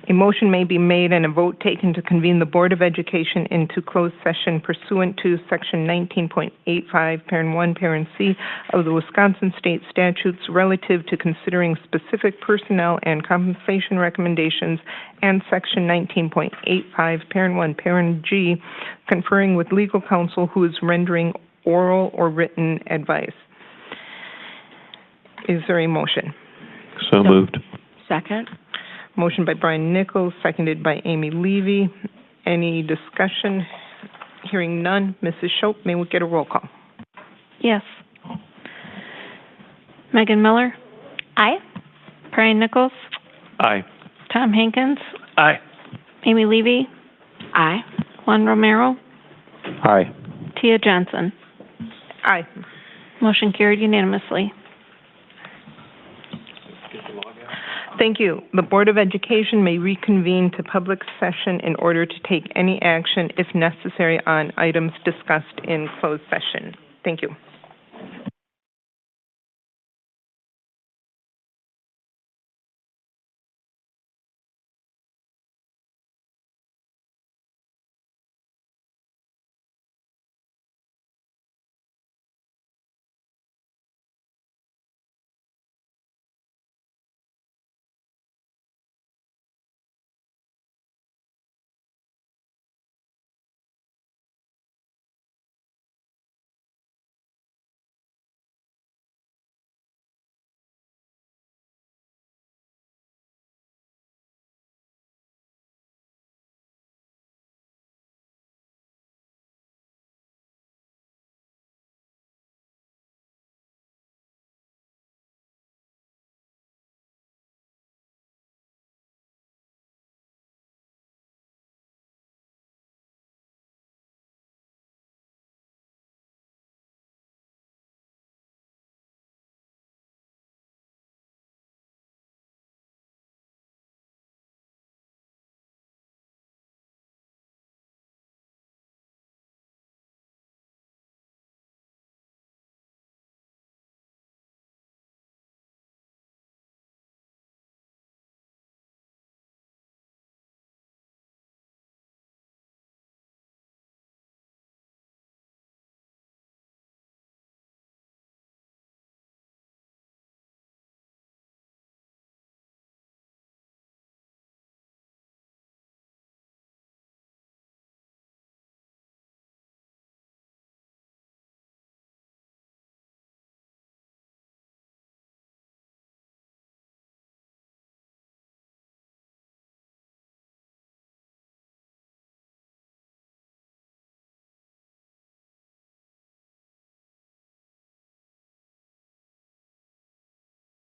A motion may be made and a vote taken to convene the Board of Education into closed session pursuant to Section 19.85, Parent 1, Parent C of the Wisconsin State Statutes relative to considering specific personnel and compensation recommendations, and Section 19.85, Parent 1, Parent G, conferring with legal counsel who is rendering oral or written advice. Is there a motion? So moved. Second. Motion by Brian Nichols, seconded by Amy Levy. Any discussion? Hearing none. Mrs. Shope, may we get a roll call? Yes. Megan Miller? Aye. Brian Nichols? Aye. Tom Hankins? Aye. Amy Levy? Aye. Juan Romero? Aye. Tia Johnson? Aye. Motion carried unanimously. Thank you. The Board of Education may reconvene to public session in order to take any action, if necessary, on items discussed in closed session. Thank you.